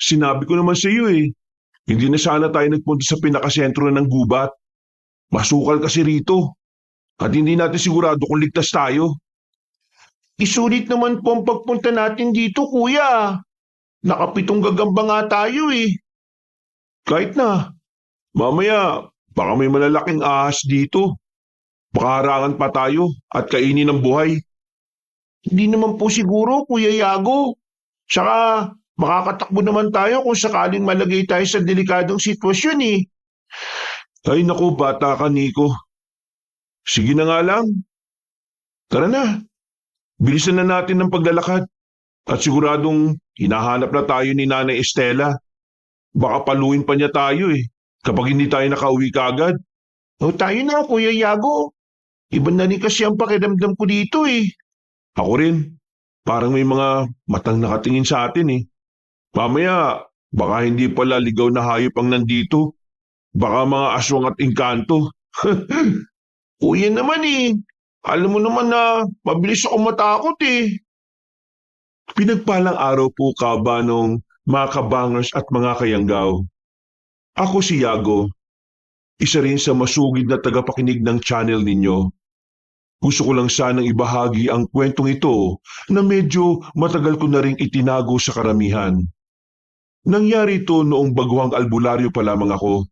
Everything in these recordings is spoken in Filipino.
Sinabi ko naman sa iyo eh. Hindi na sana tayo nagpunta sa pinakasentro ng gubat. Masukal kasi rito. At hindi natin sigurado kung ligtas tayo. Isulit naman po ang pagpunta natin dito, kuya. Nakapitong gagamba nga tayo eh. Kahit na, mamaya baka may malalaking ahas dito. Baka harangan pa tayo at kainin ng buhay. Hindi naman po siguro, Kuya Yago. Tsaka makakatakbo naman tayo kung sakaling malagay tayo sa delikadong sitwasyon eh. Ay naku, bata ka, Nico. Sige na nga lang. Tara na. Bilisan na natin ng paglalakad. At siguradong hinahanap na tayo ni Nanay Estela. Baka paluin pa niya tayo eh, kapag hindi tayo nakauwi kaagad. O tayo na, Kuya Yago. Iba na rin kasi ang pakiramdam ko dito eh. Ako rin. Parang may mga matang nakatingin sa atin eh. Mamaya, baka hindi pala ligaw na hayop ang nandito. Baka mga aswang at engkanto. Kuya naman eh. Alam mo naman na mabilis ako matakot eh. Pinagpalang araw po kabanong mga kabangers at mga kayanggaw. Ako si Yago, isa rin sa masugid na tagapakinig ng channel ninyo. Gusto ko lang sanang ibahagi ang kwentong ito na medyo matagal ko na ring itinago sa karamihan. Nangyari ito noong baguhang albularyo pa lamang ako.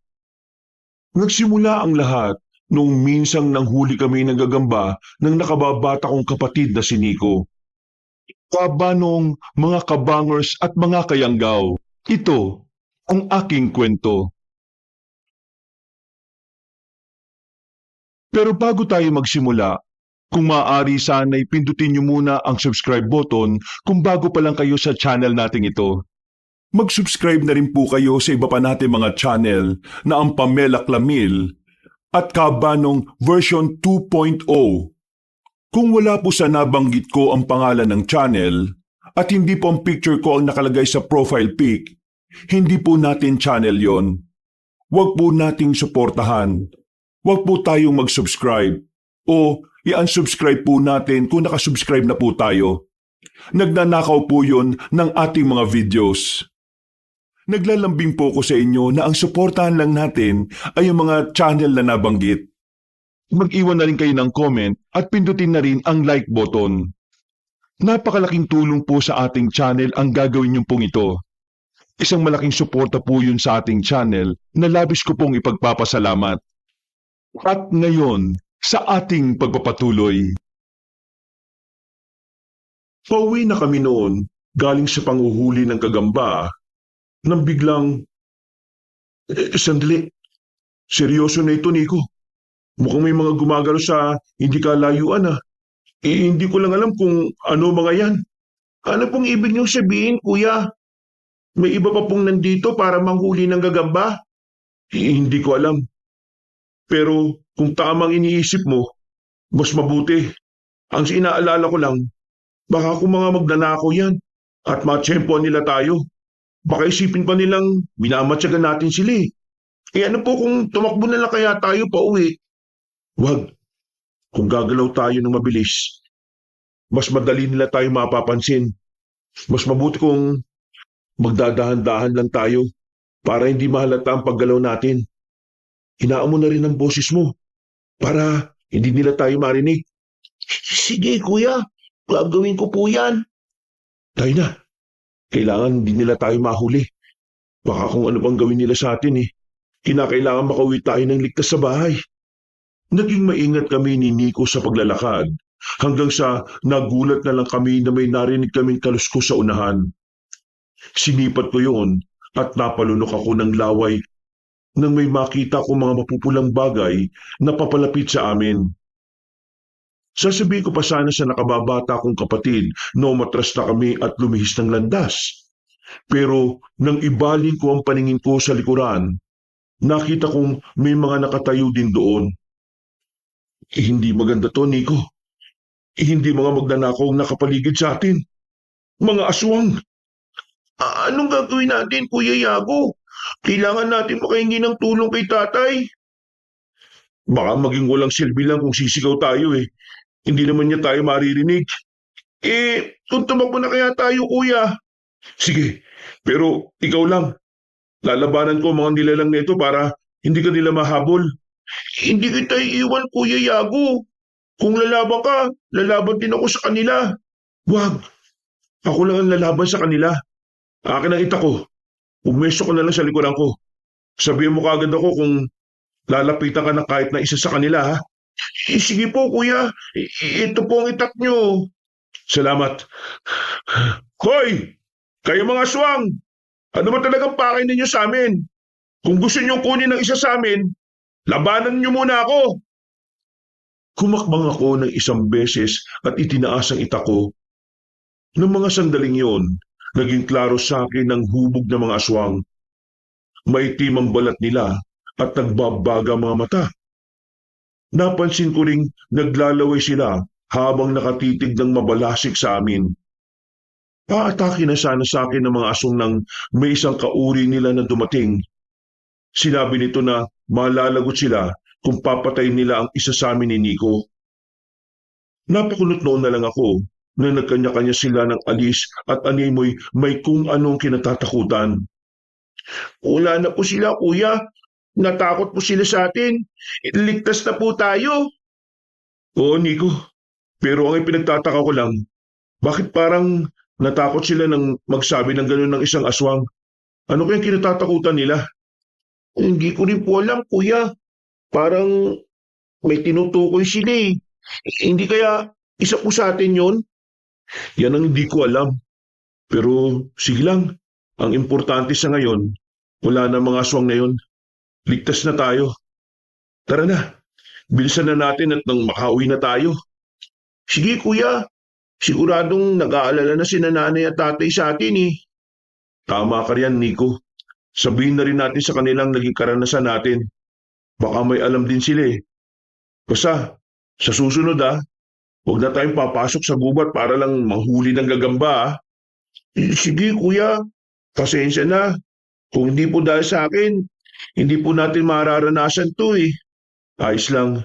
Nagsimula ang lahat noong minsang nanghuli kami ng gagamba ng nakababata kong kapatid na si Nico. Kabanong mga kabangers at mga kayanggaw, ito ang aking kwento. Pero bago tayo magsimula, kung maaari sana'y pindutin niyo muna ang subscribe button kung bago pa lang kayo sa channel nating ito. Mag-subscribe na rin po kayo sa iba pa nating mga channel na ang Pamela Clamil at Kabanong version 2.0. Kung wala po sa nabanggit ko ang pangalan ng channel at hindi po ang picture ko ang nakalagay sa profile pic, hindi po natin channel yon. Huwag po nating suportahan. Huwag po tayong mag-subscribe o i-unsubscribe po natin kung nakasubscribe na po tayo. Nagnanakaw po yun ng ating mga videos. Naglalambing po ko sa inyo na ang suportahan lang natin ay ang mga channel na nabanggit. Mag-iwan na rin kayo ng comment at pindutin na rin ang like button. Napakalaking tulong po sa ating channel ang gagawin niyo pong ito. Isang malaking suporta po yun sa ating channel na labis ko pong ipagpapasalamat. At ngayon, sa ating pagpapatuloy. Pauwi na kami noon galing sa panguhuli ng kagamba nang biglang, sandali, seryoso na ito, Nico. Mukhang may mga gumagalo sa hindi kalayuan ah. Hindi ko lang alam kung ano mga yan. Ano pong ibig niyong sabihin, kuya? May iba pa pong nandito para manghuli ng gagamba? Hindi ko alam. Pero kung tamang iniisip mo, mas mabuti. Ang inaalala ko lang, baka kung mga magnanakaw yan at matsyempoan nila tayo. Baka isipin pa nilang minamatyagan natin sila eh. Ano po kung tumakbo na lang kaya tayo pa uwi? Wag. Kung gagalaw tayo ng mabilis, mas madali nila tayo mapapansin. Mas mabuti kung magdadahan-dahan lang tayo para hindi mahalata ang paggalaw natin. Hinaan mo na rin ang boses mo para hindi nila tayo marinig. Sige kuya, gagawin ko po yan. Tayo na. Kailangan hindi nila tayo mahuli. Baka kung ano pang gawin nila sa atin eh. Kinakailangan makauwi tayo ng ligtas sa bahay. Naging maingat kami ni Nico sa paglalakad hanggang sa nagulat na lang kami na may narinig kaming kaluskos sa unahan. Sinipat ko yon at napalunok ako ng laway nang may makita ko mga mapupulang bagay na papalapit sa amin. Sasabihin ko pa sana sa nakababata kong kapatid na umatras na kami at lumihis ng landas. Pero nang ibaling ko ang paningin ko sa likuran, nakita kong may mga nakatayo din doon. Hindi maganda to, Nico. Hindi mga magnanakaw ang nakapaligid sa atin. Mga aswang. Anong gagawin natin, Kuya Yago? Kailangan natin makahingi ng tulong kay tatay. Baka maging walang silbi lang kung sisigaw tayo eh. Hindi naman niya tayo maririnig. Kung tumakbo na kaya tayo, kuya. Sige, pero ikaw lang. Lalabanan ko ang mga nilalang nito para hindi ka nila mahabol. Hindi kita iiwan, Kuya Yago. Kung lalaban ka, lalaban din ako sa kanila. Wag, ako lang ang lalaban sa kanila. Akin ang ita ko. Pumesto ko na lang sa likuran ko. Sabihin mo kagad ako kung lalapitan ka na kahit na isa sa kanila, ha? Sige po, kuya. Ito po ang itak nyo. Salamat. Hoy! Kayo mga aswang! Ano ba talagang pakay ninyo sa amin? Kung gusto nyo kunin ng isa sa amin, labanan nyo muna ako. Kumakbang ako ng isang beses at itinaas ang itak ko. Noong mga sandaling yon, naging klaro sa akin ang hubog ng mga aswang. Maitim ang balat nila at nagbabaga mga mata. Napansin ko ring naglalaway sila habang nakatitig ng mabalasik sa amin. Paatake na sana sa akin ng mga aswang nang may isang kauri nila na dumating. Sinabi nito na malalagot sila kung papatay nila ang isa sa amin ni Nico. Napakunot noon na lang ako na nagkanya-kanya sila ng alis at animoy may kung anong kinatatakutan. Wala na po sila, kuya. Natakot po sila sa atin. Ligtas na po tayo. Oo, Nico. Pero ang ipinagtataka ko lang, bakit parang natakot sila nang magsabi ng gano'n ng isang aswang? Ano kayang kinatatakutan nila? Hindi ko rin po alam, kuya. Parang may tinutukoy sila eh. Hindi kaya isa po sa atin yon? Yan ang hindi ko alam. Pero sige lang, ang importante sa ngayon, wala na mga aswang na yon. Ligtas na tayo. Tara na, bilisan na natin at nang makauwi na tayo. Sige kuya, siguradong nag-aalala na si nanay at tatay sa atin eh. Tama ka riyan, Nico. Sabihin na rin natin sa kanilang naging karanasan natin. Baka may alam din sila eh. Basta, sa susunod huwag na tayong papasok sa gubat para lang manghuli ng gagamba ah. Sige kuya, pasensya na. Kung hindi po dahil sa akin, hindi po natin mararanasan to eh. Ayos lang,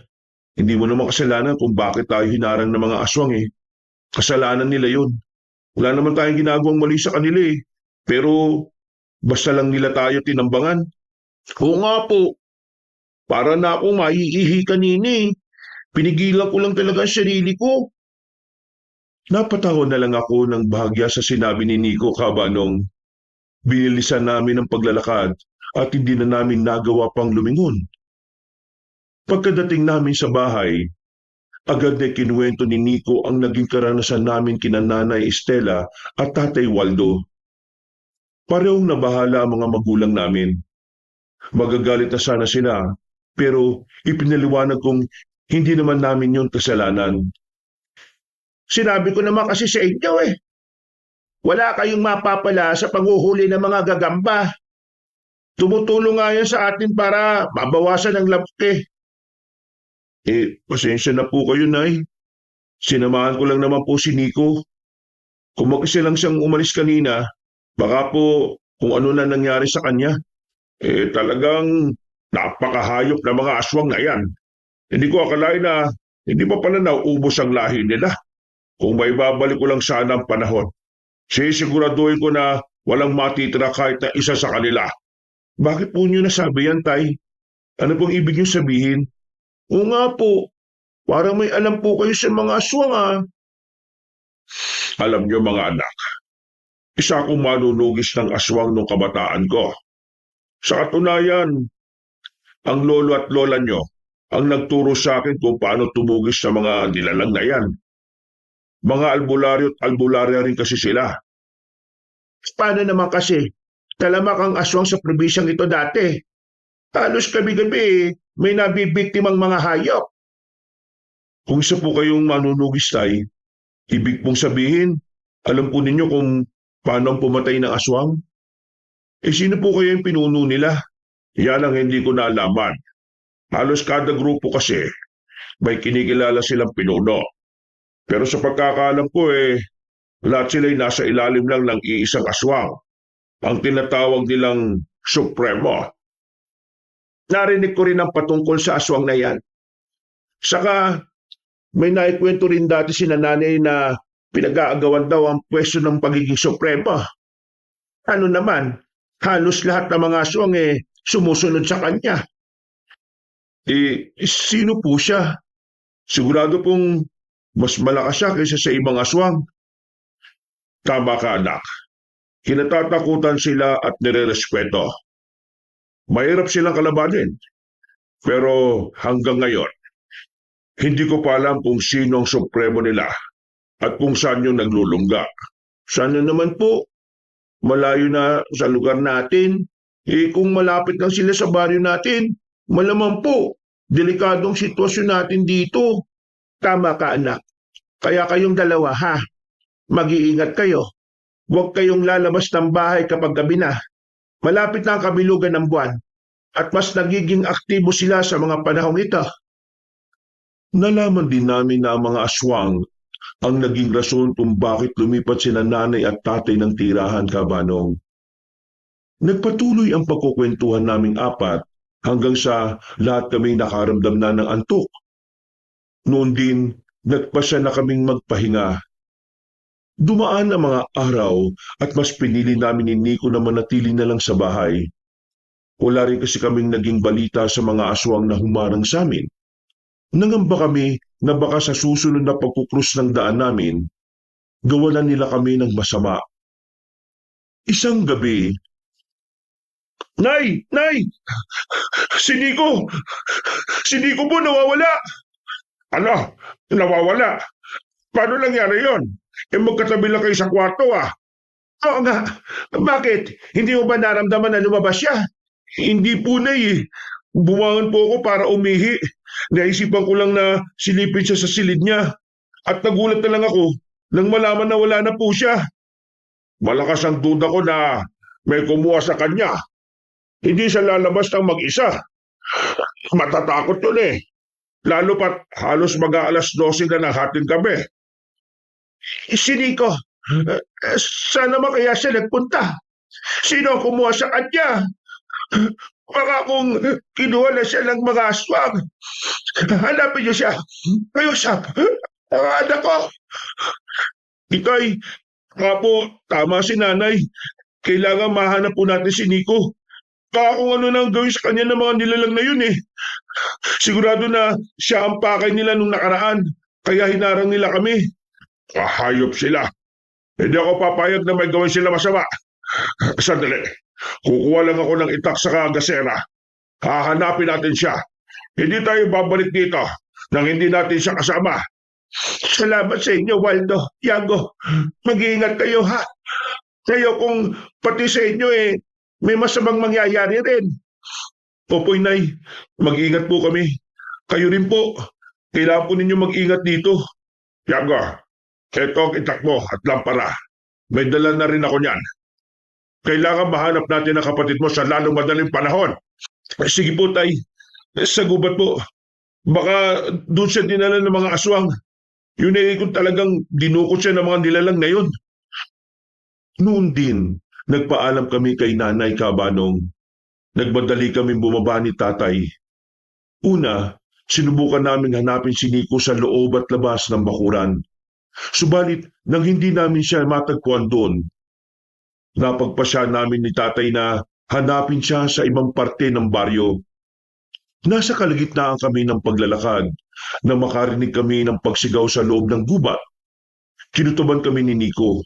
hindi mo naman kasalanan kung bakit tayo hinarang ng mga aswang eh. Kasalanan nila yun. Wala naman tayong ginagawang mali sa kanila eh. Pero basta lang nila tayo tinambangan. Oo nga po, para na akong maiihi kanina eh. Pinigilan ko lang talaga ang sarili ko. Napatawa na lang ako ng bahagya sa sinabi ni Nico kabanong binilisan namin ang paglalakad at hindi na namin nagawa pang lumingon. Pagkadating namin sa bahay, agad na kinuwento ni Nico ang naging karanasan namin kina Nanay Estela at Tatay Waldo. Parehong nabahala ang mga magulang namin. Magagalit na sana sila, pero ipinaliwanag kong hindi naman namin yon kasalanan. Sinabi ko naman kasi sa inyo eh, wala kayong mapapala sa panghuhuli ng mga gagamba. Tumutulong nga yan sa atin para mabawasan ang lamok eh. Pasensya na po kayo, Nay. Sinamahan ko lang naman po si Nico. Kung mag-isa lang siyang umalis kanina, baka po kung ano na nangyari sa kanya. Talagang napakahayop na mga aswang na yan. Hindi ko akalain na hindi pa pala nauubos ang lahi nila. Kung may babalik ko lang sana ang panahon, sisiguraduhin ko na walang matitira kahit na isa sa kanila. Bakit po niyo nasabi yan, Tay? Ano pong ibig niyo sabihin? Oo nga po, parang may alam po kayo sa mga aswang ah. Alam niyo mga anak, isa akong manunugis ng aswang nung kabataan ko. Sa katunayan, ang lolo at lola niyo ang nagturo sa akin kung paano tumugis sa mga nilalang na yan. Mga albularyo at albularya rin kasi sila. Paano naman kasi? Talamak ang aswang sa probinsyang ito dati. Halos gabi-gabi may nabibiktimang mga hayop. Kung isa po kayong manunugis, Tay, ibig pong sabihin, alam po ninyo kung paano ang pumatay ng aswang? Sino po kayo yung pinuno nila? Yan ang hindi ko naalaman. Halos kada grupo kasi, may kinikilala silang pinuno. Pero sa pagkakaalam ko lahat sila'y nasa ilalim lang ng iisang aswang. Ang tinatawag nilang Supremo. Narinig ko rin ang patungkol sa aswang na yan. Saka, may naikwento rin dati si nanay na pinag-aagawan daw ang pwesto ng pagiging Supremo. Ano naman, halos lahat ng mga aswang sumusunod sa kanya. Sino po siya? Sigurado pong mas malakas siya kaysa sa ibang aswang. Tama ka, anak. Kinatatakutan sila at nirerespeto. Mahirap silang kalabanin. Pero hanggang ngayon, hindi ko pa alam kung sino ang supremo nila at kung saan yung naglulungga. Sana naman po, malayo na sa lugar natin. Kung malapit lang sila sa baryo natin, malamang po, delikadong sitwasyon natin dito. Tama ka, anak. Kaya kayong dalawa, ha? Mag-iingat kayo. Huwag kayong lalabas ng bahay kapag gabi na. Malapit na ang kabilugan ng buwan at mas nagiging aktibo sila sa mga panahong ito. Nalaman din namin na ang mga aswang ang naging rason kung bakit lumipat sila nanay at tatay ng tirahan, Kabanong. Nagpatuloy ang pagkukwentuhan naming apat hanggang sa lahat kami nakaramdam na ng antok. Noon din, nagpasya na kaming magpahinga. Dumaan ang mga araw at mas pinili namin ni Nico na manatili na lang sa bahay. Wala rin kasi kaming naging balita sa mga aswang na humarang sa amin. Nangamba kami na baka sa susunod na pagkukrus ng daan namin, gawalan nila kami ng masama. Isang gabi, Nay! Nay! Si Nico! Si Nico po nawawala! Ano? Nawawala? Paano nangyari yon? Magkatabi lang kayo sa kwarto ah. Oo nga. Bakit? Hindi mo ba naramdaman na lumabas siya? Hindi po, Nay. Bumangon po ako para umihi. Naisipan ko lang na silipin siya sa silid niya. At nagulat na lang ako nang malaman na wala na po siya. Malakas ang duda ko na may kumuha sa kanya. Hindi siya lalabas ng mag-isa. Matatakot yun eh. Lalo pat halos mag-aalas 12 na ng hating gabi. Si Nico, saan naman kaya siya nagpunta? Sino ang kumuha sa kanya? Baka kung kinuha na siya ng mga aswang. Hanapin niyo siya. Kayo siya. Ang anak ko. Itay, nga po, tama si nanay. Kailangan mahanap po natin si Nico. Baka kung ano nang gawin sa kanya ng mga nilalang na yun eh. Sigurado na siya ang pakay nila nung nakaraan. Kaya hinarang nila kami. Hayop sila. Hindi ako papayag na may gawin sila masama. Sandali. Kukuha lang ako ng itak sa kagasera. Hahanapin natin siya. Hindi tayo babalik dito nang hindi natin siya kasama. Salamat sa inyo, Waldo. Yago, mag-iingat kayo ha. Kayo kung pati sa inyo may masamang mangyayari rin. Opo, Inay. Mag-iingat po kami. Kayo rin po. Kailangan po ninyo mag-ingat dito. Yago, eto ang itak mo at lampara. May dala na rin ako niyan. Kailangan mahanap natin ang kapatid mo sa lalong madaling panahon. Sige po, Tay. Sa gubat po. Baka doon siya dinala ng mga aswang. Yun kung talagang dinukot siya ng mga nilalang na yun. Noon din, nagpaalam kami kay Nanay Kabanong. Nagmadali kami bumaba ni Tatay. Una, sinubukan namin hanapin si Nico sa loob at labas ng bakuran. Subalit, nang hindi namin siya matagpuan doon, napagpasya namin ni Tatay na hanapin siya sa ibang parte ng baryo. Nasa kalagitnaan kami ng paglalakad na makarinig kami ng pagsigaw sa loob ng gubat. Kinutuban kami ni Nico.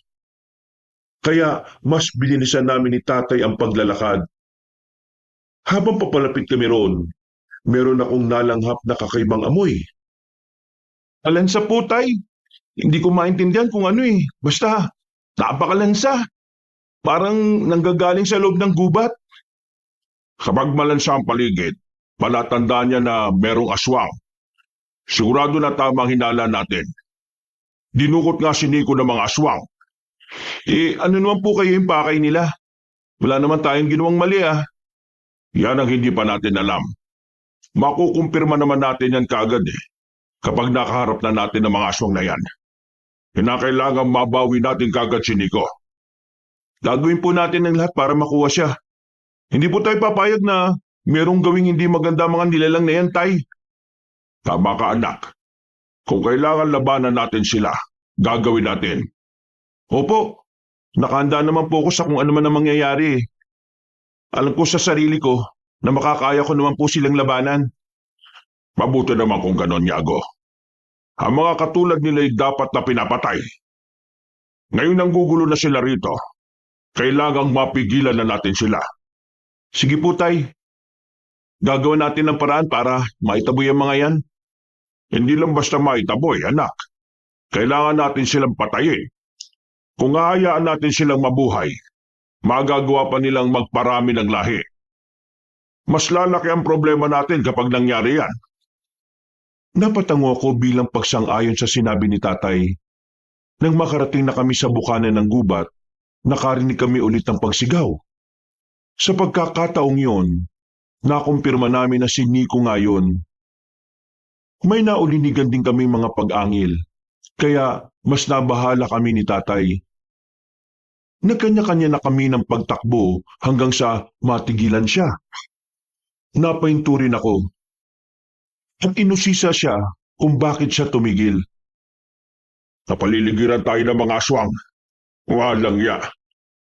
Kaya mas binilisan namin ni Tatay ang paglalakad. Habang papalapit kami roon, meron akong nalanghap na kakaibang amoy. Alansa po, Tay. Hindi ko maintindihan kung ano eh. Basta, napakalansa. Parang nanggagaling sa loob ng gubat. Kapag malansa ang paligid, palatandaan niya na merong aswang. Sigurado na tama ang hinala natin. Dinukot nga si Nico ng mga aswang. Ano naman po kayo yung pakay nila? Wala naman tayong ginawang mali ah. Yan ang hindi pa natin alam. Makukumpirma naman natin yan kaagad eh. Kapag nakaharap na natin ang mga aswang na yan. Kinakailangan mabawi natin kaagad si Nico. Gagawin po natin ang lahat para makuha siya. Hindi po tayo papayag na merong gawing hindi maganda mga nilalang na yan, Tay. Tama ka, anak. Kung kailangan labanan natin sila, gagawin natin. Opo, Nakahanda naman po ako sa kung ano man ang mangyayari. Alam ko sa sarili ko na makakaya ko naman po silang labanan. Mabuti naman kung ganon, Yago. Ang mga katulad nila ay dapat na pinapatay. Ngayon nang gugulo na sila rito. Kailangang mapigilan na natin sila. Sige po, Tay. Gagawa natin ng paraan para maitaboy ang mga yan. Hindi lang basta maitaboy, anak. Kailangan natin silang patayin. Kung hahayaan natin silang mabuhay, magagawa pa nilang magparami ng lahi. Mas lalaki ang problema natin kapag nangyari yan. Napatango ako bilang pagsang-ayon sa sinabi ni Tatay. Nang makarating na kami sa bukana ng gubat, nakarinig kami ulit ng pagsigaw. Sa pagkakataong yon, nakumpirma namin na si Nico nga yun. May naulinigan din kami mga pag-angil, kaya mas nabahala kami ni Tatay. Nagkanya-kanya na kami ng pagtakbo hanggang sa matigilan siya. Napahinto rin ako. At inusisa siya kung bakit siya tumigil. Napaliligiran tayo ng mga aswang. Walang ya.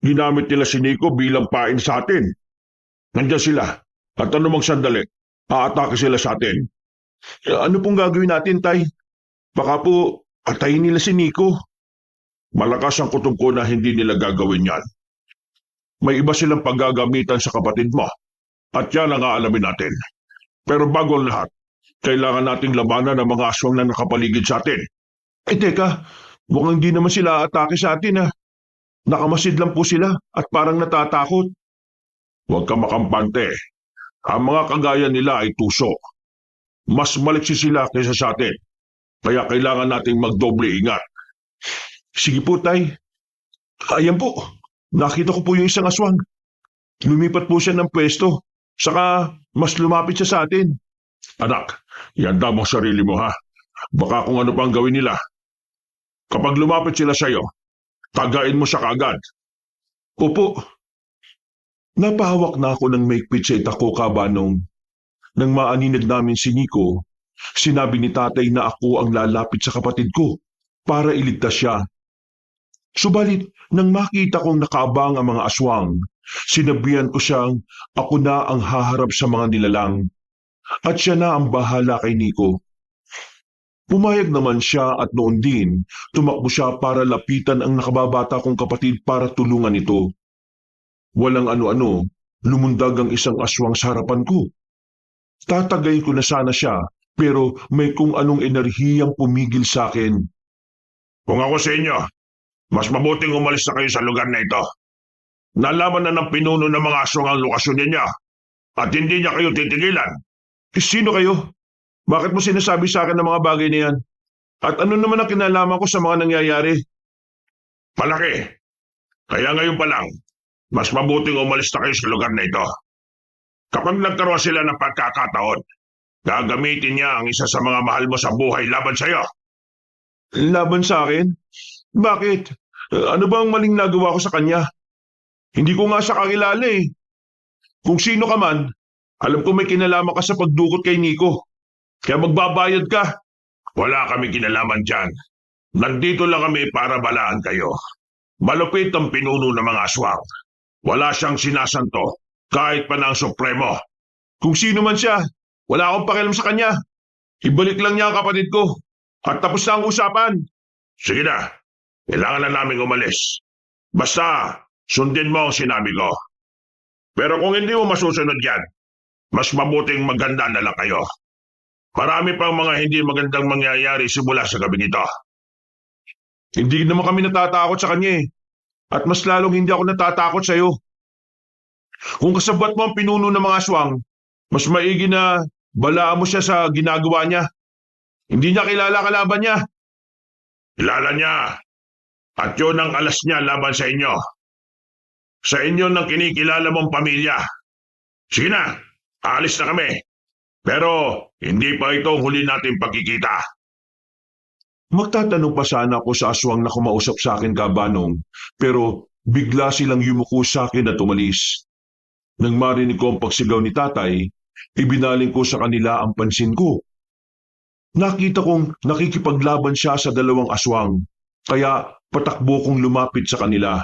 Ginamit nila si Nico bilang pain sa atin. Nandiyan sila. At anumang sandali, aatake sila sa atin. Ano pong gagawin natin, Tay? Baka po atayin nila si Nico. Malakas ang kutob ko na hindi nila gagawin yan. May iba silang paggagamitan sa kapatid mo. At yan ang aalamin natin. Pero bago ang lahat, kailangan nating labanan ang mga aswang na nakapaligid sa atin. Teka, mukhang hindi naman sila atake sa atin, ha? Nakamasid lang po sila at parang natatakot. Huwag ka makampante. Ang mga kagaya nila ay tuso. Mas maliksi sila kaysa sa atin. Kaya kailangan nating magdoble ingat. Sige po, Tay. Ayan po. Nakita ko po yung isang aswang. Lumipat po siya ng pwesto. Saka mas lumapit siya sa atin. Anak, ihanda mo ang sarili mo, ha? Baka kung ano pang gawin nila. Kapag lumapit sila sa iyo, tagain mo siya kaagad. Opo. Napahawak na ako ng maigpit sa itako kabanong. Nang maaninag namin si Nico, sinabi ni Tatay na ako ang lalapit sa kapatid ko para iligtas siya. Subalit, nang makita kong nakaabang ang mga aswang, sinabihan ko siyang ako na ang haharap sa mga nilalang at siya na ang bahala kay Nico. Pumayag naman siya at noon din, tumakbo siya para lapitan ang nakababata kong kapatid para tulungan ito. Walang ano-ano, lumundag ang isang aswang sa harapan ko. Tatagayin ko na sana siya, pero may kung anong enerhiyang pumigil sa akin. Kung ako sa inyo, mas mabuting umalis na kayo sa lugar na ito. Nalaman na ng pinuno ng mga aswang ang lokasyon niya at hindi niya kayo titigilan. Sino kayo? Bakit mo sinasabi sa akin ng mga bagay na yan? At ano naman ang kinalaman ko sa mga nangyayari? Malaki. Kaya ngayon pa lang, mas mabuting umalis na kayo sa lugar na ito. Kapag nagkaroon sila ng pagkakataon, gagamitin niya ang isa sa mga mahal mo sa buhay laban sa iyo. Laban sa akin? Bakit? Ano ba ang maling nagawa ko sa kanya? Hindi ko nga siya kakilala eh. Kung sino ka man, alam ko may kinalaman ka sa pagdukot kay Nico. Kaya magbabayad ka. Wala kami kinalaman dyan. Nandito lang kami para balaan kayo. Malupit ang pinuno ng mga aswang. Wala siyang sinasanto, kahit pa ng Supremo. Kung sino man siya, wala akong pakialam sa kanya. Ibalik lang niya ang kapatid ko. At tapos na ang usapan. Sige na, kailangan na naming umalis. Basta, sundin mo ang sinabi ko. Pero kung hindi mo masusunod yan, mas mabuting maganda na lang kayo. Marami pang mga hindi magandang mangyayari simula sa gabi nito. Hindi naman kami natatakot sa kanya eh. At mas lalong hindi ako natatakot sa iyo. Kung kasabwat mo ang pinuno ng mga aswang, mas maigi na balaan mo siya sa ginagawa niya. Hindi niya kilala kalaban niya. Kilala niya. At yun ang alas niya laban sa inyo. Sa inyo ng kinikilala mong pamilya. Sige na, alis na kami. Pero hindi pa ito ang huli natin pagkikita. Magtatanong pa sana ako sa aswang na kumausap sa akin kabanong, pero bigla silang yumuko sa akin at umalis. Nang marinig ko ang pagsigaw ni Tatay, ibinaling ko sa kanila ang pansin ko. Nakita kong nakikipaglaban siya sa dalawang aswang, kaya patakbo kong lumapit sa kanila.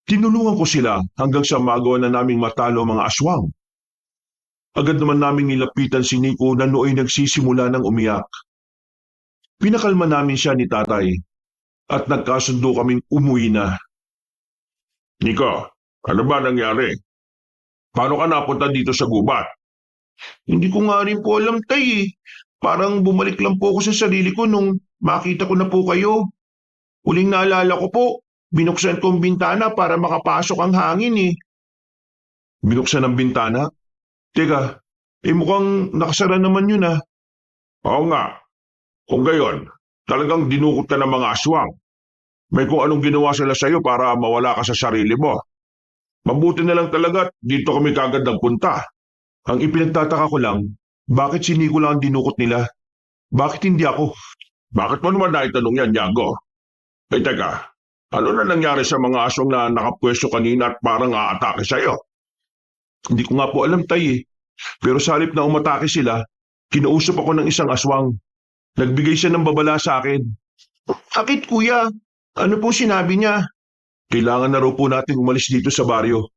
Tinulungan ko sila hanggang sa magawa na naming matalo ang mga aswang. Agad naman naming nilapitan si Nico na nooy nagsisimula ng umiyak. Pinakalma namin siya ni tatay at nagkasundo kaming umuwi na. Nico, ano ba nangyari? Paano ka napunta dito sa gubat? Hindi ko nga rin po alam, tay eh. Parang bumalik lang po ako sa sarili ko nung makita ko na po kayo. Huling naalala ko po, binuksan ko ang bintana para makapasok ang hangin eh. Binuksan ang bintana? Teka, mukhang nakasara naman yun ah. Oo nga. Kung gayon, talagang dinukot ka ng mga aswang. May kung anong ginawa sila sa'yo para mawala ka sa sarili mo. Mabuti na lang talaga dito kami kagad nagpunta. Ang ipinagtataka ko lang, bakit si Nico lang ang dinukot nila? Bakit hindi ako? Bakit mo naman naitanong yan, Yago? Teka, ano na nangyari sa mga aswang na nakapwesto kanina at parang aatake sa'yo? Hindi ko nga po alam, tay eh. Pero sa halip na umatake sila, kinausap ako ng isang aswang. Nagbigay siya ng babala sa akin. Akit kuya, ano po sinabi niya? Kailangan na raw po natin umalis dito sa baryo.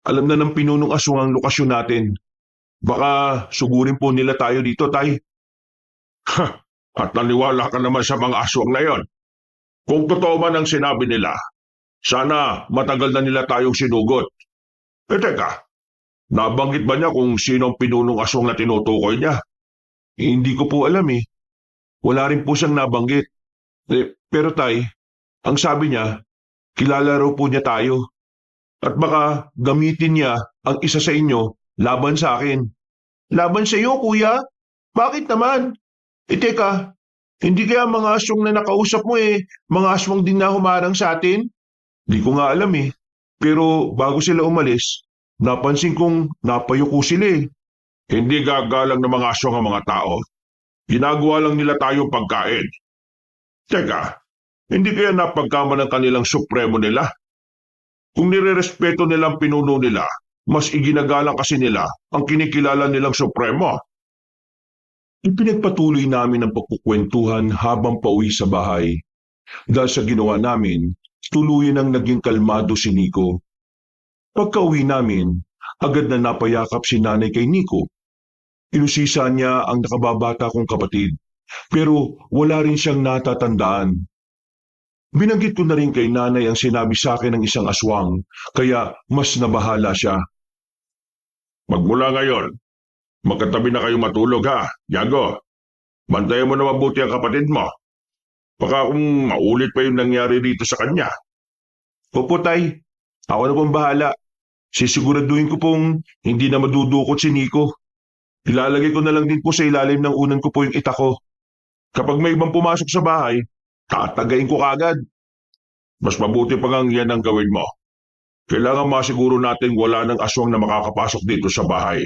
Alam na ng pinunong aswang ang lokasyon natin. Baka sugurin po nila tayo dito, tay. At naniwala ka naman sa mga aswang na yon. Kung totoo man ang sinabi nila, sana matagal na nila tayong sinugot. Teka, nabanggit ba niya kung sino ang pinunong aswang na tinutukoy niya? Hindi ko po alam eh. Wala rin po siyang nabanggit. Pero tay, ang sabi niya, kilala raw po niya tayo. At baka gamitin niya ang isa sa inyo laban sa akin. Laban sa iyo, kuya? Bakit naman? Teka, hindi kaya mga aswang na nakausap mo mga aswang din na humarang sa atin? Di ko nga alam eh. Pero bago sila umalis, napansin kong napayuko sila eh. Hindi gagalang ng mga aswang ang mga tao. Ginagawa lang nila tayong pagkain. Teka, hindi kaya napagkama ng kanilang supremo nila? Kung nirerespeto nila ang pinuno nila, mas iginagalang kasi nila ang kinikilala nilang supremo. Ipinagpatuloy namin ang pagkukwentuhan habang pauwi sa bahay. Dahil sa ginawa namin, tuluyan ang naging kalmado si Nico. Pagka-uwi namin, agad na napayakap si nanay kay Nico. Inusisa niya ang nakababata kong kapatid, pero wala rin siyang natatandaan. Binanggit ko na rin kay nanay ang sinabi sa akin ng isang aswang, kaya mas nabahala siya. Magmula ngayon, magkatabi na kayo matulog ha, Yago. Bantayan mo na mabuti ang kapatid mo. Baka kung maulit pa yung nangyari dito sa kanya. Opo tay, ako na pong bahala. Sisiguraduhin ko pong hindi na madudukot si Nico. Ilalagay ko na lang din po sa ilalim ng unan ko po yung ita ko. Kapag may ibang pumasok sa bahay, tatagayin ko kagad. Mas mabuti pa nga yan ang gawin mo. Kailangan masiguro natin wala ng aswang na makakapasok dito sa bahay.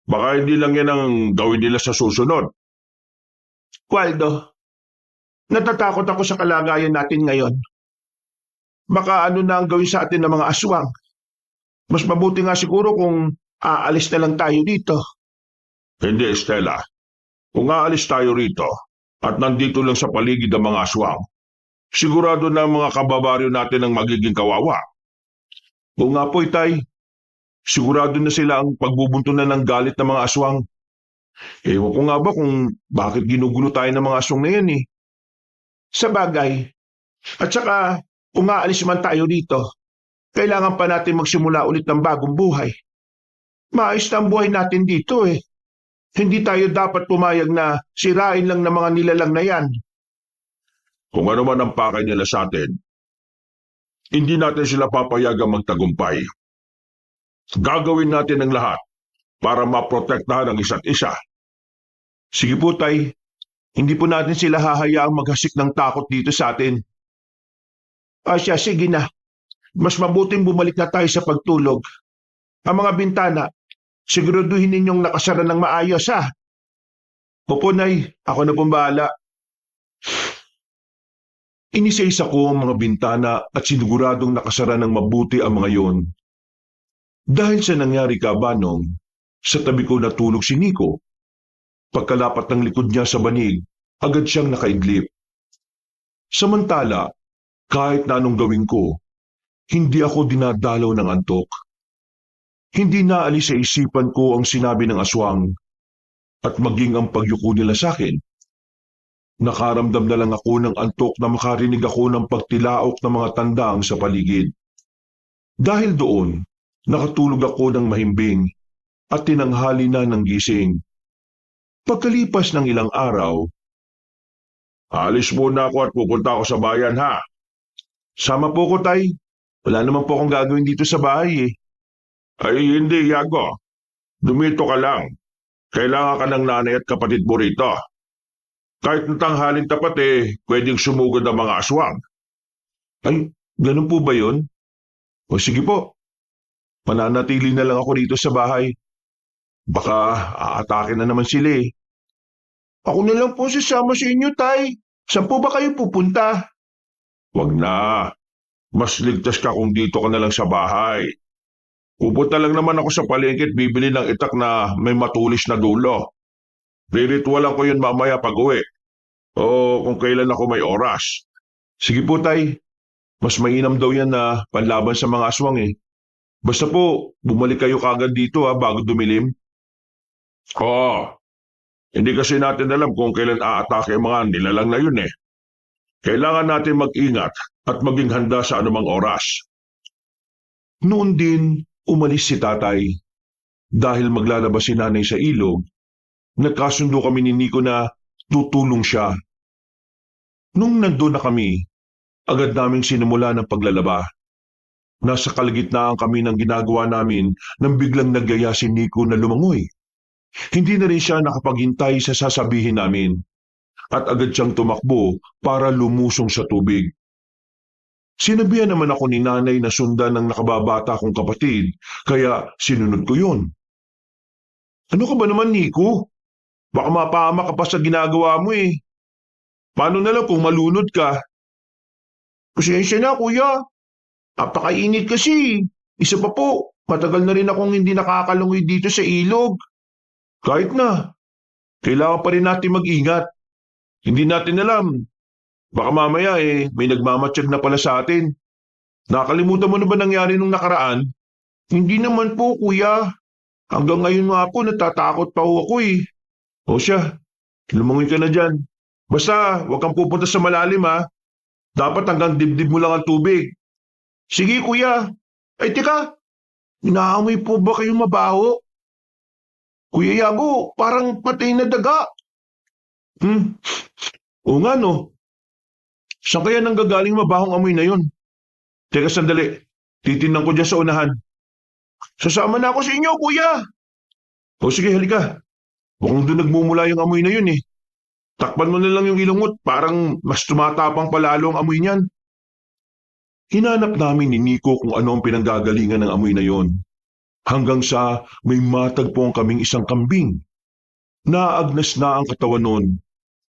Baka hindi lang yan ang gawin nila sa susunod. Waldo, natatakot ako sa kalagayan natin ngayon. Baka ano na ang gawin sa atin ng mga aswang. Mas mabuti nga siguro kung aalis na lang tayo dito. Hindi, Estela. Kung aalis tayo rito at nandito lang sa paligid ang mga aswang, sigurado na ang mga kababaryo natin ang magiging kawawa. Oo nga po, Itay. Sigurado na sila ang pagbubuntunan ng galit ng mga aswang. Ewan ko nga ba kung bakit ginugulo tayo ng mga aswang na yan eh. Sa bagay. At saka, kung aalis man tayo dito, kailangan pa natin magsimula ulit ng bagong buhay. Maayos na ang buhay natin dito eh. Hindi tayo dapat pumayag na sirain lang ng mga nilalang na yan. Kung ano man ang pakay nila sa atin, hindi natin sila papayagang magtagumpay. Gagawin natin ang lahat para maprotektahan ang isa't isa. Sige po, Tay. Hindi po natin sila hahayaang maghasik ng takot dito sa atin. Asya, sige na. Mas mabuting bumalik na tayo sa pagtulog. Ang mga bintana, siguraduhin ninyong nakasara ng maayos, ha? Opo, Nay. Ako na pong bahala. Inisaysa ko ang mga bintana at siniguradong nakasara ng mabuti ang mga yon. Dahil sa nangyari kabanong, sa tabi ko natulog si Nico. Pagkalapat ng likod niya sa banig, agad siyang nakaidlip. Samantala, kahit na anong gawin ko, Hindi ako dinadalaw ng antok. Hindi naalis sa isipan ko ang sinabi ng aswang at maging ang pagyuko nila sa akin. Nakaramdam na lang ako ng antok na makarinig ako ng pagtilaok ng mga tandang sa paligid. Dahil doon, nakatulog ako ng mahimbing at tinanghali na ng gising. Pagkalipas ng ilang araw, Alis muna ako at pupunta ako sa bayan ha. sama po ko tay. Wala naman po akong gagawin dito sa bahay eh. Ay hindi, Yago. Dumito ka lang. Kailangan ka ng nanay at kapatid mo rito. Kahit ng tanghaling tapat pwedeng sumugod ang mga aswang. Ay, ganun po ba yun? O sige po, mananatili na lang ako dito sa bahay. Baka aatake na naman sila eh. Ako na lang po sasama sa inyo, tay. Saan po ba kayo pupunta? Wag na. Mas ligtas ka kung dito ka na lang sa bahay. Pupunta lang naman ako sa palengke at bibili ng itak na may matulis na dulo. Riritualan ko yun mamaya pag uwi. O kung kailan ako may oras. Sige po, tay. Mas mainam daw yan na panlaban sa mga aswang eh. Basta po, bumalik kayo kagad dito bago dumilim. Oo. Hindi kasi natin alam kung kailan aatake ang mga nilalang na yun eh. Kailangan natin mag-ingat at maging handa sa anumang oras. Noon din, umalis si tatay. Dahil maglalabas si nanay sa ilog, nagkasundo kami ni Nico na tutulong siya. Nung nandun na kami, agad naming sinimula ng paglalaba. Nasa kalagitnaan kami ng ginagawa namin nang biglang nagyaya si Nico na lumangoy. Hindi na rin siya nakapaghintay sa sasabihin namin at agad siyang tumakbo para lumusong sa tubig. Sinabihan naman ako ni nanay na sundan ng nakababata kong kapatid kaya sinunod ko yun. Ano ka ba naman, Nico? Baka mapahama ka pa sa ginagawa mo eh. Paano na lang kung malunod ka? Pasensya na, kuya. Napakainit kasi. Isa pa po, matagal na rin akong hindi nakakalungoy dito sa ilog. Kahit na, kailangan pa rin natin mag-ingat. Hindi natin alam. Baka mamaya may nagmamatsyag na pala sa atin. Nakalimutan mo na ba nangyari nung nakaraan? Hindi naman po, kuya. Hanggang ngayon nga po, natatakot pa ako eh. O siya, lumangoy ka na dyan. Basta, huwag kang pupunta sa malalim ha. Dapat hanggang dibdib mo lang ang tubig. Sige, kuya. Ay, teka. Inaamoy po ba kayong mabaho? Kuya Yago, parang patay na daga. Oo nga no. Saan kaya nanggagaling mabahong amoy na yun? Teka sandali, titingnan ko dyan sa unahan. Sasama na ako sa inyo, kuya. O sige, halika. Mukhang doon nagmumula yung amoy na yun eh. Takpan mo na lang yung ilong mo, parang mas tumatapang palalo ang amoy niyan. Hinanap namin ni Nico kung ano ang pinanggagalingan ng amoy na yon. Hanggang sa may matagpuan kaming isang kambing. Naagnas na ang katawan nun.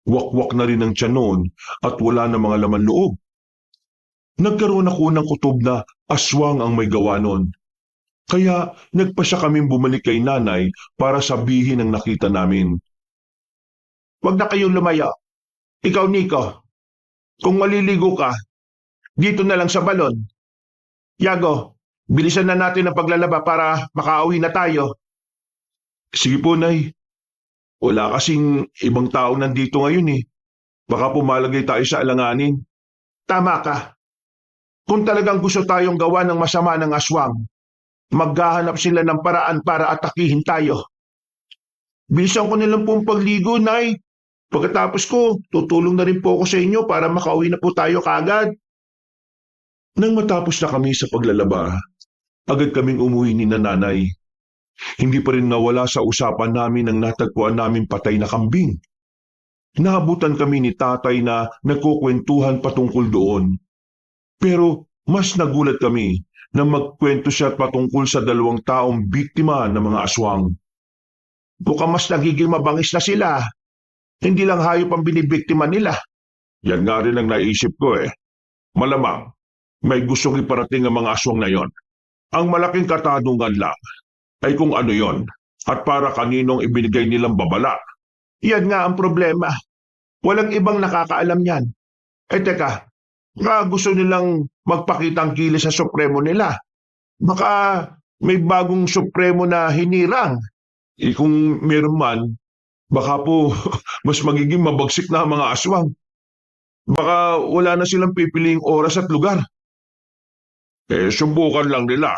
Wakwak na rin ang tiyan nun at wala na mga laman loob. Nagkaroon ako ng kutob na aswang ang may gawa nun. Kaya nagpasya kaming bumalik kay nanay para sabihin ang nakita namin. Huwag na kayong lumayo. Ikaw, Nico, kung maliligo ka, dito na lang sa balon. Yago, bilisan na natin ang paglalaba para makauwi na tayo. Sige po, Nay. Wala kasing ibang tao nandito ngayon eh. Baka pumalagay tayo sa alanganin. Tama ka. Kung talagang gusto tayong gawa ng masama ng aswang, maghahanap sila ng paraan para atakihin tayo. Bilisan ko nilang pong pagligo, Nay. Pagkatapos ko, tutulong na rin po ako sa inyo para makauwi na po tayo kaagad. Nang matapos na kami sa paglalaba, agad kaming umuwi ni nanay. Hindi pa rin nawala sa usapan namin ang natagpuan namin patay na kambing. Naabutan kami ni tatay na nagkukwentuhan patungkol doon. Pero mas nagulat kami na magkwento siya patungkol sa 2 taong biktima ng mga aswang. Mukhang mas nagiging mabangis na sila. Hindi lang hayop ang binibiktima nila. Yan nga rin ang naisip ko eh. Malamang, may gustong iparating ang mga aswang na yon. Ang malaking katanungan lang ay kung ano yon at para kaninong ibinigay nilang babala. Yan nga ang problema. Walang ibang nakakaalam yan. Eh teka, Baka gusto nilang magpakitang kilos sa supremo nila. Baka may bagong supremo na hinirang. Kung meron man, baka po mas magiging mabagsik na ang mga aswang. Baka wala na silang pipiliing oras at lugar. Subukan lang nila.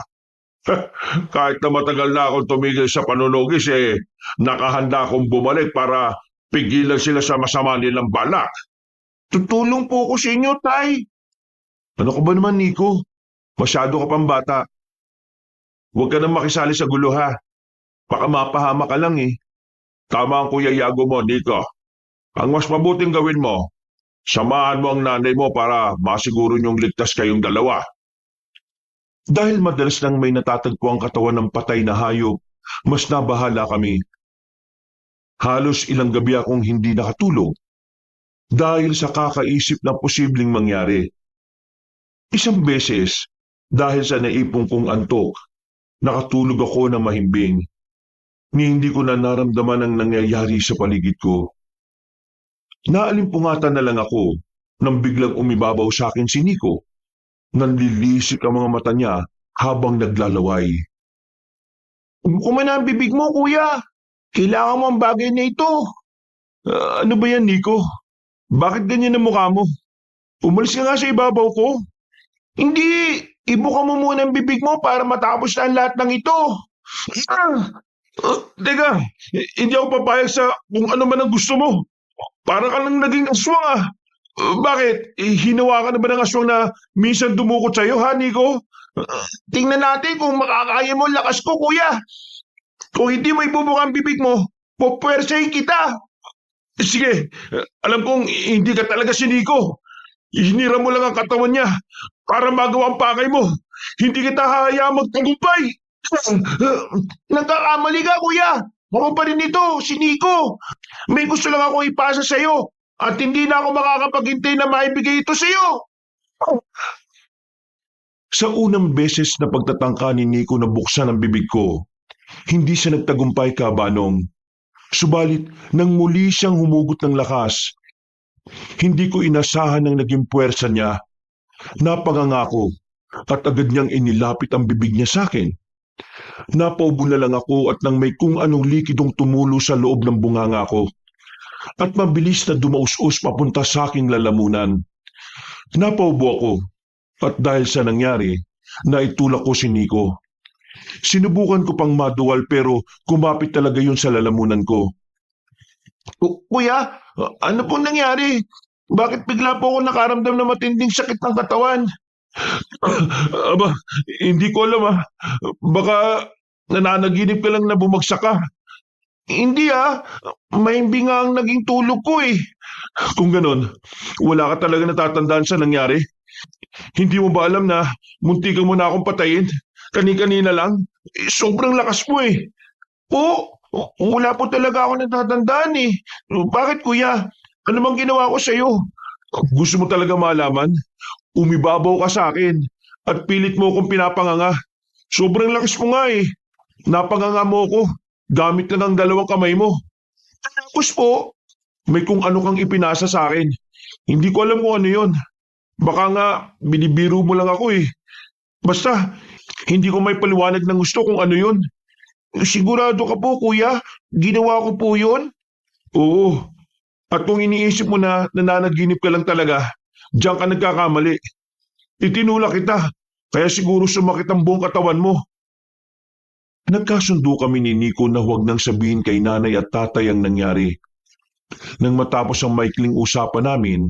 Kahit na matagal na akong tumigil sa panunugis, nakahanda akong bumalik para pigilan sila sa masama nilang balak. Tutulong po ko sa inyo, Tay. Ano ka ba naman, Nico? Masyado ka pang bata. Huwag ka nang makisali sa gulo, ha? Baka mapahama ka lang eh. Tama ang Kuya Yago mo, Nico. Ang mas mabuting gawin mo, samahan mo ang nanay mo para masiguro niyong ligtas kayong dalawa. Dahil madalas nang may natatagpo ang katawan ng patay na hayop, mas nabahala kami. Halos ilang gabi akong hindi nakatulog dahil sa kakaisip ng posibleng mangyari. Isang beses, dahil sa naipong kong antok, nakatulog ako na mahimbing. Ni hindi ko na naramdaman ang nangyayari sa paligid ko. Naalimpungatan na lang ako nang biglang umibabaw sa akin si Nico. Nanlilisik ang mga mata niya habang naglalaway. Kumain ang bibig mo, Kuya. Kailangan mo ang bagay na ito. Ano ba yan, Nico? Bakit ganyan ang mukha mo? Umalis ka nga sa ibabaw ko. Hindi, ibuka mo muna ang bibig mo para matapos na ang lahat ng ito. Teka, hindi ako papayag sa kung ano man ang gusto mo. Para ka lang naging aswang ah. Bakit? Hinawa ka na ba ng aswang na minsan dumukot sa'yo, ha, Nico? Tingnan natin kung makakaya mo ang lakas ko, Kuya. Kung hindi mo ibubuka ang bibig mo, pupwersahin kita. Sige, alam kong hindi ka talaga si Nico. Hinira mo lang ang katawan niya para magawa ang pakay mo. Hindi kita hahayaang magtagumpay. Nagkakamali ka, Kuya. Ako pa rin ito, si Nico. May gusto lang ako ipasa sa'yo at hindi na ako makakapaghintay na maibigay ito sa'yo. Sa unang beses na pagtatangka ni Nico na buksan ang bibig ko, hindi siya nagtagumpay, Kabanong. Subalit, nang muli siyang humugot ng lakas, hindi ko inasahan ang naging puwersa niya. Napangangako at agad niyang inilapit ang bibig niya sa akin. Napaubo na lang ako at nang may kung anong likidong tumulo sa loob ng bunganga ko. At mabilis na dumaus-us papunta sa aking lalamunan. Napaubo ako at dahil sa nangyari, naitulak ko si Nico. Sinubukan ko pang maduwal pero kumapit talaga yun sa lalamunan ko. Kuya, ano pong nangyari? Bakit bigla po ako nakaramdam na matinding sakit ng katawan? Aba, hindi ko alam ah. Baka nananaginip ka lang na bumagsak ka. Hindi mahimbing nga ang naging tulog ko eh. Kung ganon, wala ka talaga natatandaan sa nangyari? Hindi mo ba alam na muntikan mo na akong patayin? Kani-kanina lang? Sobrang lakas mo eh. Wala po talaga ako natatandaan eh. Bakit, Kuya? Ano bang ginawa ko sa'yo? Gusto mo talaga malaman? Umibabaw ka sa akin at pilit mo akong pinapanganga. Sobrang lakas mo nga eh. Napanganga mo ako gamit lang ang dalawang kamay mo. Tapos po, may kung ano kang ipinasa sa akin. Hindi ko alam kung ano yon. Baka nga binibiro mo lang ako eh. Basta, hindi ko may paliwanag ng gusto kung ano yon. Sigurado ka po, Kuya? Ginawa ko po yun? Oo. At kung iniisip mo na nananaginip ka lang talaga, diyan ka nagkakamali. Itinulak kita, kaya siguro sumakit ang buong katawan mo. Nagkasundo kami ni Nico na huwag nang sabihin kay nanay at tatay ang nangyari. Nang matapos ang maikling usapan namin,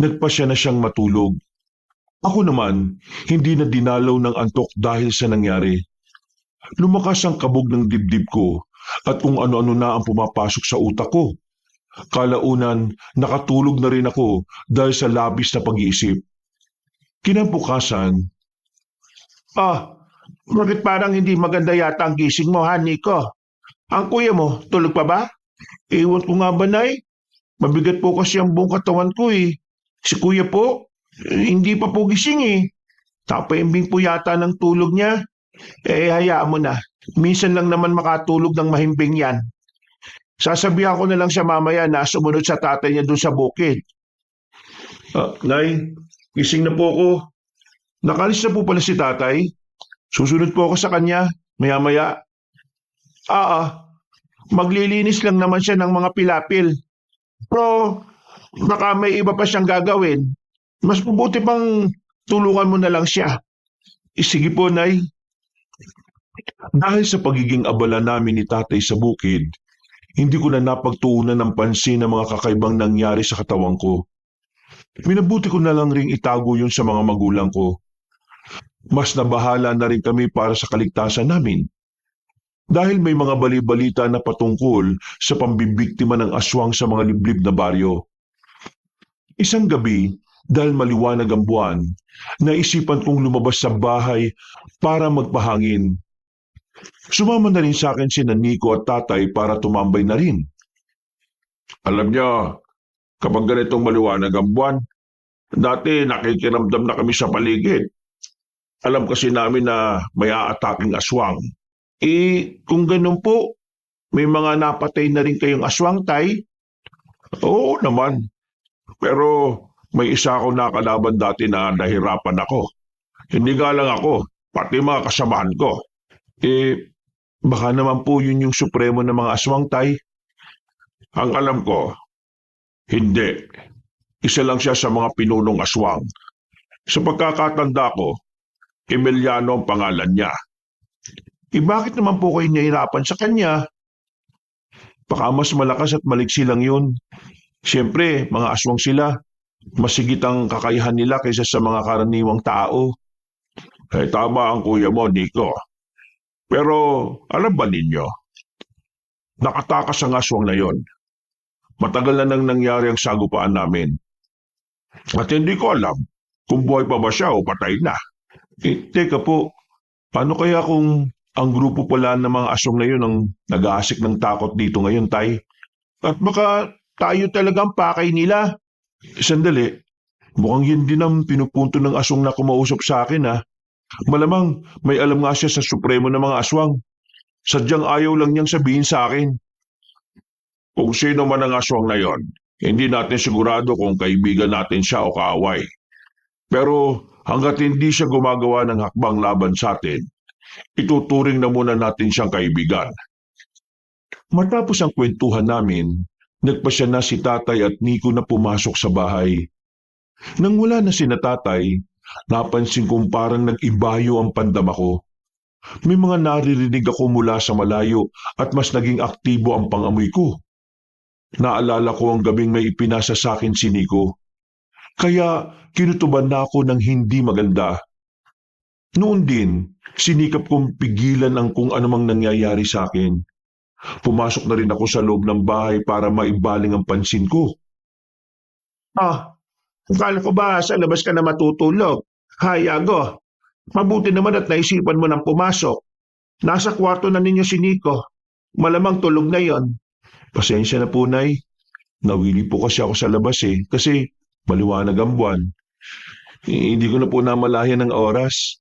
nagpasya na siyang matulog. Ako naman, hindi na dinalaw ng antok dahil sa nangyari. Lumakas ang kabog ng dibdib ko at kung ano-ano na ang pumapasok sa utak ko. Kalaunan, nakatulog na rin ako dahil sa labis na pag-iisip. Kinabukasan, bakit parang hindi maganda yata ang gising mo, Nico? Ang kuya mo, tulog pa ba? Ewan ko nga ba, Nay? Mabigat po kasi ang buong katawan ko eh. Si kuya po, hindi pa po gising eh. Tapaimbing po yata ng tulog niya. Hayaan mo na. Minsan lang naman makatulog ng mahimbing yan. Sasabihan ko na lang siya mamaya na sumunod sa tatay niya doon sa bukid. Nay, gising na po ako. Nakalis na po pala si tatay. Susunod po ako sa kanya, maya-maya. Maglilinis lang naman siya ng mga pilapil. Pero baka may iba pa siyang gagawin. Mas mabuti pang tulungan mo na lang siya. Sige po, Nay. Dahil sa pagiging abala namin ni tatay sa bukid, hindi ko na napagtuunan ng pansin ang mga kakaibang nangyari sa katawan ko. Minabuti ko na lang ring itago yun sa mga magulang ko. Mas nabahala na rin kami para sa kaligtasan namin. Dahil may mga bali-balita na patungkol sa pambibiktima ng aswang sa mga liblib na baryo. Isang gabi, dahil maliwanag ang buwan, naisipan kong lumabas sa bahay para magpahangin. Sumama na rin sa akin si Nico at tatay para tumambay na rin. Alam niyo, kapag ganitong maliwanag ang buwan, dati nakikiramdam na kami sa paligid. Alam kasi namin na may aataking aswang. Kung ganun po, may mga napatay na rin kayong aswang, Tay? Oo naman. Pero may isa akong nakalaban dati na nahirapan ako. Hindi nga lang ako, pati mga kasamahan ko. Baka naman po yun yung supremo ng mga aswang, Tay. Ang alam ko, hindi. Isa lang siya sa mga pinunong aswang. Sa pagkakatanda ko, Emiliano ang pangalan niya. Bakit naman po kayo nahirapan sa kanya? Baka mas malakas at maliksi lang yun. Siyempre, mga aswang sila. Masigit ang kakayahan nila kaysa sa mga karaniwang tao. Tama ang kuya mo, Nico. Pero alam ba ninyo, nakatakas ang aswang na yon. Matagal na nang nangyari ang sagupaan namin. At hindi ko alam kung buhay pa ba siya o patay na. Teka po, paano kaya kung ang grupo pala ng mga aswang na yun ang nag-aasik ng takot dito ngayon, Tay? At baka tayo talagang pakay nila. Sandali, mukhang yun din ang pinupunto ng aswang na kumausap sa akin, ha? Malamang may alam nga siya sa supremo ng mga aswang. Sadyang ayaw lang niyang sabihin sa akin. Kung sino man ang aswang na yon, hindi natin sigurado kung kaibigan natin siya o kaaway. Pero hanggat hindi siya gumagawa ng hakbang laban sa atin, ituturing na muna natin siyang kaibigan. Matapos ang kwentuhan namin, nagpasya na si tatay at Nico na pumasok sa bahay. Nang wala na sina tatay, napansin kong parang nag-ibayo ang pandama ko. May mga naririnig ako mula sa malayo at mas naging aktibo ang pangamoy ko. Naalala ko ang gabing may ipinasa sa akin si Nico. Kaya kinutuban na ako ng hindi maganda. Noon din, sinikap kong pigilan ang kung anumang nangyayari sa akin. Pumasok na rin ako sa loob ng bahay para maibaling ang pansin ko. Akala ko ba sa labas ka na matutulog? Hayago, mabuti naman at naisipan mo nang pumasok. Nasa kwarto na ninyo si Nico. Malamang tulog na yon. Pasensya na po, Nay. Nawili po kasi ako sa labas kasi maliwanag ang buwan. Hindi ko na po namalayan ng oras.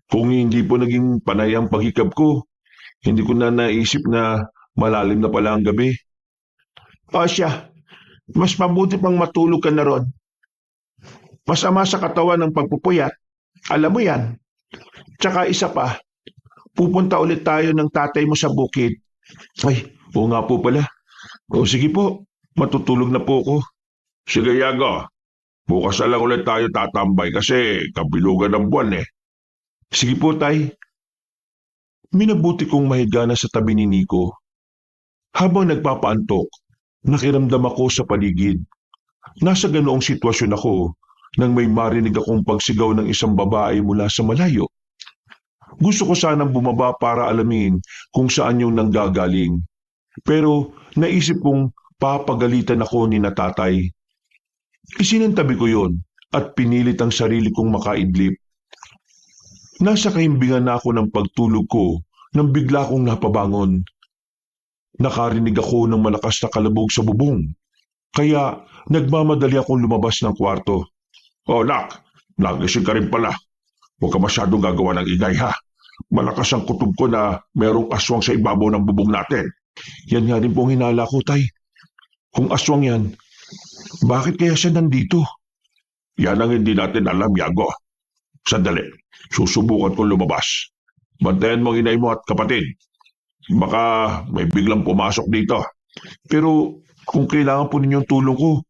Kung hindi po naging panay ang paghikab ko, hindi ko na naisip na malalim na pala ang gabi. Siya, mas mabuti pang matulog ka na ron. Masama sa katawan ng pagpupuyat. Alam mo yan. Tsaka isa pa, pupunta ulit tayo ng tatay mo sa bukid. Ay, oo nga po pala. Sige po, matutulog na po ako. Sige, Yago. Bukas na lang ulit tayo tatambay kasi kabilugan ng buwan. Sige po, Tay. Minabuti kong mahiga na sa tabi ni Nico. Habang nagpapaantok, nakiramdam ako sa paligid. Nasa ganoong sitwasyon ako nang may marinig akong pagsigaw ng isang babae mula sa malayo. Gusto ko sanang bumaba para alamin kung saan yung nanggagaling. Pero naisip kong papagalitan ako ni natatay. Isinantabi ko yon at pinilit ang sarili kong makaidlip. Nasa kahimbingan na ako ng pagtulog ko nang bigla kong napabangon. Nakarinig ako ng malakas na kalabog sa bubong. Kaya nagmamadali akong lumabas ng kwarto. Nak, nagising ka rin pala. Huwag ka masyadong gagawa ng ingay ha. Malakas ang kutob ko na merong aswang sa ibabaw ng bubong natin. Yan nga rin pong hinala ko, Tay. Kung aswang yan, bakit kaya siya nandito? Yan ang hindi natin alam, Yago. Sandali, susubukan kong lumabas. Bantayan mo ang inay mo at kapatid. Baka may biglang pumasok dito. Pero kung kailangan po ninyong tulong ko,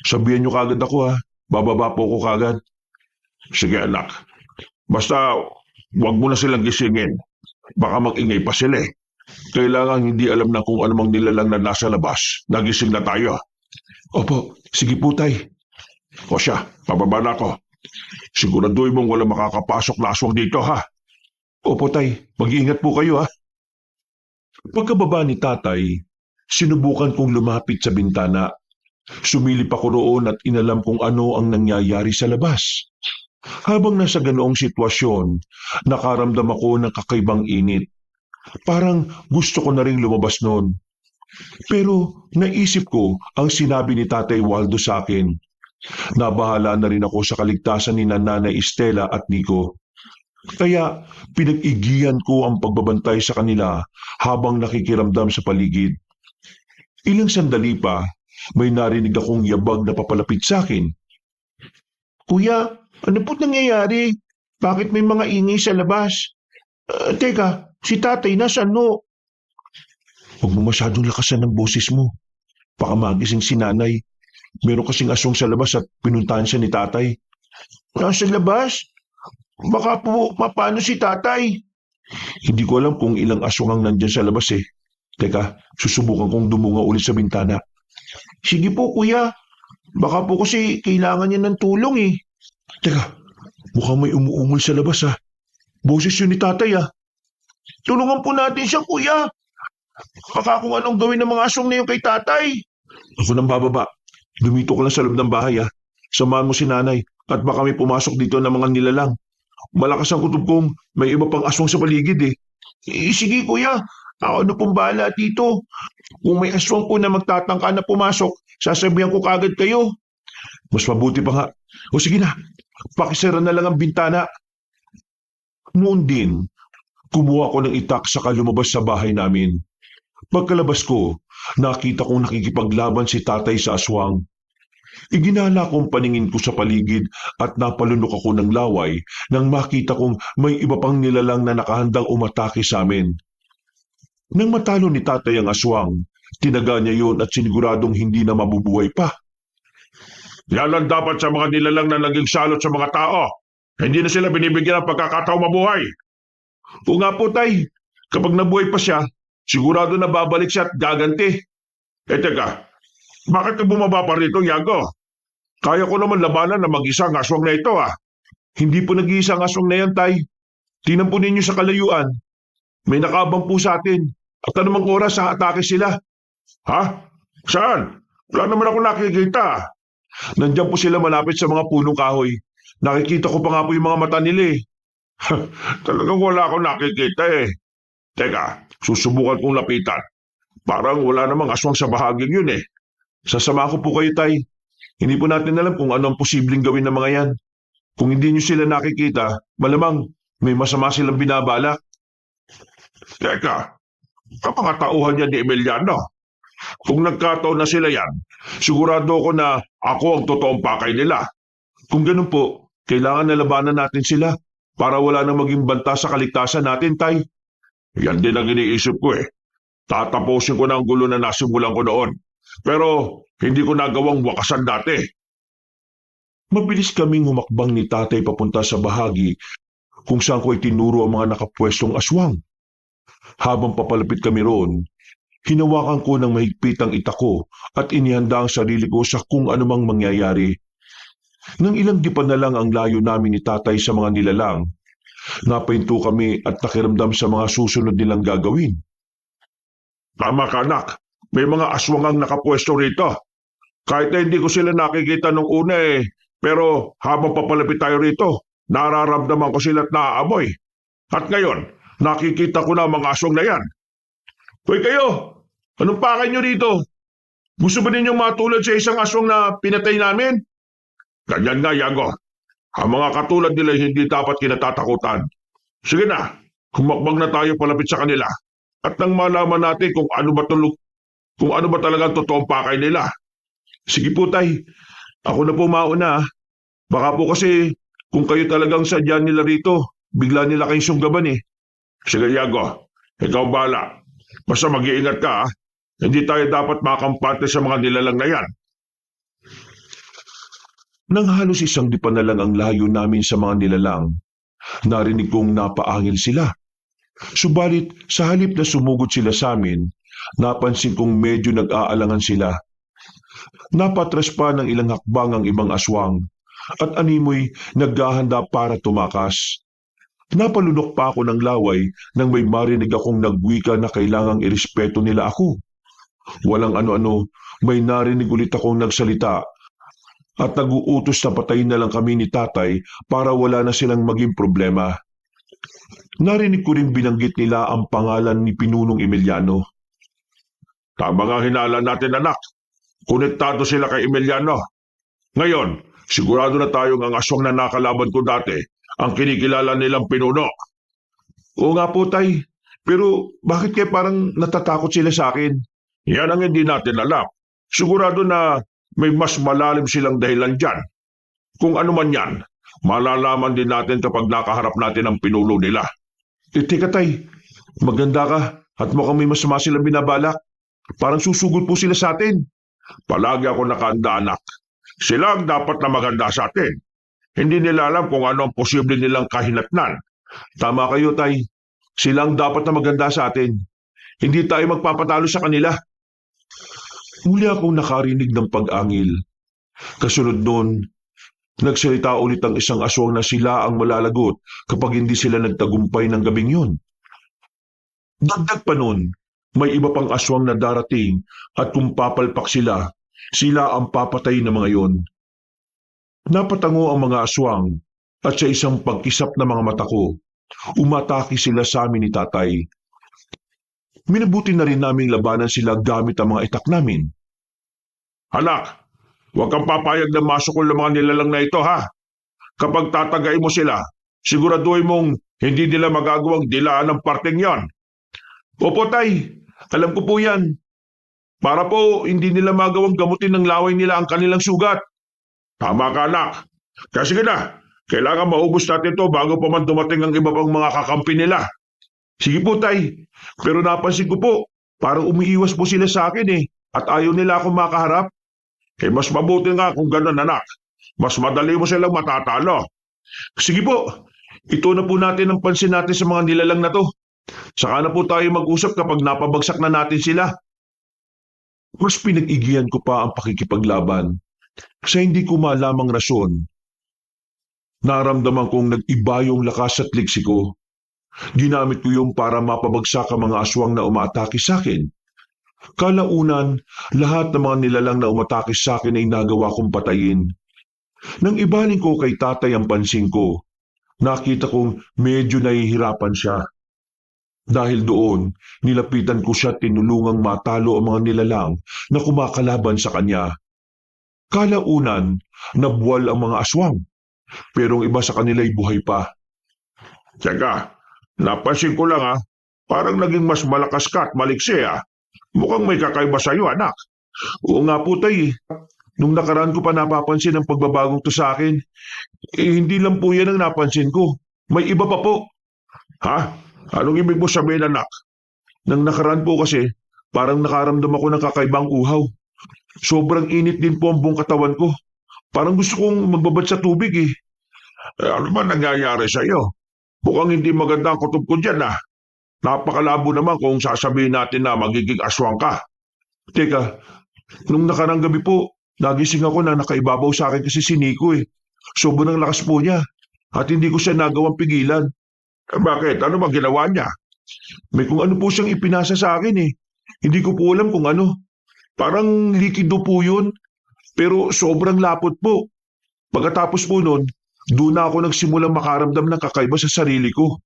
sabihan niyo kagad ako ha. Bababa po ako kagad. Sige anak, basta wag mo na silang gisingin. Baka mag-ingay pa sila eh. Kailangan hindi alam na kung anumang nilalang na nasa labas. Nagising na tayo. Opo, sige po tay. O siya, pababa na ako. Siguraduhin mong wala makakapasok na aswang dito ha. Opo tay, mag-iingat po kayo ha. Pagkababa ni tatay, sinubukan kong lumapit sa bintana. Sumilip ako roon at inalam kung ano ang nangyayari sa labas. Habang nasa ganoong sitwasyon, nakaramdam ako ng kakaibang init. Parang gusto ko na ring lumabas noon. Pero naisip ko ang sinabi ni Tatay Waldo sa akin. Nabahala na rin ako sa kaligtasan ni Nanay Estela at Nico. Kaya pinag-igihan ko ang pagbabantay sa kanila habang nakikiramdam sa paligid. Ilang sandali pa, may narinig akong yabag na papalapit sa akin. Kuya, ano po't nangyayari? Bakit may mga ingay sa labas? Teka, si tatay nasaan no? Huwag mo masyadong lakasan ng boses mo. Baka magising si nanay. Meron kasing aswang sa labas at pinuntahan siya ni tatay. Nasa labas? Baka po mapano si tatay? Hindi ko alam kung ilang aswang ang nandyan sa labas eh. Teka, susubukan kong dumunga ulit sa bintana. Sige po kuya. Baka po kasi kailangan niya ng tulong eh. Teka, mukhang may umuungol sa labas ha. Boses yun ni tatay ha. Tulungan po natin siya kuya. Baka kung anong gawin ng mga aswang na yun kay tatay. Ako nang bababa. Dumito ka lang sa loob ng bahay ha. Samahan mo si nanay at baka may pumasok dito ng mga nilalang. Malakas ang kutob kong may iba pang aswang sa paligid eh. Sige kuya, ako na pong bahala dito. Kung may aswang po na magtatangka na pumasok, sasabihan ko kagad kayo. Mas mabuti pa nga. O sige na, pakisara na lang ang bintana. Noon din, kumuha ko ng itak saka lumabas sa bahay namin. Pagkalabas ko, nakita kong nakikipaglaban si tatay sa aswang. Iginala kong paningin ko sa paligid at napalunok ako ng laway nang makita kong may iba pang nilalang na nakahandang umatake sa amin. Nang matalo ni tatay ang aswang, tinaga niya yon at siniguradong hindi na mabubuhay pa. Yan ang dapat sa mga nilalang na naging salot sa mga tao. Hindi na sila binibigyan ng pagkakataong mabuhay. O nga po tay, kapag nabuhay pa siya, sigurado na babalik siya at gaganti. Teka, bakit ka bumaba pa rito, Yago? Kaya ko naman labanan na mag-isa ang aswang na ito ah. Hindi po nag-iisa ang aswang na yan tay. Tingnan po ninyo sa kalayuan. May nakaabang po sa atin at anumang oras sa atake sila. Ha? Saan? Wala naman ako nakikita. Nandiyan po sila malapit sa mga punong kahoy. Nakikita ko pa nga po yung mga mata nila eh. Talagang wala akong nakikita eh. Teka, susubukan kong lapitan. Parang wala namang aswang sa bahaging yun eh. Sasama ko po kayo tay. Hindi po natin alam kung ano ang posibleng gawin ng mga yan. Kung hindi nyo sila nakikita, malamang may masama silang binabalak. Teka, kapangatauhan yan ni Emiliano. Kung nagkataon na sila yan, sigurado ko na ako ang totoong pakay nila. Kung ganun po, kailangan nalabanan natin sila para wala nang maging banta sa kaligtasan natin, tay. Yan din ang iniisip ko eh. Tatapusin ko na ang gulo na nasimulan ko noon. Pero hindi ko nagawang wakasan dati. Mabilis kaming humakbang ni tatay papunta sa bahagi kung saan ko itinuro ang mga nakapwestong aswang. Habang papalapit kami roon, hinawakan ko ng mahigpit ang itak ko at inihanda ang sarili ko sa kung anumang mangyayari. Nang ilang dipan na lang ang layo namin ni tatay sa mga nilalang, napahinto kami at nakiramdam sa mga susunod nilang gagawin. Tama ka anak, may mga aswang ang nakapwesto rito. Kahit na hindi ko sila nakikita nung una eh, pero habang papalapit tayo rito, nararamdaman ko sila at naaamoy. At ngayon, nakikita ko na ang mga aswang na yan. Hoy kayo, anong pakay nyo rito? Gusto ba ninyong matulad sa isang aswang na pinatay namin? Ganyan nga, Yago. Ang mga katulad nila hindi dapat kinatatakutan. Sige na, humakbang na tayo palapit sa kanila. At nang malaman natin kung ano ba talagang totoong pakay nila. Sige po tay, ako na po mauna. Baka po kasi kung kayo talagang sadya nila rito, bigla nila kayong sunggaban eh. Sige, Yago. Ikaw bala. Basta mag-iingat ka, ha? Hindi tayo dapat makampante sa mga nilalang na yan. Nang halos isang dipa na lang ang layo namin sa mga nilalang, narinig kong napaangil sila. Subalit sa halip na sumugod sila sa amin, napansin kong medyo nag-aalangan sila. Napatras pa ng ilang hakbang ang ibang aswang at animoy naghahanda para tumakas. Napalunok pa ako ng laway nang may marinig akong nagwika na kailangang irespeto nila ako. Walang ano-ano, may narinig ulit akong nagsalita at nag-uutos na patayin na lang kami ni tatay para wala na silang maging problema. Narinig ko rin binanggit nila ang pangalan ni Pinunong Emiliano. Tama nga hinala natin, anak. Konektado sila kay Emiliano. Ngayon, sigurado na tayong ang aswang na nakalaban ko dati ang kinikilala nilang pinuno. Oo nga po tay, pero bakit kaya parang natatakot sila sa akin? Yan ang hindi natin alam. Sigurado na may mas malalim silang dahilan dyan. Kung ano man yan, malalaman din natin kapag nakaharap natin ang pinuno nila. Teka tay, maganda ka at mukhang may masama silang binabalak. Parang susugod po sila sa atin. Palagi ako nakahanda, anak. Sila ang dapat na maganda sa atin. Hindi nila alam kung ano ang posible nilang kahinatnan. Tama kayo tay, sila ang dapat na maganda sa atin. Hindi tayo magpapatalo sa kanila. Muli akong nakarinig ng pag-angil. Kasunod nun, nagsalita ulit ang isang aswang na sila ang malalagot kapag hindi sila nagtagumpay ng gabing yun. Dagdag pa nun, may iba pang aswang na darating at kung papalpak sila, sila ang papatay ng mga yon. Napatango ang mga aswang at sa isang pagkisap na mga mata ko, umatake sila sa amin ni tatay. Minabuti na rin naming labanan sila gamit ang mga itak namin. Anak, huwag kang papayag na masukol ng mga nilalang na ito, ha? Kapag tatagay mo sila, siguraduhin mong hindi nila magagawang dilaan ng parteng yon. Opo tay, alam ko po yan. Para po hindi nila magawang gamutin ng laway nila ang kanilang sugat. Tama ka, anak. Kaya sige na, kailangan maubos natin ito bago pa man dumating ang iba pang mga kakampi nila. Sige po tay, pero napansin ko po, parang umiiwas po sila sa akin eh, at ayaw nila akong makaharap. Mas mabuti nga kung gano'n, anak. Mas madali mo silang matatalo. Sige po, ito na po natin ang pansin natin sa mga nilalang na to. Saka na po tayo mag-usap kapag napabagsak na natin sila. Mas pinag-igihan ko pa ang pakikipaglaban. Sa hindi ko malamang rason, naramdaman kong nag-iba yung lakas at ligsi ko. Ginamit ko yung para mapabagsak ang mga aswang na umaatake sa akin. Kalaunan, lahat ng mga nilalang na umatake sa akin ay nagawa kong patayin. Nang ibaling ko kay tatay ang pansin ko, nakita kong medyo nahihirapan siya. Dahil doon, nilapitan ko siya tinulungang matalo ang mga nilalang na kumakalaban sa kanya. Kalaunan, nabuwal ang mga aswang, pero ang iba sa kanila ay buhay pa. Teka, napansin ko lang, ha? Parang naging mas malakas ka at maliksi, ha? Mukhang may kakaiba sa'yo, anak. Oo nga po tay, nung nakaraan ko pa napapansin ang pagbabagong to sa akin. Hindi lang po yan ang napansin ko. May iba pa po. Ha? Anong ibig mo sabihin, anak? Nang nakaraan po kasi, parang nakaramdam ako ng kakaibang uhaw. Sobrang init din po ang buong katawan ko. Parang gusto kong magbabad sa tubig eh. Ano ba nangyayari sa'yo? Mukhang hindi maganda ang kutob ko dyan, ha? Napakalabo naman kung sasabihin natin na magiging aswang ka. Teka, nung nakarang gabi po, nagising ako na nakaibabaw sa akin kasi si Nico eh. Sobrang lakas po niya at hindi ko siya nagawang pigilan. Bakit? Ano bang ginawa niya? May kung ano po siyang ipinasa sa akin eh. Hindi ko po alam kung ano. Parang likido po yun, pero sobrang lapot po. Pagkatapos po nun, doon na ako nagsimulang makaramdam ng kakaiba sa sarili ko.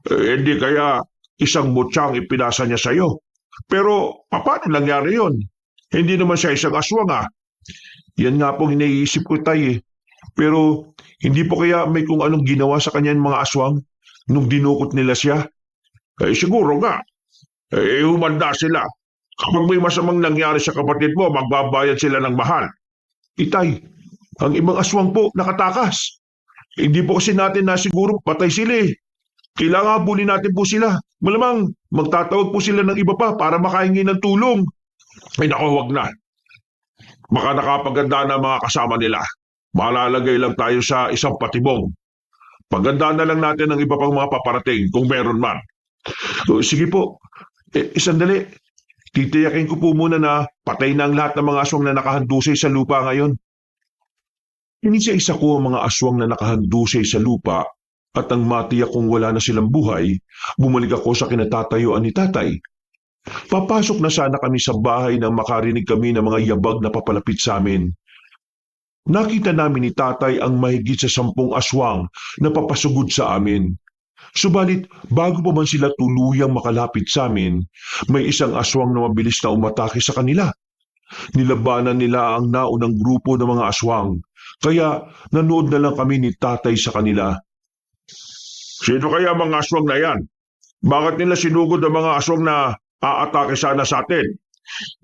Hindi kaya isang mutya ang ipinasa niya sa'yo. Pero paano nangyari yon? Hindi naman siya isang aswang, ha? Yan nga pong iniisip ko tay eh. Pero hindi po kaya may kung anong ginawa sa kanya ng mga aswang nung dinukot nila siya? Siguro nga. Humanda sila. Kapag may masamang nangyari sa kapatid mo, magbabayad sila ng mahal. Itay, Ang ibang aswang po nakatakas. Hindi po kasi natin nasiguro patay sila eh. Kailangan habulin natin po sila. Malamang magtatawag po sila ng iba pa para makahingi ng tulong. Ay naku, wag na. Baka nakapaganda na mga kasama nila. Malalagay lang tayo sa isang patibong. Pagandaan na lang natin ang iba pang mga paparating kung meron man. O, sige po. Sandali. Titiyakin ko po muna na patay na ang lahat ng mga aswang na nakahandusay sa lupa ngayon. Inisa-isa ko ang mga aswang na nakahandusay sa lupa at ang matiyak kung wala na silang buhay, bumalik ako sa kinatatayuan ni tatay. Papasok na sana kami sa bahay nang makarinig kami ng mga yabag na papalapit sa amin. Nakita namin ni tatay ang mahigit sa 10 aswang na papasugod sa amin. Subalit, bago pa man sila tuluyang makalapit sa amin, may isang aswang na mabilis na umatake sa kanila. Nilabanan nila ang naunang grupo ng mga aswang, kaya nanood na lang kami ni tatay sa kanila. Sino kaya mga aswang na yan? Bakit nila sinugod ang mga aswang na aatake sana sa atin?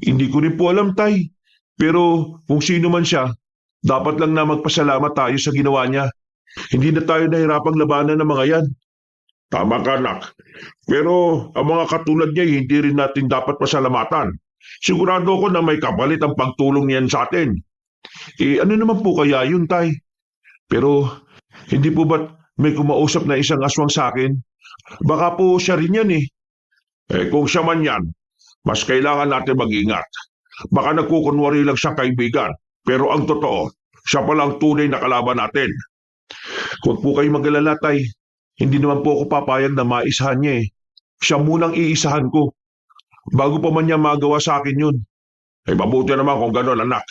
Hindi ko rin po alam, tay. Pero kung sino man siya, dapat lang na magpasalamat tayo sa ginawa niya. Hindi na tayo nahirapang labanan ng mga yan. Tama ka, anak. Pero ang mga katulad niya, hindi rin natin dapat pasalamatan. Sigurado ko na may kapalit ang pagtulong niyan sa atin. Ano naman po kaya yun, tay? Pero hindi po ba't may kumausap na isang aswang sa akin? Baka po siya rin yan eh. Kung siya man yan, mas kailangan natin mag-ingat. Baka nagkukunwari lang siya kaibigan, pero ang totoo, siya pala ang tunay na kalaban natin. Huwag po kayo mag-alala, tay. Hindi naman po ako papayag na maisahan niya eh. Siya munang iisahan ko. Bago pa man niya magawa sa akin yun. Mabuti naman kung gano'n, anak.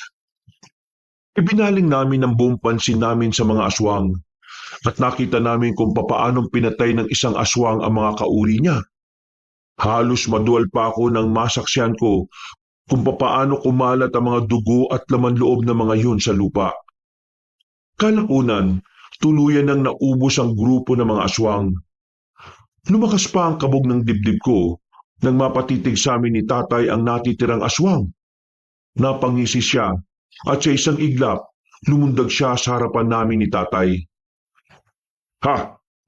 Ibinaling namin ang buong pansin namin sa mga aswang at nakita namin kung papaanong pinatay ng isang aswang ang mga kauri niya. Halos madual pa ako nang masaksihan ko kung papaano kumalat ang mga dugo at laman loob ng mga yun sa lupa. Kalakunan, tuluyan nang naubos ang grupo ng mga aswang. Lumakas pa ang kabog ng dibdib ko nang mapatitig sa amin ni tatay ang natitirang aswang. Napangisi siya at sa isang iglap, lumundag siya sa harapan namin ni tatay. Ha?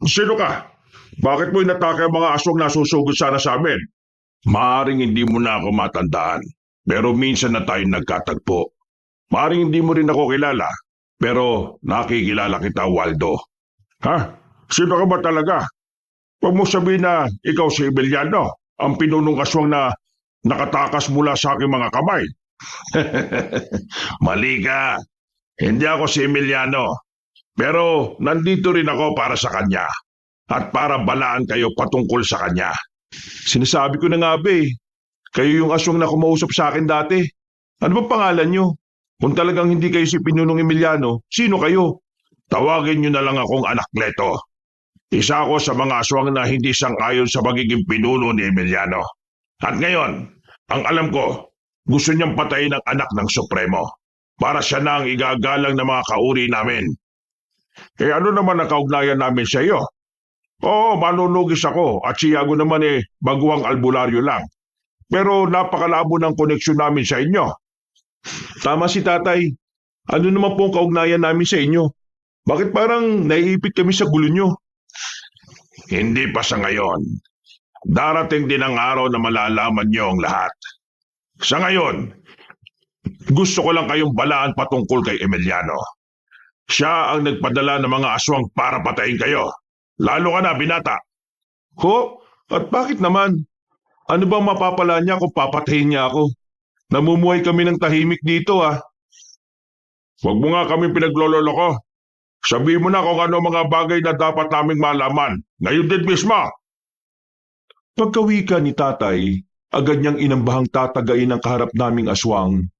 Sino ka? Bakit mo inatake ang mga aswang na susugod sana sa amin? Maaring hindi mo na ako matandaan, pero minsan na tayo nagkatagpo. Maaring hindi mo rin ako kilala, pero nakikilala kita, Waldo. Ha? Sino ka ba talaga? Huwag mo sabihin na ikaw si Emiliano, ang pinunong aswang na nakatakas mula sa aking mga kamay. Mali ka. Hindi ako si Emiliano. Pero nandito rin ako para sa kanya. At para balaan kayo patungkol sa kanya. Sinasabi ko na nga ba eh. Kayo yung aswang na kumausap sa akin dati. Ano ba pangalan nyo? Kung talagang hindi kayo si Pinunong Emiliano, sino kayo? Tawagin nyo na lang akong Anakleto. Isa ako sa mga aswang na hindi sang-ayon sa pagiging pinuno ni Emiliano. At ngayon, ang alam ko, gusto niyang patayin ang anak ng Supremo para siya na ang igagalang ng mga kauri namin. Ano naman ang kaugnayan namin sa iyo? Oo, manunugis ako at si Yago naman baguhang albularyo lang. Pero napakalabo ng koneksyon namin sa inyo. Tama si tatay. Ano naman po ang kaugnayan namin sa inyo? Bakit parang naiipit kami sa gulo nyo? Hindi pa sa ngayon. Darating din ang araw na malalaman niyo ang lahat. Sa ngayon, gusto ko lang kayong balaan patungkol kay Emiliano. Siya ang nagpadala ng mga aswang para patayin kayo. Lalo ka na, binata. Ho? At bakit naman? Ano bang mapapala niya kung papatayin niya ako? Namumuhay kami ng tahimik dito ah. Huwag mo nga kami pinaglololoko. Sabihin mo na kung ano mga bagay na dapat naming malaman. Ngayon din mismo. Pagkawika ni tatay, agad niyang inambahang tatagain ang kaharap naming aswang.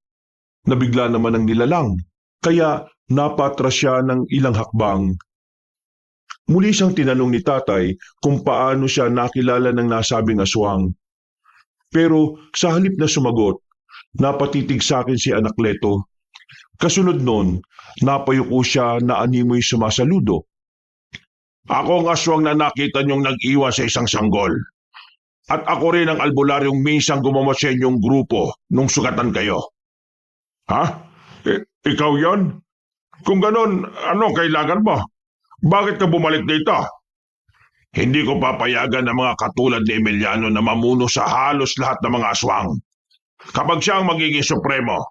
Nabigla naman ang nilalang, kaya napatras siya ng ilang hakbang. Muli siyang tinanong ni tatay kung paano siya nakilala ng nasabing aswang. Pero sa halip na sumagot, napatitig sa akin si Anakleto. Kasunod nun, napayuko siya na animoy sumasaludo. Ako ang aswang na nakita niyong nag-iwan sa isang sanggol. At ako rin ang albularyong minsang gumamot sa inyong grupo nung sugatan kayo. Ha? Ikaw yon? Kung ganon, ano kailangan mo? Bakit ka bumalik dito? Hindi ko papayagan ng mga katulad ni Emiliano na mamuno sa halos lahat ng mga aswang. Kapag siya ang magiging supremo,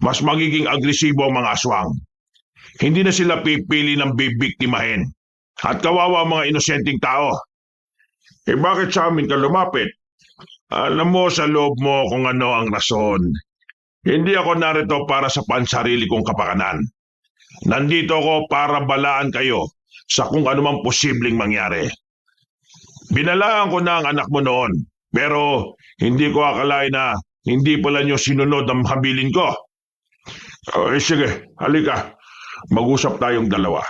mas magiging agresibo ang mga aswang. Hindi na sila pipili ng bibiktimahin. At kawawa ang mga inosenteng tao. Bakit sa amin ka lumapit? Alam mo sa loob mo kung ano ang rason. Hindi ako narito para sa pansarili kong kapakanan. Nandito ako para balaan kayo sa kung anumang posibleng mangyari. Binalaan ko na ang anak mo noon, pero hindi ko akalain na hindi pala niyo sinunod ang habilin ko. Sige, halika. Mag-usap tayong dalawa.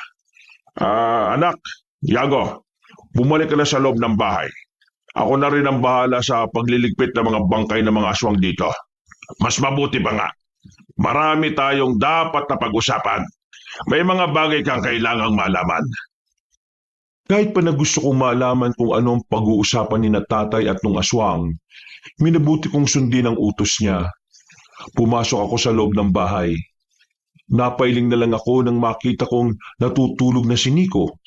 Anak, Yago, bumalik ka na sa loob ng bahay. Ako na rin ang bahala sa pagliligpit ng mga bangkay ng mga aswang dito. Mas mabuti pa nga. Marami tayong dapat na pag-usapan. May mga bagay kang kailangang malaman. Kahit pa na gusto kong malaman kung anong pag-uusapan ni na tatay at nung aswang, minabuti kong sundin ang utos niya. Pumasok ako sa loob ng bahay. Napailing na lang ako nang makita kong natutulog na si Nico.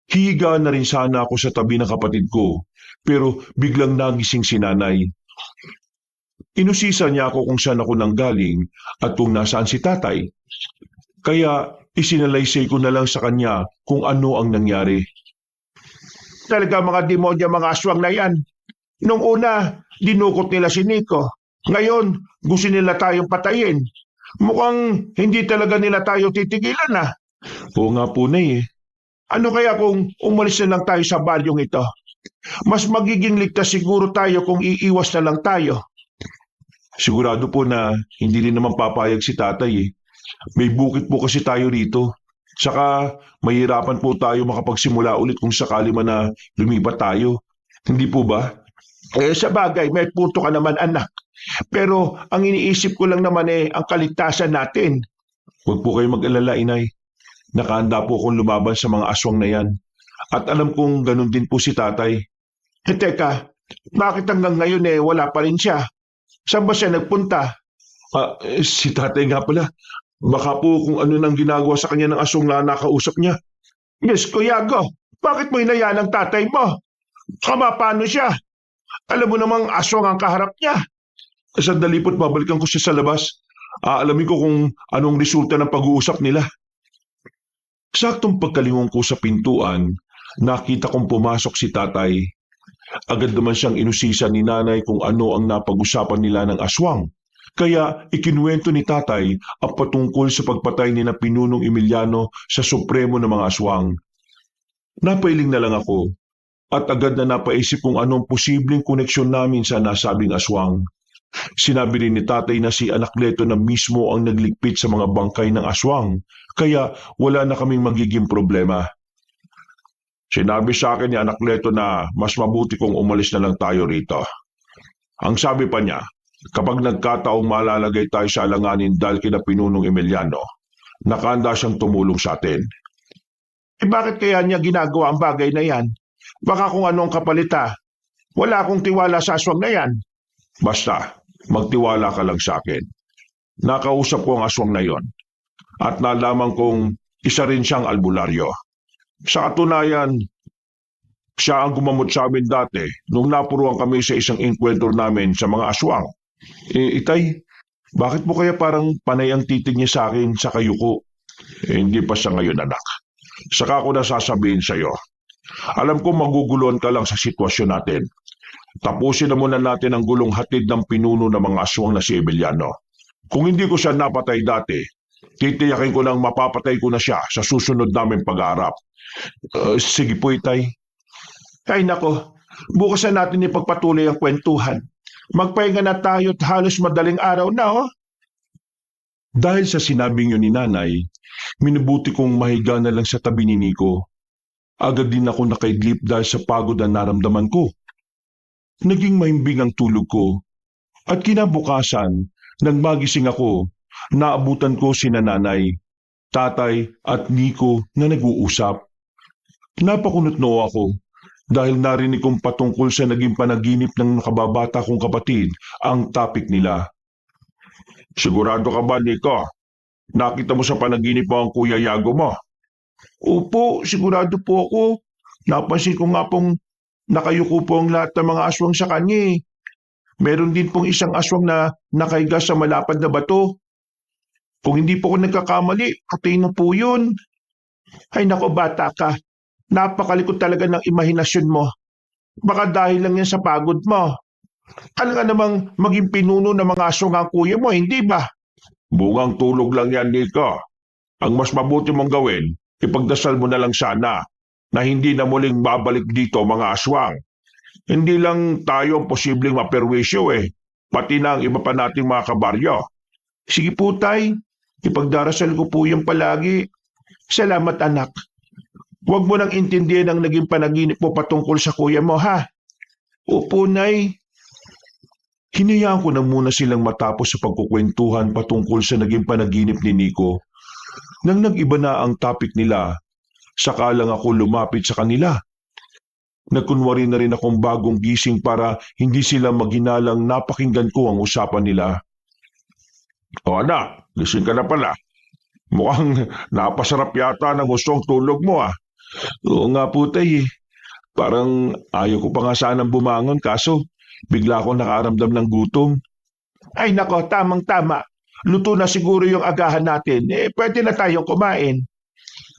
Higa na rin sana ako sa tabi ng kapatid ko, pero biglang nagising si nanay. Inusisa niya ako kung saan ako nanggaling at kung nasaan si tatay. Kaya isinalaysay ko na lang sa kanya kung ano ang nangyari. Talaga mga demonyo mga aswang na yan. Nung una, dinukot nila si Nico. Ngayon, gusto nila tayong patayin. Mukhang hindi talaga nila tayo titigilan na. Oo nga po na eh. Ano kaya kung umalis na lang tayo sa balyong ito? Mas magiging ligtas siguro tayo kung iiwas na lang tayo. Sigurado po na hindi rin naman papayag si tatay eh. May bukid po kasi tayo rito. Saka mahirapan po tayo makapagsimula ulit kung sakali man na lumipat tayo. Hindi po ba? Sa bagay, may punto ka naman anak. Pero ang iniisip ko lang naman ang kaligtasan natin. Huwag po kayo mag-alala, inay. Nakahanda po akong lumaban sa mga aswang na yan. At alam kong ganun din po si tatay. Teka, bakit hanggang ngayon wala pa rin siya? Saan ba siya nagpunta? Si tatay nga pala. Baka po kung ano nang ginagawa sa kanya ng aswang na nakausap niya. Yes, Kuyago, bakit mo inayaan ang tatay mo? Paano siya? Alam mo namang aswang ang kaharap niya. Sandali po't babalikan ko siya sa labas. Aalamin ko kung anong resulta ng pag-uusap nila. Saktong pagkalingon ko sa pintuan, nakita kong pumasok si tatay. Agad naman siyang inusisa ni nanay kung ano ang napag-usapan nila ng aswang. Kaya ikinuwento ni tatay ang patungkol sa pagpatay ni na Pinunong Emiliano sa supremo ng mga aswang. Napailing na lang ako at agad na napaisip kung anong posibleng koneksyon namin sa nasabing aswang. Sinabi rin ni tatay na si Anakleto na mismo ang nagligpit sa mga bangkay ng aswang, kaya wala na kaming magiging problema. Sinabi sa akin ni Anakleto na mas mabuti kung umalis na lang tayo rito. Ang sabi pa niya, kapag nagkataong malalagay tayo sa alanganin dahil kina Pinunong Emiliano, nakahanda siyang tumulong sa atin. Bakit kaya niya ginagawa ang bagay na yan? Baka kung anong kapalita. Wala akong tiwala sa aswang na yan. Basta, magtiwala ka lang sa akin. Nakausap ko ang aswang na yon at nalaman kong isa rin siyang albularyo. Sa katunayan, siya ang gumamot sa amin dati nung napuruan kami sa isang inkwentro namin sa mga aswang. Itay, bakit po kaya parang panay ang titig niya sa akin sa kayuko? Hindi pa sa ngayon, anak. Saka ko na sasabihin sa iyo. Alam ko maguguluhan ka lang sa sitwasyon natin. Tapusin na muna natin ang gulong hatid ng pinuno ng mga aswang na si Emiliano. Kung hindi ko siya napatay dati, titiyakin ko nang mapapatay ko na siya sa susunod naming pag-aarap. Sige po, itay. Ay nako, bukas na natin ipagpatuloy ang kwentuhan. Magpahinga na tayo at halos madaling araw na, oh. Dahil sa sinabing yun ni nanay, minabuti kong mahiga na lang sa tabi ni Nico. Agad din ako nakaidlip dahil sa pagod na naramdaman ko. Naging mahimbing ang tulog ko. At kinabukasan, nang magising ako, naabutan ko si nanay, tatay at Nico na nag-uusap. Napakunotno ako dahil narinig kong patungkol sa naging panaginip ng nakababata kong kapatid ang topic nila. Sigurado ka ba, Nico? Nakita mo sa panaginip mo ang Kuya Yago mo. Opo, sigurado po ako. Napansin ko nga pong nakayuko po ang lahat ng mga aswang sa kanya eh. Meron din pong isang aswang na nakahiga sa malapad na bato. Kung hindi po ako nagkakamali, patay na po yun. Ay nako bata ka, napakalikot talaga ng imahinasyon mo. Baka dahil lang yan sa pagod mo. Ano nga namang maging pinuno ng mga aswang ang kuya mo, hindi ba? Bungang tulog lang yan, Nico. Ang mas mabuti mong gawin, ipagdasal mo na lang sana na hindi na muling babalik dito mga aswang. Hindi lang tayo ang posibleng maperwisyo eh, pati na ang iba pa nating mga kabaryo. Sige po tay, ipagdarasal ko po yan palagi. Salamat anak. Huwag mo nang intindihan ang naging panaginip mo patungkol sa kuya mo ha. Opo nay. Hinayaan ko na muna silang matapos sa pagkukwentuhan patungkol sa naging panaginip ni Nico. Nang nag-iba na ang topic nila, saka lang ako lumapit sa kanila. Nagkunwari na rin akong bagong gising para hindi sila maghinalang napakinggan ko ang usapan nila. O anak, gising ka na pala. Mukhang napasarap yata ng gustong tulog mo ah. Oo nga po tay eh. Parang ayaw ko pa nga sanang bumangon kaso bigla akong nakaramdam ng gutom. Ay nako, tamang-tama. Luto na siguro yung agahan natin. Pwede na tayong kumain.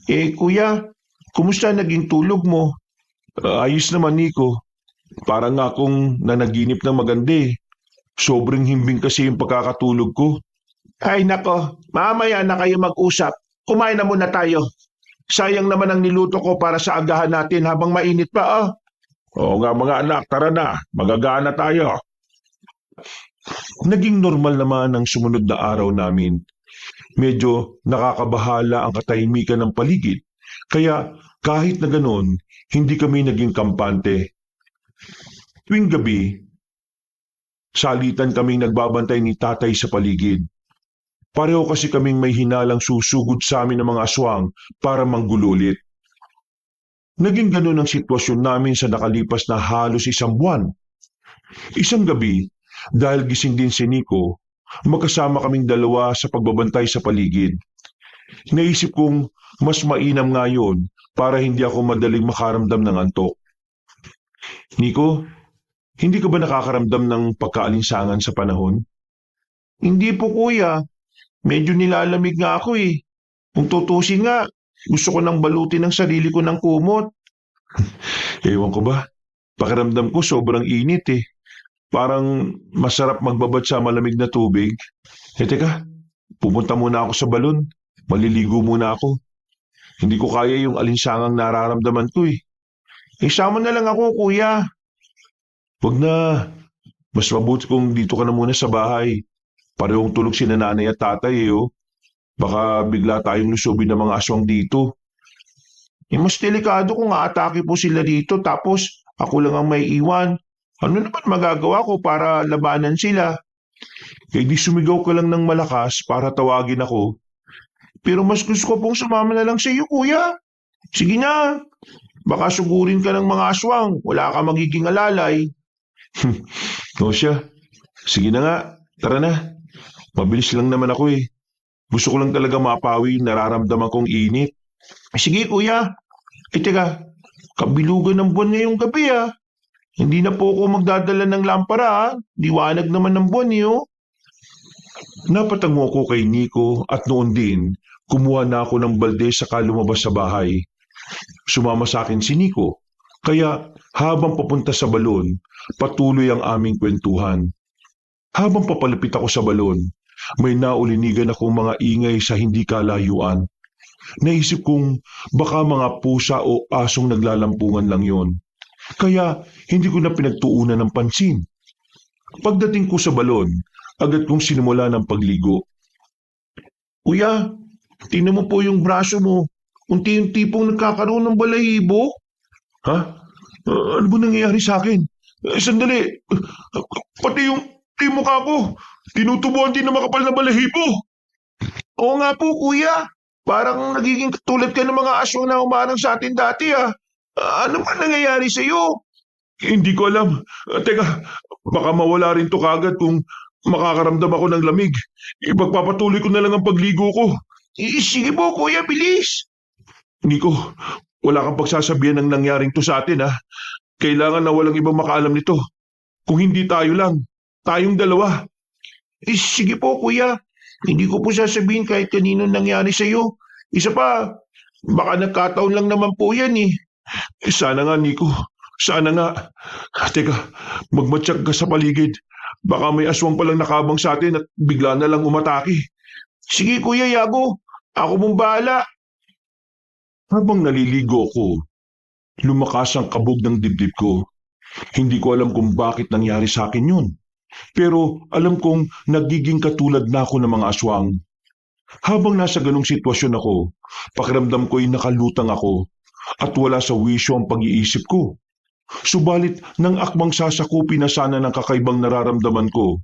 Kuya, kumusta naging tulog mo? Ayos naman Nico. Parang nga akong nanaginip ng maganda eh. Sobrang himbing kasi yung pagkakatulog ko. Ay nako, mamaya na kayo mag-usap. Kumain na muna tayo. Sayang naman ang niluto ko para sa agahan natin habang mainit pa oh. Oo nga mga anak, tara na. Magagana tayo. Naging normal naman ang sumunod na araw namin. Medyo nakakabahala ang katahimikan ng paligid. Kaya kahit na ganon, hindi kami naging kampante. Tuwing gabi, salitan kaming nagbabantay ni tatay sa paligid. Pareho kasi kaming may hinalang susugod sa amin ng mga aswang para manggululit. Naging ganun ang sitwasyon namin sa nakalipas na halos isang buwan. Isang gabi, dahil gising din si Nico, magkasama kaming dalawa sa pagbabantay sa paligid. Naisip kong mas mainam nga yun para hindi ako madaling makaramdam ng antok. Nico, hindi ka ba nakakaramdam ng pagkaalinsangan sa panahon? Hindi po kuya. Medyo nilalamig nga ako eh. Kung tutusin nga, gusto ko nang balutin ang sarili ko ng kumot. Ewan ko ba? Pakiramdam ko sobrang init eh. Parang masarap magbabad sa malamig na tubig. Teka, pupunta muna ako sa balon. Maliligo muna ako. Hindi ko kaya yung alinsangang nararamdaman ko eh. Sama na lang ako kuya. Wag na. Mas mabuti kung dito ka na muna sa bahay. Parehong tulog si nanay at tatay eh oh. Baka bigla tayong lusubin ng mga aswang dito. Mas delikado kung aatake po sila dito tapos ako lang ang may iwan. Ano naman magagawa ko para labanan sila? Di sumigaw ka lang ng malakas para tawagin ako. Pero mas gusto ko pong sumama na lang sa iyo kuya. Sige na. Baka sugurin ka ng mga aswang. Wala ka magiging alalay. O siya. Sige na nga. Tara na. Mabilis lang naman ako eh. Gusto ko lang talaga mapawi, nararamdaman kong init. Sige kuya. Teka, kabilugan ng buwan ngayong gabi ah. Hindi na po ako magdadala ng lampara ah. Liwanag naman ng buwan niyo. Napatango ko kay Nico at noon din, kumuha na ako ng balde saka lumabas sa bahay. Sumama sa akin si Nico. Kaya habang papunta sa balon, patuloy ang aming kwentuhan. Habang papalapit ako sa balon, may naulinigan akong mga ingay sa hindi kalayuan. Naisip kong baka mga pusa o asong naglalampungan lang yon. Kaya hindi ko na pinagtuunan ng pansin. Pagdating ko sa balon, agad kong sinimula ng pagligo. Kuya, tingnan mo po yung braso mo. Unti-unti pong nagkakaroon ng balahibo. Ha? Ano ba nangyayari sa akin? Sandali. Pati yung mukha ko. Tinutubuan din ng makapal na balahibo. Oo nga po kuya. Parang nagiging katulad ka ng mga aswang na umarang sa atin dati ah. Ano ba nangyayari sa iyo? Hindi ko alam. Teka, baka mawala rin to kagad kung makakaramdam ako ng lamig. Ipagpapatuloy ko na lang ang pagligo ko. Sige po, kuya, bilis. Nico, wala kang pagsasabihan ng nangyaring to sa atin ha. Kailangan na walang ibang makaalam nito. Kung hindi tayo lang, tayong dalawa. Sige po, kuya. Hindi ko po sasabihin kahit kanino nangyari sa'yo. Isa pa, baka nagkataon lang naman po yan eh. Sana nga, Nico. Sana nga. Teka, magmatsyag ka sa paligid. Baka may aswang palang nakabang sa atin at bigla na lang umatake. Sige, kuya Yago. Ako mong bahala. Habang naliligo ko, lumakas ang kabog ng dibdib ko. Hindi ko alam kung bakit nangyari sa akin yun. Pero alam kong nagiging katulad na ako ng mga aswang. Habang nasa ganong sitwasyon ako, pakiramdam ko'y nakalutang ako at wala sa wisyo ang pag-iisip ko. Subalit nang akmang sasakupin na sana ng kakaibang nararamdaman ko,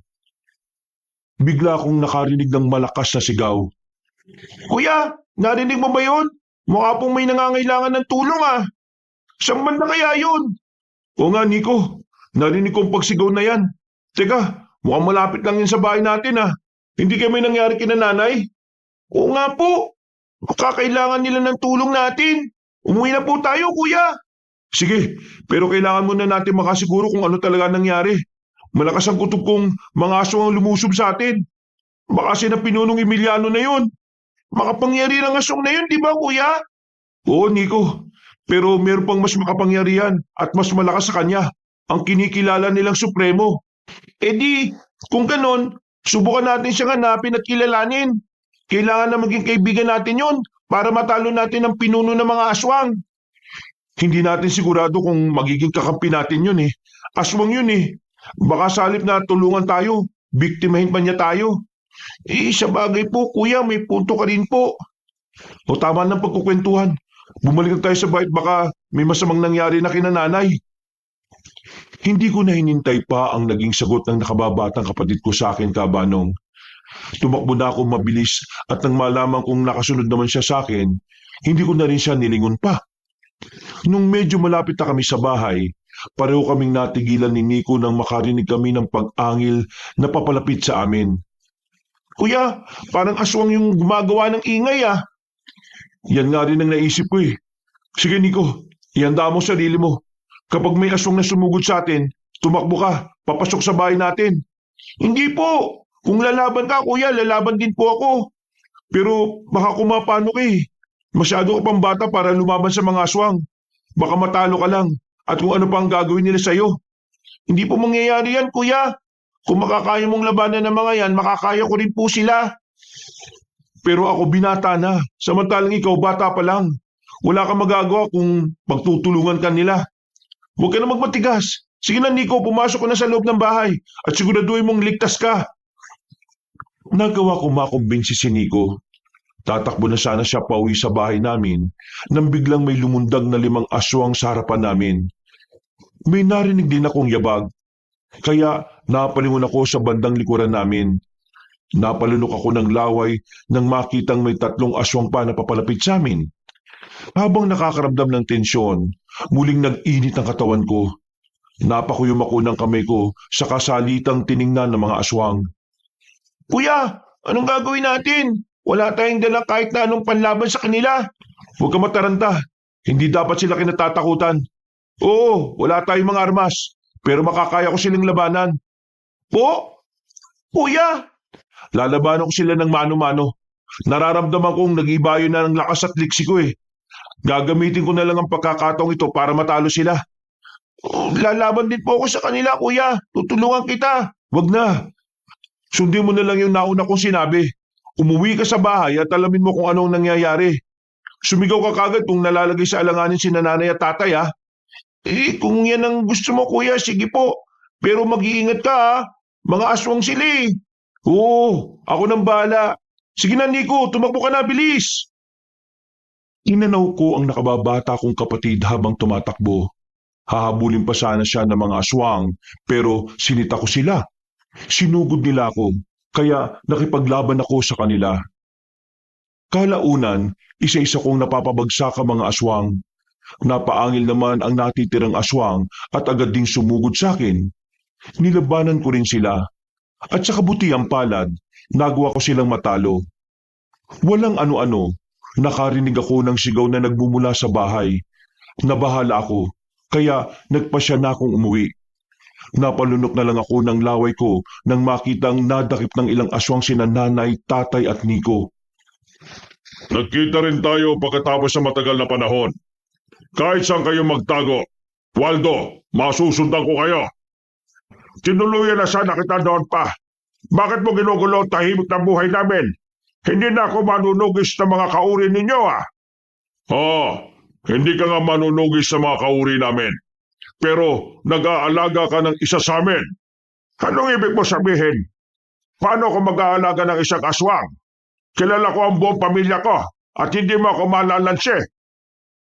bigla akong nakarinig ng malakas na sigaw. Kuya, narinig mo ba yun? Mukha pong may nangangailangan ng tulong ah. Saan man na kaya yun? O nga, Nico, narinig kong pagsigaw na yan. Teka, mukhang malapit lang yan sa bahay natin ah. Hindi kayo may nangyari kina nanay? Oo nga po. Kakailangan nila ng tulong natin. Umuwi na po tayo, kuya. Sige, pero kailangan muna natin makasiguro kung ano talaga nangyari. Malakas ang kutob kong mga aswang ang lumusob sa atin. Baka sina Pinunong Emiliano na yun. Makapangyarihan ang aswang na yun, di ba, kuya? Oo, Nico. Pero meron pang mas makapangyarihan at mas malakas sa kanya. Ang kinikilala nilang Supremo. Di, kung ganon, subukan natin siyang hanapin at kilalanin. Kailangan na maging kaibigan natin yon para matalo natin ang pinuno ng mga aswang. Hindi natin sigurado kung magiging kakampi natin yun eh. Aswang yun eh. Baka sa halip na tulungan tayo, biktimahin pa niya tayo. Sa bagay po, kuya, may punto ka rin po. O tama ng pagkukwentuhan. Bumalik tayo sa bahay, baka may masamang nangyari na kina nanay. Hindi ko na hinintay pa ang naging sagot ng nakababatang kapatid ko sa akin, Kabanong. Tumakbo na ako mabilis at nang malaman kong nakasunod naman siya sa akin, hindi ko na rin siya nilingon pa. Nung medyo malapit na kami sa bahay, pareho kaming natigilan ni Nico nang makarinig kami ng pag-angil na papalapit sa amin. Kuya, parang aswang yung gumagawa ng ingay ah. Yan nga rin ang naisip ko eh. Sige Nico, ihanda mo sarili mo. Kapag may aswang na sumugod sa atin, tumakbo ka, papasok sa bahay natin. Hindi po. Kung lalaban ka, kuya, lalaban din po ako. Pero baka kumapano ka eh. Masyado ka pang bata para lumaban sa mga aswang. Baka matalo ka lang at kung ano pa ang gagawin nila sa'yo. Hindi po mangyayari yan, kuya. Kung makakaya mong labanan ng mga yan, makakaya ko rin po sila. Pero ako binata na, samantalang ikaw bata pa lang. Wala kang magagawa kung pagtutulungan ka nila. Huwag ka na magmatigas. Sige na Nico, pumasok ka na sa loob ng bahay at siguraduhin mong ligtas ka. Nagawa ko makumbinsi si Nico. Tatakbo na sana siya pauwi sa bahay namin nang biglang may lumundag na 5 aswang sa harapan namin. May narinig din akong yabag, kaya napalingon ako sa bandang likuran namin. Napalunok ako ng laway nang makitang may 3 aswang pa na papalapit sa amin. Habang nakakaramdam ng tensyon, muling nag-init ang katawan ko. Napakuyom ako ng kamay ko sa kasalitang tiningnan ng mga aswang. Kuya, anong gagawin natin? Wala tayong dala kahit na anong panlaban sa kanila. Huwag ka mataranta. Hindi dapat sila kinatatakutan. Oo, wala tayong mga armas. Pero makakaya ko silang labanan. Po? Kuya? Lalabanan ko sila ng mano-mano. Nararamdaman kong nag-ibayo na ng lakas at liksi ko eh. Gagamitin ko na lang ang pagkakataong ito para matalo sila. Lalaban din po ako sa kanila, kuya. Tutulungan kita. Wag na. Sundin mo na lang yung nauna kong sinabi. Umuwi ka sa bahay at alamin mo kung anong nangyayari. Sumigaw ka kagad kung nalalagay sa alanganin si nanay at tatay ha. Kung yan ang gusto mo, kuya, sige po. Pero mag-iingat ka ha. Mga aswang sila eh. Oo, ako nang bahala. Sige na Nico, tumakbo ka na, bilis. Inanaw ko ang nakababata kong kapatid habang tumatakbo. Hahabulin pa sana siya ng mga aswang, pero sinita ko sila. Sinugod nila ako, kaya nakipaglaban ako sa kanila. Kalaunan, isa-isa kong napapabagsak ang mga aswang. Napaangil naman ang natitirang aswang at agad ding sumugod sa akin. Nilabanan ko rin sila. At sa kabutiang palad, nagawa ko silang matalo. Walang ano-ano, nakarinig ako ng sigaw na nagmumula sa bahay. Nabahala ako, kaya nagpasya na akong umuwi. Napalunok na lang ako ng laway ko nang makitang nadakip ng ilang aswang sina nanay, tatay at Nico. Nagkita rin tayo pagkatapos sa matagal na panahon. Kahit saan kayo magtago, Waldo, masusundan ko kayo. Tinuluyan na sana kita doon pa. Bakit mo ginugulo ang tahimik na buhay namin? Hindi na ako manunugis sa mga kauri ninyo hindi ka nga manunugis sa mga kauri namin. Pero nag-aalaga ka ng isa sa amin. Anong ibig mo sabihin? Paano ako mag-aalaga ng isang aswang? Kilala ko ang buong pamilya ko at hindi mo ako malalansi.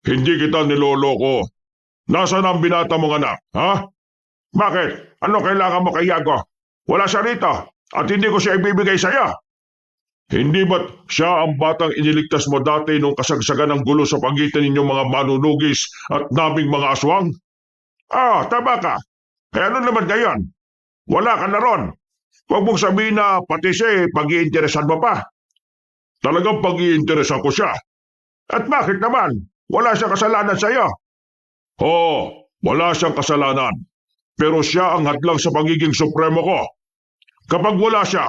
Hindi kita niloloko. Nasaan ang binata mong anak, ha? Bakit? Ano kailangan mo kay Yago? Wala siya rito at hindi ko siya ibibigay sa iyo. Hindi ba't siya ang batang iniligtas mo dati nung kasagsagan ng gulo sa pagitan ninyong mga manunugis at naming mga aswang? Tama ka. Ano naman ngayon? Wala ka na ron. Huwag mong sabihin na pati siya pag-iinteresan mo pa. Talagang pag-iinteresan ko siya. At bakit naman? Wala siyang kasalanan sa iyo. Wala siyang kasalanan. Pero siya ang hadlang sa pagiging supremo ko. Kapag wala siya,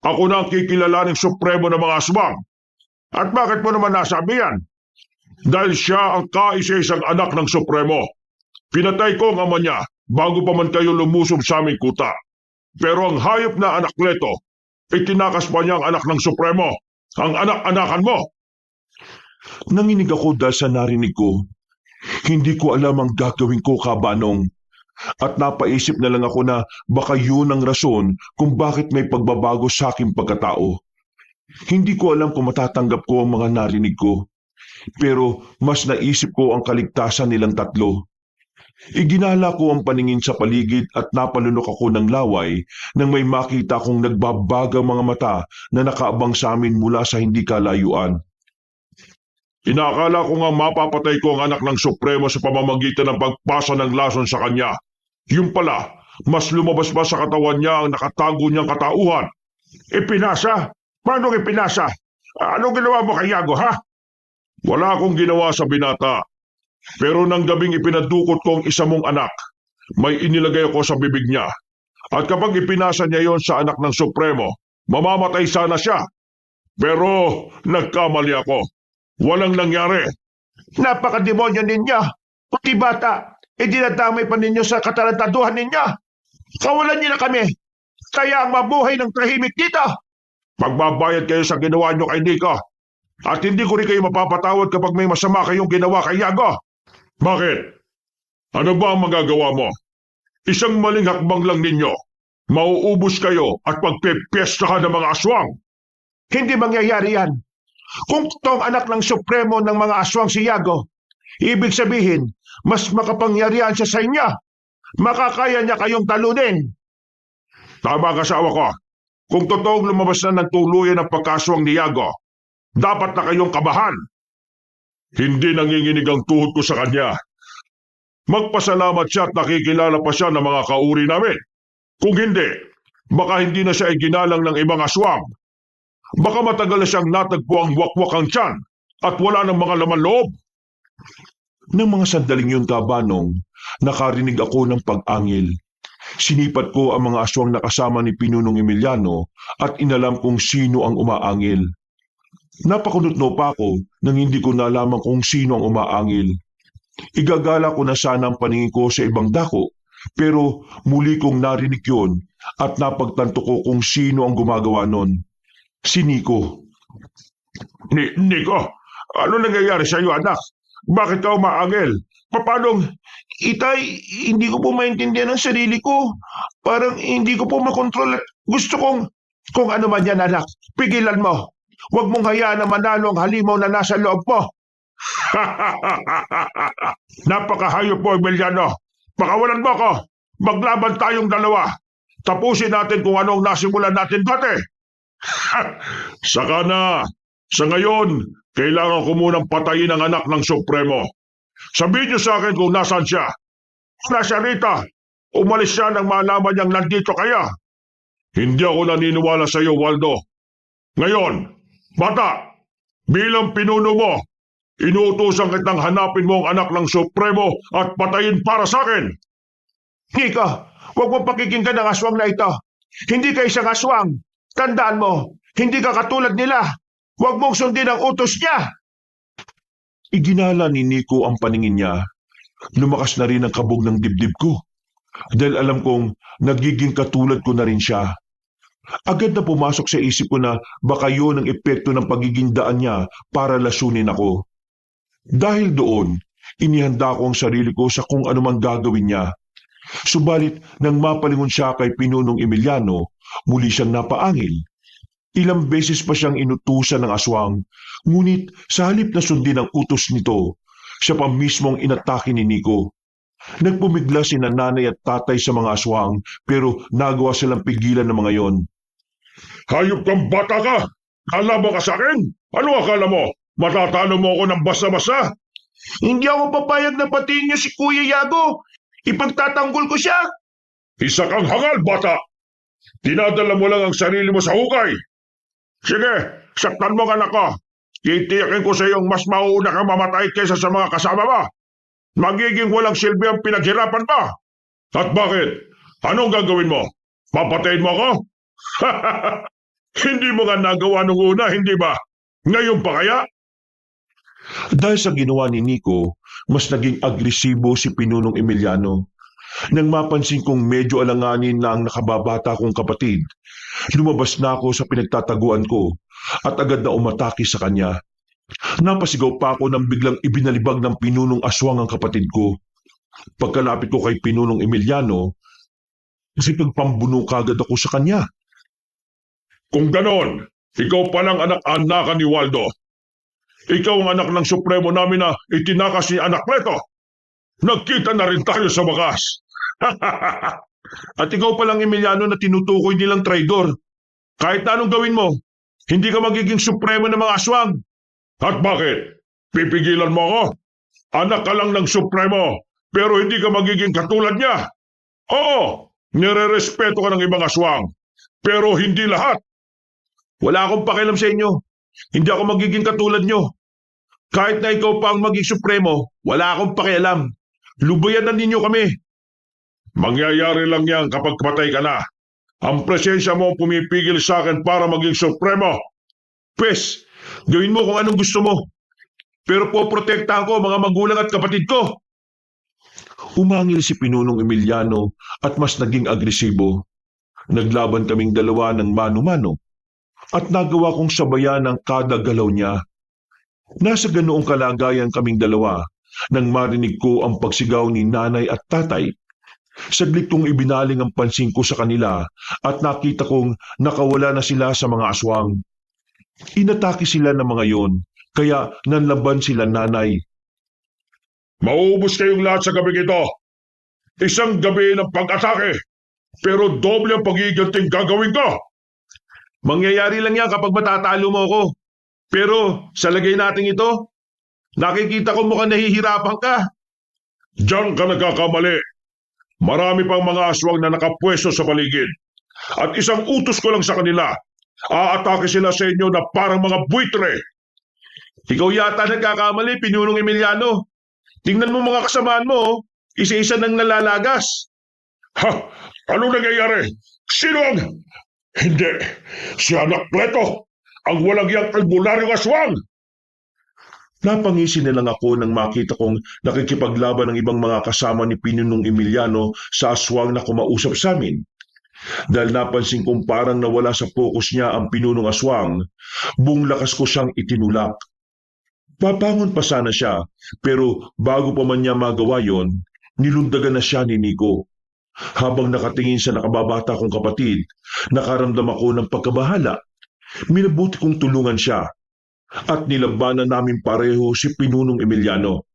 ako na ang kikilalaning supremo ng mga aswang. At bakit mo naman nasabi yan? Dahil siya ang kaisa-isang anak ng supremo. Pinatay ko ang ama niya bago pa man kayo lumusob sa aming kuta. Pero ang hayop na anak Leto, itinakas pa niya ang anak ng supremo, ang anak-anakan mo. Nanginig ako dahil sa narinig ko. Hindi ko alam ang gagawin ko, Kabanong. At napaisip na lang ako na baka yun ang rason kung bakit may pagbabago sa aking pagkatao. Hindi ko alam kung matatanggap ko ang mga narinig ko. Pero mas naisip ko ang kaligtasan nilang tatlo. Iginala ko ang paningin sa paligid at napalunok ako ng laway nang may makita kong nagbabagang mga mata na nakaabang sa amin mula sa hindi kalayuan. Inakala ko nga mapapatay ko ang anak ng supremo sa pamamagitan ng pagpasa ng lason sa kanya. Yung pala, mas lumabas pa sa katawan niya ang nakatago niyang katauhan. Ipinasa? Paano ipinasa? Anong ginawa mo kay Yago, ha? Wala akong ginawa sa binata. Pero nang gabing ipinadukot ko ang isa mong anak, may inilagay ako sa bibig niya. At kapag ipinasa niya yon sa anak ng supremo, mamamatay sana siya. Pero nagkamali ako. Walang nangyari. Napakademonyo ninyo. Puti bata, dinadamay pa ninyo sa katarantaduhan ninyo. Kawalan niyo na kami. Kaya ang mabuhay ng tahimik dito. Magbabayad kayo sa ginawa niyo kay Nico. At hindi ko rin kayo mapapatawad kapag may masama kayong ginawa kay Yago. Bakit? Ano ba ang magagawa mo? Isang maling hakbang lang ninyo. Mauubos kayo at pagpepiestahan ng mga aswang. Hindi mangyayari yan. Kung totoong anak ng supremo ng mga aswang si Yago, ibig sabihin, mas makapangyarihan siya sa inyo. Makakaya niya kayong talunin. Tama ka sa awa ko. Kung totoong lumabas na ng tuluyan ang pagkaswang ni Yago, dapat na kayong kabahan. Hindi nanginginig ang tuhod ko sa kanya. Magpasalamat siya at nakikilala pa siya ng mga kauri namin. Kung hindi, baka hindi na siya iginalang ng ibang aswang. Baka matagal na siyang natagpo ang wakwak ang tiyan at wala ng mga laman loob. Nang mga sandaling yun, Kabanong, nakarinig ako ng pag-angil. Sinipat ko ang mga aswang na kasama ni Pinunong Emiliano at inalam kung sino ang umaangil. Napakunotno pa ako nang hindi ko nalaman kung sino ang umaangil. Igagala ko na sana ang paningin ko sa ibang dako, pero muli kong narinig yun at napagtanto ko kung sino ang gumagawa nun. Si Nico. Nico, ano nangyayari sa iyo, anak? Bakit ka umaangil? Paano? Itay, hindi ko po maintindihan ang sarili ko. Parang hindi ko po makontrol. Gusto kung ano man yan, anak, pigilan mo. Huwag mong hayaan na manalo ang halimaw na nasa loob mo. Napakahayop mo, Emiliano. Pakawalan mo ako. Maglaban tayong dalawa. Tapusin natin kung anong nasimulan natin dati. Saka na. Sa ngayon, kailangan ko munang patayin ang anak ng Supremo. Sabihin niyo sa akin kung nasaan siya. Nasa rito. Umalis siya nang malaman niyang nandito kayo. Hindi ako naniniwala sa iyo, Waldo. Ngayon, bata, bilang pinuno mo, inuutosan kitang hanapin mo ang anak ng Supremo at patayin para sa akin. Nico, huwag mo pakikinggan ang aswang na ito. Hindi ka isang aswang. Tandaan mo, hindi ka katulad nila. Huwag mong sundin ang utos niya. Iginala ni Nico ang paningin niya. Lumakas na rin ang kabog ng dibdib ko. Dahil alam kong nagiging katulad ko na rin siya. Agad na pumasok sa isip ko na baka yun ang epekto ng pagiging daan niya para lasunin ako. Dahil doon, inihanda ko ang sarili ko sa kung anumang gagawin niya. Subalit nang mapalingon siya kay Pinunong Emiliano, muli siyang napaangil. Ilang beses pa siyang inutusan ng aswang, ngunit sa halip na sundin ang utos nito, siya pa mismong inatake ni Nico. Nagpumigla si nanay at tatay sa mga aswang pero nagawa silang pigilan ng mga yon. Hayop kang bata ka! Kalaban ka sa akin? Ano akala mo? Matatalo mo ako ng basta-basta? Hindi ako papayag na patiin niyo si Kuya Yago. Ipagtatanggol ko siya. Isa kang hangal, bata! Dinadala mo lang ang sarili mo sa hukay. Sige, saktan mo ang anak ko. Titiyakin ko sa iyong mas mauuna kang mamatay kaysa sa mga kasama mo. Magiging walang silbi ang pinaghirapan pa. At bakit? Anong gagawin mo? Papatayin mo ako? Hindi mo nga nagawa nung una, hindi ba? Ngayon pa kaya? Dahil sa ginawa ni Nico, mas naging agresibo si Pinunong Emiliano. Nang mapansin kong medyo alanganin na ang nakababata kong kapatid, lumabas na ako sa pinagtataguan ko at agad na umatake sa kanya. Napasigaw pa ako nang biglang ibinalibag ng Pinunong Aswang ang kapatid ko. Pagkalapit ko kay Pinunong Emiliano, kasi pagpambuno kagad ako sa kanya. Kung ganon, ikaw palang anak-anakan ni Waldo. Ikaw ang anak ng Supremo namin na itinakas ni Anak Preto. Nagkita na rin tayo sa wakas. At ikaw palang Emiliano na tinutukoy nilang traidor. Kahit na anong gawin mo, hindi ka magiging Supremo ng mga aswang. At bakit? Pipigilan mo ako? Anak ka lang ng Supremo, pero hindi ka magiging katulad niya. Oo, nire-respeto ka ng ibang aswang, pero hindi lahat. Wala akong pakialam sa inyo. Hindi ako magiging katulad nyo. Kahit na ikaw pa ang maging Supremo, wala akong pakialam. Lubayan na ninyo kami. Mangyayari lang yan kapag patay ka na. Ang presensya mo pumipigil sa akin para maging Supremo. Pwes, gawin mo kung anong gusto mo. Pero poprotektahan ko mga magulang at kapatid ko. Umangil si Pinunong Emiliano at mas naging agresibo. Naglaban kaming dalawa ng mano-mano at nagawa kong sabayan ang kada galaw niya. Nasa ganoong kalagayan kaming dalawa nang marinig ko ang pagsigaw ni nanay at tatay. Saglit kong ibinaling ang pansin ko sa kanila at nakita kong nakawala na sila sa mga aswang. Inatake sila ng mga yon, kaya nanlaban sila nanay. Mauubos kayong lahat sa gabing ito. Isang gabi ng pag-atake, pero doble ang pagiganting gagawin ko. Mangyayari lang yan kapag matatalo mo ako. Pero sa lagay nating ito, nakikita ko mukhang nahihirapan ka. Diyan ka nagkakamali. Marami pang mga aswang na nakapwesto sa paligid. At isang utos ko lang sa kanila. Aatake sila sa inyo na parang mga buitre. Ikaw yata nagkakamali, Pinunong Emiliano. Tingnan mo mga kasamaan mo, oh. Isa-isa nang nalalagas. Ha? Anong nangyayari? Sino ang... Hindi. Si Anak Preto. Ang walang iyang albularyong aswang. Napangisi na lang ako nang makita kong nakikipaglaban ng ibang mga kasama ni Pinunong Emiliano sa aswang na kumausap sa amin. Dahil napansin kong parang nawala sa focus niya ang Pinunong Aswang, buong lakas ko siyang itinulak. Papangon pa sana siya, pero bago pa man niya magawa yon, nilundagan na siya ni Nico. Habang nakatingin sa nakababata kong kapatid, nakaramdam ako ng pagkabahala. Minabuti kong tulungan siya at nilabanan namin pareho si Pinunong Emiliano.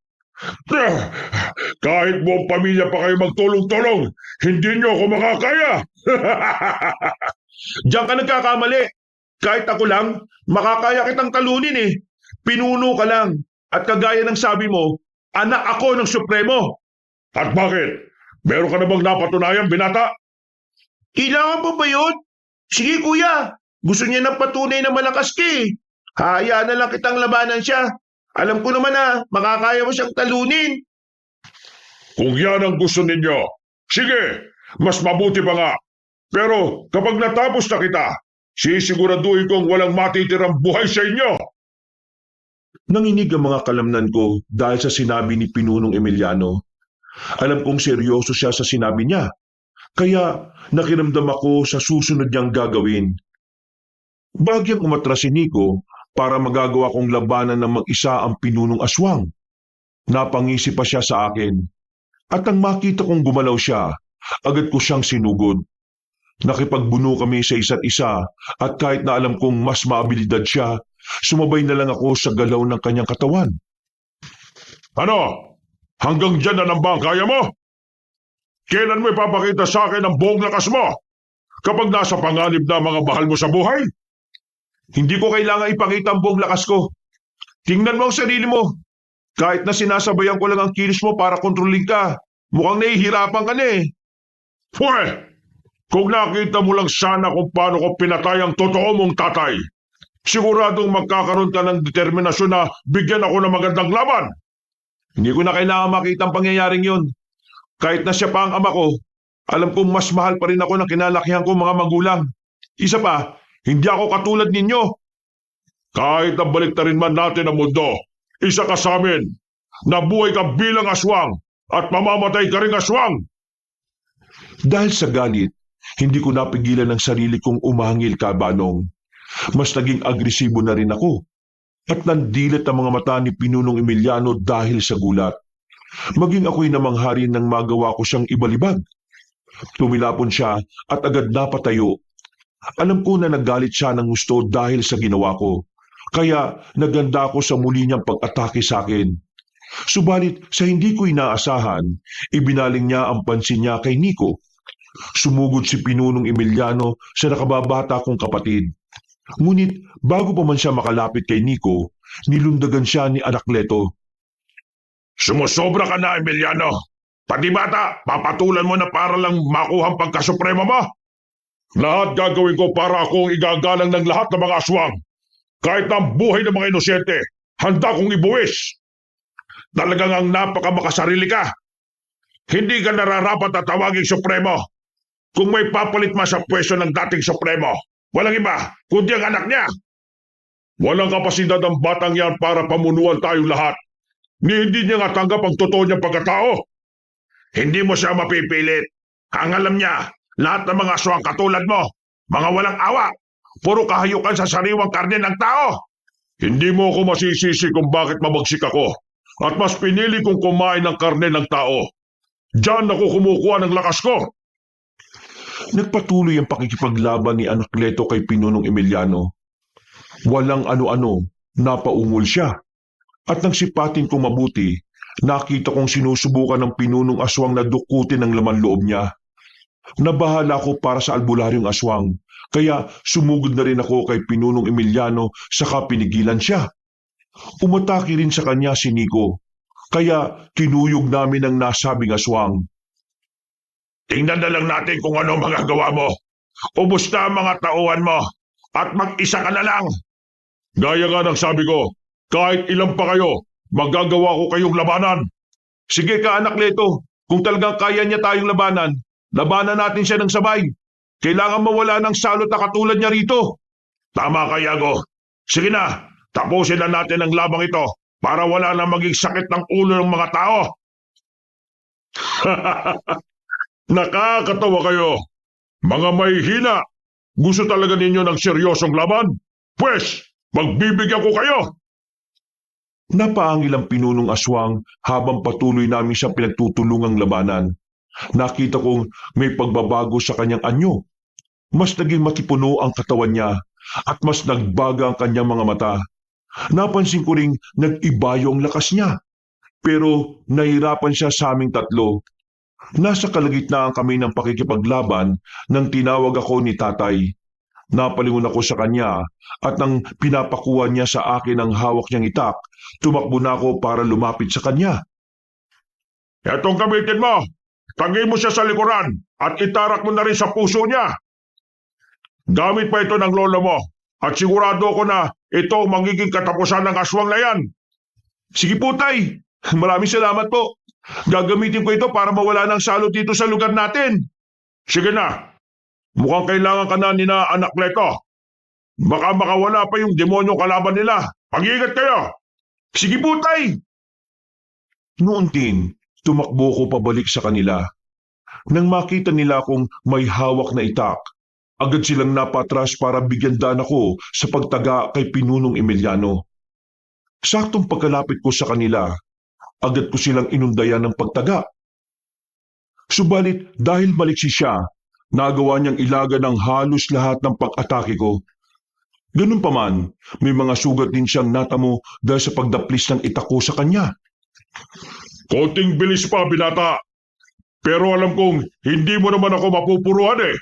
Kahit buong pamilya pa kayo magtulong-tulong, hindi niyo ako makakaya. Diyan ka nagkakamali. Kahit ako lang, makakaya kitang talunin eh. Pinuno ka lang. At kagaya ng sabi mo, anak ako ng Supremo. At bakit? Meron ka na bang napatunayan, binata? Kailangan pa ba yun? Sige kuya, gusto niya ng patunay na malakas ka eh. Hayaan na lang kitang labanan siya. Alam ko naman na makakaya mo siyang talunin. Kung yan ang gusto ninyo, sige, mas mabuti pa nga. Pero kapag natapos na kita, sisiguraduhin kong walang matitirang buhay sa inyo. Nanginig ang mga kalamnan ko dahil sa sinabi ni Pinunong Emiliano. Alam kong seryoso siya sa sinabi niya, kaya nakiramdam ako sa susunod niyang gagawin. Bagyang umatras si Nico para magagawa kong labanan ng mag-isa ang Pinunong Aswang. Napangisi pa siya sa akin. At nang makita kong gumalaw siya, agad ko siyang sinugod. Nakipagbuno kami sa isa't isa at kahit na alam kong mas maabilidad siya, sumabay na lang ako sa galaw ng kanyang katawan. Ano? Hanggang dyan na lang ba ang kaya mo? Kailan mo ipapakita sa akin ang buong lakas mo? Kapag nasa panganib na mga bahal mo sa buhay? Hindi ko kailangan ipakita ang buong lakas ko. Tingnan mo ang sarili mo. Kahit na sinasabayan ko lang ang kilos mo para kontrolin ka, mukhang nahihirapan ka na eh. Pwe! Kung nakita mo lang sana kung paano ko pinatay ang totoo mong tatay, siguradong magkakaroon ka ng determinasyon na bigyan ako ng magandang laban. Hindi ko na kailangan makita ang pangyayaring yun. Kahit na siya pa ang ama ko, alam kong mas mahal pa rin ako ng kinalakihan ko mga magulang. Isa pa, hindi ako katulad ninyo. Kahit na baliktarin man natin ang mundo, isa ka sa amin. Nabuhay ka bilang aswang at mamamatay ka ring aswang. Dahil sa galit, hindi ko napigilan ang sarili kong umangil kabanong. Mas naging agresibo na rin ako. At nandilat ang mga mata ni Pinunong Emiliano dahil sa gulat. Maging ako'y namanghari nang magawa ko siyang ibalibag. Tumilapon siya at agad napatayo. Alam ko na nagalit siya ng gusto dahil sa ginawa ko. Kaya naganda ako sa muli niyang pag-atake sa akin. Subalit sa hindi ko inaasahan, ibinaling niya ang pansin niya kay Nico. Sumugod si Pinunong Emiliano sa nakababata kong kapatid. Ngunit bago pa man siya makalapit kay Nico, nilundagan siya ni Anakleto. Sumusobra ka na, Emiliano. Pati bata, papatulan mo na para lang makuha ang pagkasuprema mo. Lahat gagawin ko para akong igagalang ng lahat ng mga aswang. Kahit ang buhay ng mga inosente, handa kong ibuwis. Talagang ang napakamakasarili ka. Hindi ka nararapat na tawaging supremo. Kung may papalit man sa pwesto ng dating supremo, walang iba, kundi ang anak niya. Walang kapasidad ang batang yan para pamunuan tayong lahat. Ni hindi niya nga tanggap ang totoo niyang pagkatao. Hindi mo siya mapipilit. Ang alam niya, lahat ng mga aswang katulad mo, mga walang awa, puro kahayukan sa sariwang karne ng tao. Hindi mo ako masisisi kung bakit mabagsik ako at mas pinili kong kumain ng karne ng tao. Diyan ako kumukuha ng lakas ko. Nagpatuloy ang pakikipaglaban ni Anakleto kay Pinunong Emiliano. Walang ano-ano, napaungol siya. At nang sipatin kong mabuti, nakita kong sinusubukan ng Pinunong Aswang na dukutin ang laman loob niya. Nabahala ko para sa albularyong aswang, kaya sumugod na rin ako kay Pinunong Emiliano saka pinigilan siya. Umatake rin sa kanya si Nico, kaya kinuyog namin ang nasabing aswang. Tingnan na lang natin kung ano magagawa mo. Ubus na ang mga tauhan mo at mag-isa ka na lang. Gaya nga ng sabi ko, kahit ilan pa kayo, magagawa ko kayong labanan. Sige ka Anakleto, kung talagang kaya niya tayong labanan, labanan natin siya ng sabay. Kailangan mawala ng salot na katulad niya rito. Tama ka, Yago. Sige na, tapusin na natin ang labang ito para wala na maging sakit ng ulo ng mga tao. Nakakatawa kayo. Mga may hina. Gusto talaga ninyo ng seryosong laban? Pwes, magbibigyan ko kayo. Napaangil ang Pinunong Aswang habang patuloy namin siyang pinagtutulungang labanan. Nakita kong may pagbabago sa kanyang anyo. Mas naging matipuno ang katawan niya at mas nagbaga ang kanyang mga mata. Napansin ko ring nag-iba yung lakas niya. Pero nahirapan siya sa aming tatlo. Nasa kalagitnaan kami ng pakikipaglaban nang tinawag ako ni tatay. Napalingon ako sa kanya at nang pinapakuha niya sa akin ang hawak niyang itak, tumakbo na ako para lumapit sa kanya. Etong gamitin mo. Tangin mo siya sa likuran at itarak mo na rin sa puso niya. Gamit pa ito ng lolo mo. At sigurado ako na ito ang magiging katapusan ng aswang na yan. Sige po, Tay. Maraming salamat po. Gagamitin ko ito para mawala ng salot dito sa lugar natin. Sige na. Mukhang kailangan ka na ni na Anakleto. Baka makawala pa yung demonyo kalaban nila. Mag-iingat kayo. Sige po, Tay. Noon din, tumakbo ko pabalik sa kanila. Nang makita nila akong may hawak na itak, agad silang napatras para bigyan daan ako sa pagtaga kay Pinunong Emiliano. Saktong pagkalapit ko sa kanila, agad ko silang inundayan ng pagtaga. Subalit dahil maliksi siya, nagawa niyang ilaga ng halos lahat ng pag-atake ko. Ganun pa man, may mga sugat din siyang natamo dahil sa pagdaplis ng itak ko sa kanya. Konting bilis pa, binata. Pero alam kong hindi mo naman ako mapupuruan eh.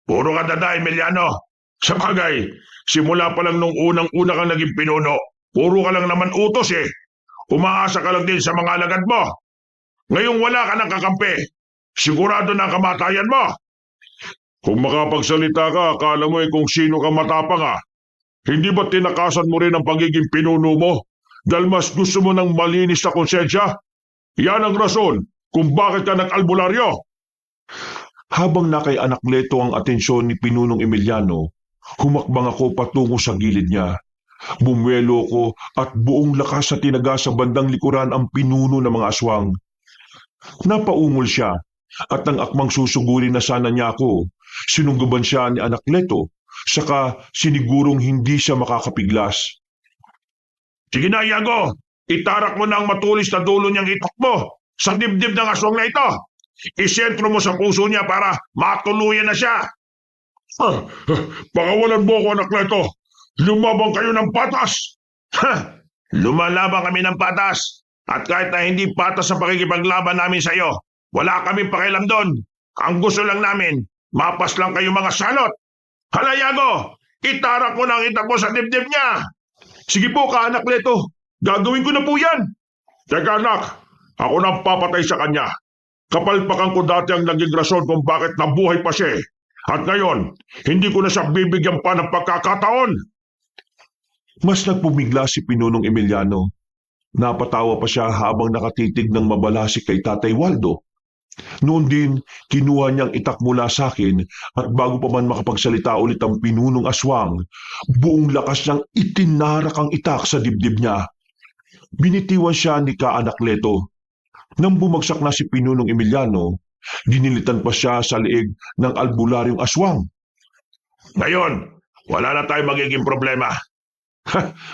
Puro ka dada, Emiliano. Sa bagay, simula pa lang nung unang-una kang naging pinuno, puro ka lang naman utos eh. Umaasa ka lang din sa mga alagad mo. Ngayong wala ka ng kakampi, sigurado na ang kamatayan mo. Kung makapagsalita ka, akala mo kung sino ka matapang ah. Hindi ba tinakasan mo rin ang pagiging pinuno mo? Dahil mas gusto mo ng malinis na konsensya? Yan ang rason kung bakit ka nag-albularyo. Habang nakay Anakleto ang atensyon ni Pinunong Emiliano, humakbang ako patungo sa gilid niya. Bumwelo ko at buong lakas sa tinaga sa bandang likuran ang pinuno ng mga aswang. Napaungol siya at nang akmang susugurin na sana niya ako, sinunggaban siya ni Anakleto, saka sinigurong hindi siya makakapiglas. Sige na, Iago. Itarak mo na ang matulis na dulo niyang itak mo sa dibdib ng aswang na ito. Isentro mo sa puso niya para matuluyan na siya. Pakawalan mo ako, Anakleto. Lumabang kayo ng patas. Lumalaban kami ng patas. At kahit na hindi patas sa pakikipaglaban namin sa iyo, wala kaming pakialam doon. Ang gusto lang namin, mapas lang kayo mga salot. Hala, Iago, itarak mo na ang itak mo sa dibdib niya. Sige po, Anakleto. Gagawin ko na po yan. Teka, anak, ako nang papatay sa kanya. Kapalpakan ko dati ang naging rason kung bakit nabuhay pa siya. At ngayon, hindi ko na siya bibigyan pa ng pagkakataon. Mas nagpumigla si Pinunong Emiliano. Napatawa pa siya habang nakatitig ng mabalasik kay Tatay Waldo. Noon din, kinuha niyang itak mula sa akin at bago pa man makapagsalita ulit ang Pinunong Aswang, buong lakas niyang itinarak ang itak sa dibdib niya. Binitiwan siya ni Anakleto. Nang bumagsak na si Pinunong Emiliano, dinilitan pa siya sa leeg ng albularyong aswang. Ngayon, wala na tayong magiging problema.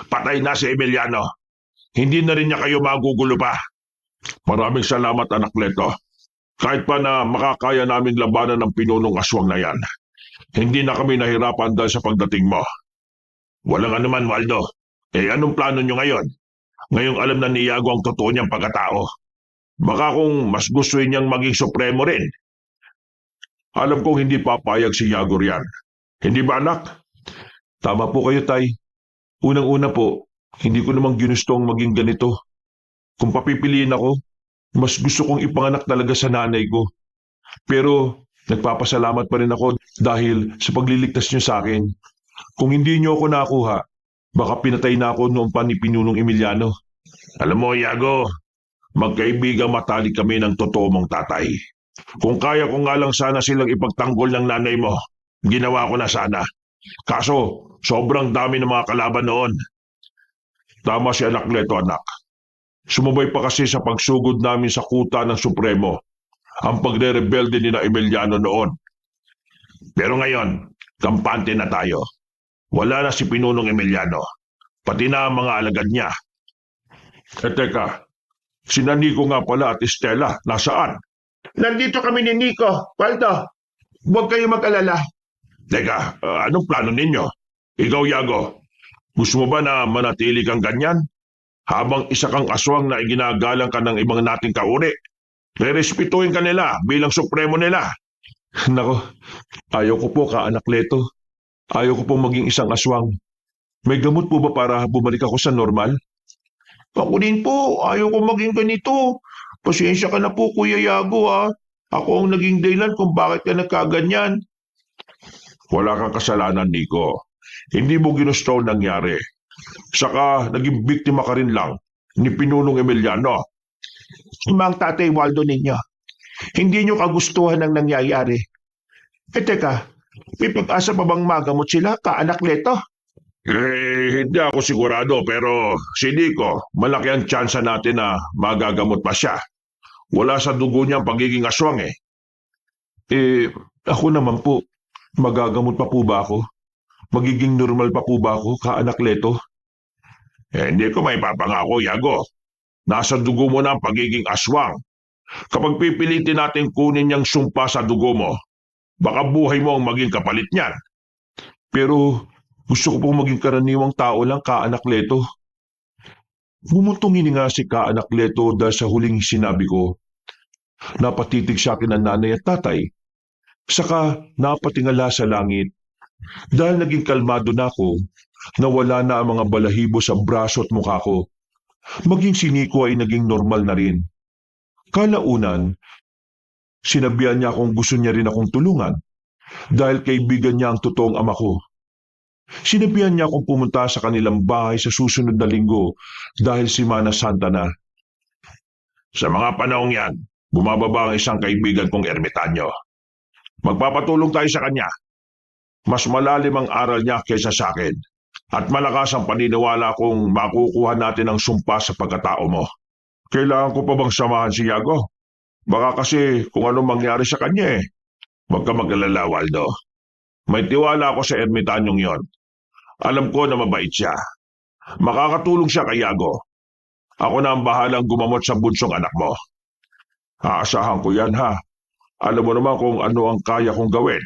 Patay na si Emiliano. Hindi na rin niya kayo magugulo pa. Maraming salamat, Anakleto. Kahit pa na makakaya naming labanan ng Pinunong Aswang na yan, hindi na kami nahirapan dahil sa pagdating mo. Walang anuman, Waldo. Anong plano niyo ngayon? Ngayong alam na ni Iago ang totoo niyang pagkatao. Baka kung mas gusto niyang maging supremo rin. Alam kong hindi papayag si Iago riyan. Hindi ba, anak? Tama po kayo, Tay. Unang-una po, hindi ko namang ginustong maging ganito. Kung papipiliin ako, mas gusto kong ipanganak talaga sa nanay ko. Pero nagpapasalamat pa rin ako dahil sa pagliligtas niyo sa akin. Kung hindi niyo ako nakuha, baka pinatay na ako noon pa ni Pinunong Emiliano. Alam mo, Iago, magkaibigang matalik kami ng totoo mong tatay. Kung kaya ko nga lang sana silang ipagtanggol ng nanay mo, ginawa ko na sana. Kaso, sobrang dami ng mga kalaban noon. Tama si Anakleto, anak. Sumabay pa kasi sa pagsugod namin sa kuta ng Supremo ang pagre-rebelde ni na Emiliano noon. Pero ngayon, kampante na tayo. Wala na si Pinunong Emiliano, pati na ang mga alagad niya. Teka, si Nico nga pala at Estela, nasaan? Nandito kami ni Nico, Waldo. Huwag kayo mag-alala. Teka, anong plano ninyo? Ikaw, Iago, gusto mo ba na manatili kang ganyan? Habang isa kang aswang na iginagalang ka ng ibang nating kauri, rerespetuhin ka nila bilang supremo nila. Nako, ayaw ko po, Anakleto. Ayaw ko po maging isang aswang. May gamot po ba para bumalik ako sa normal? Ako din po, ayaw ko maging ganito. Pasensya ka na po, Kuya Iago ha. Ako ang naging dahilan kung bakit ka nagkaganyan. Wala kang kasalanan, Nico. Hindi mo ginusto ang nangyari. Saka naging biktima ka rin lang ni Pinunong Emiliano. Mang Tatay Waldo ninyo, hindi nyo kagustuhan ang nangyayari. Teka, may pag-asa pa bang magamot sila, Kaanak Leto? Hindi ako sigurado pero si Nico, malaki ang tsansa natin na magagamot pa siya. Wala sa dugo niya ang pagiging aswang eh. Ako naman po, magagamot pa po ba ako? Magiging normal pa po ba ako, Kaanak Leto? Hindi ko may papangako, Yago. Nasa dugo mo na ang pagiging aswang. Kapag pipilitin natin kunin niyang sumpa sa dugo mo, baka buhay mo ang maging kapalit niyan. Pero gusto ko pong maging karaniwang tao lang, Kaanak Leto. Bumuntong hininga si Kaanak Leto dahil sa huling sinabi ko. Napatitig sa akin ang nanay at tatay. Saka napatingala sa langit. Dahil naging kalmado na ako, nawala na ang mga balahibo sa braso at mukha ko. Maging si Nico ay naging normal na rin. Kalaunan, sinabihan niya akong gusto niya rin akong tulungan dahil kaibigan niya ang totoong ama ko. Sinabihan niya akong pumunta sa kanilang bahay sa susunod na linggo dahil Semana Santa na. Sa mga panahong yan, bumababa ang isang kaibigan kong ermitanyo. Magpapatulong tayo sa kanya. Mas malalim ang aral niya kaysa sa akin. At malakas ang paniniwala kong makukuha natin ang sumpa sa pagkatao mo. Kailangan ko pa bang samahan si Yago? Baka kasi kung anong mangyari sa kanya eh. Huwag ka mag-alala, Waldo. May tiwala ako sa ermitanyong yon. Alam ko na mabait siya. Makakatulong siya kay Yago. Ako na ang bahalang gumamot sa bunsong anak mo. Aasahan ko yan ha. Alam mo naman kung ano ang kaya kong gawin.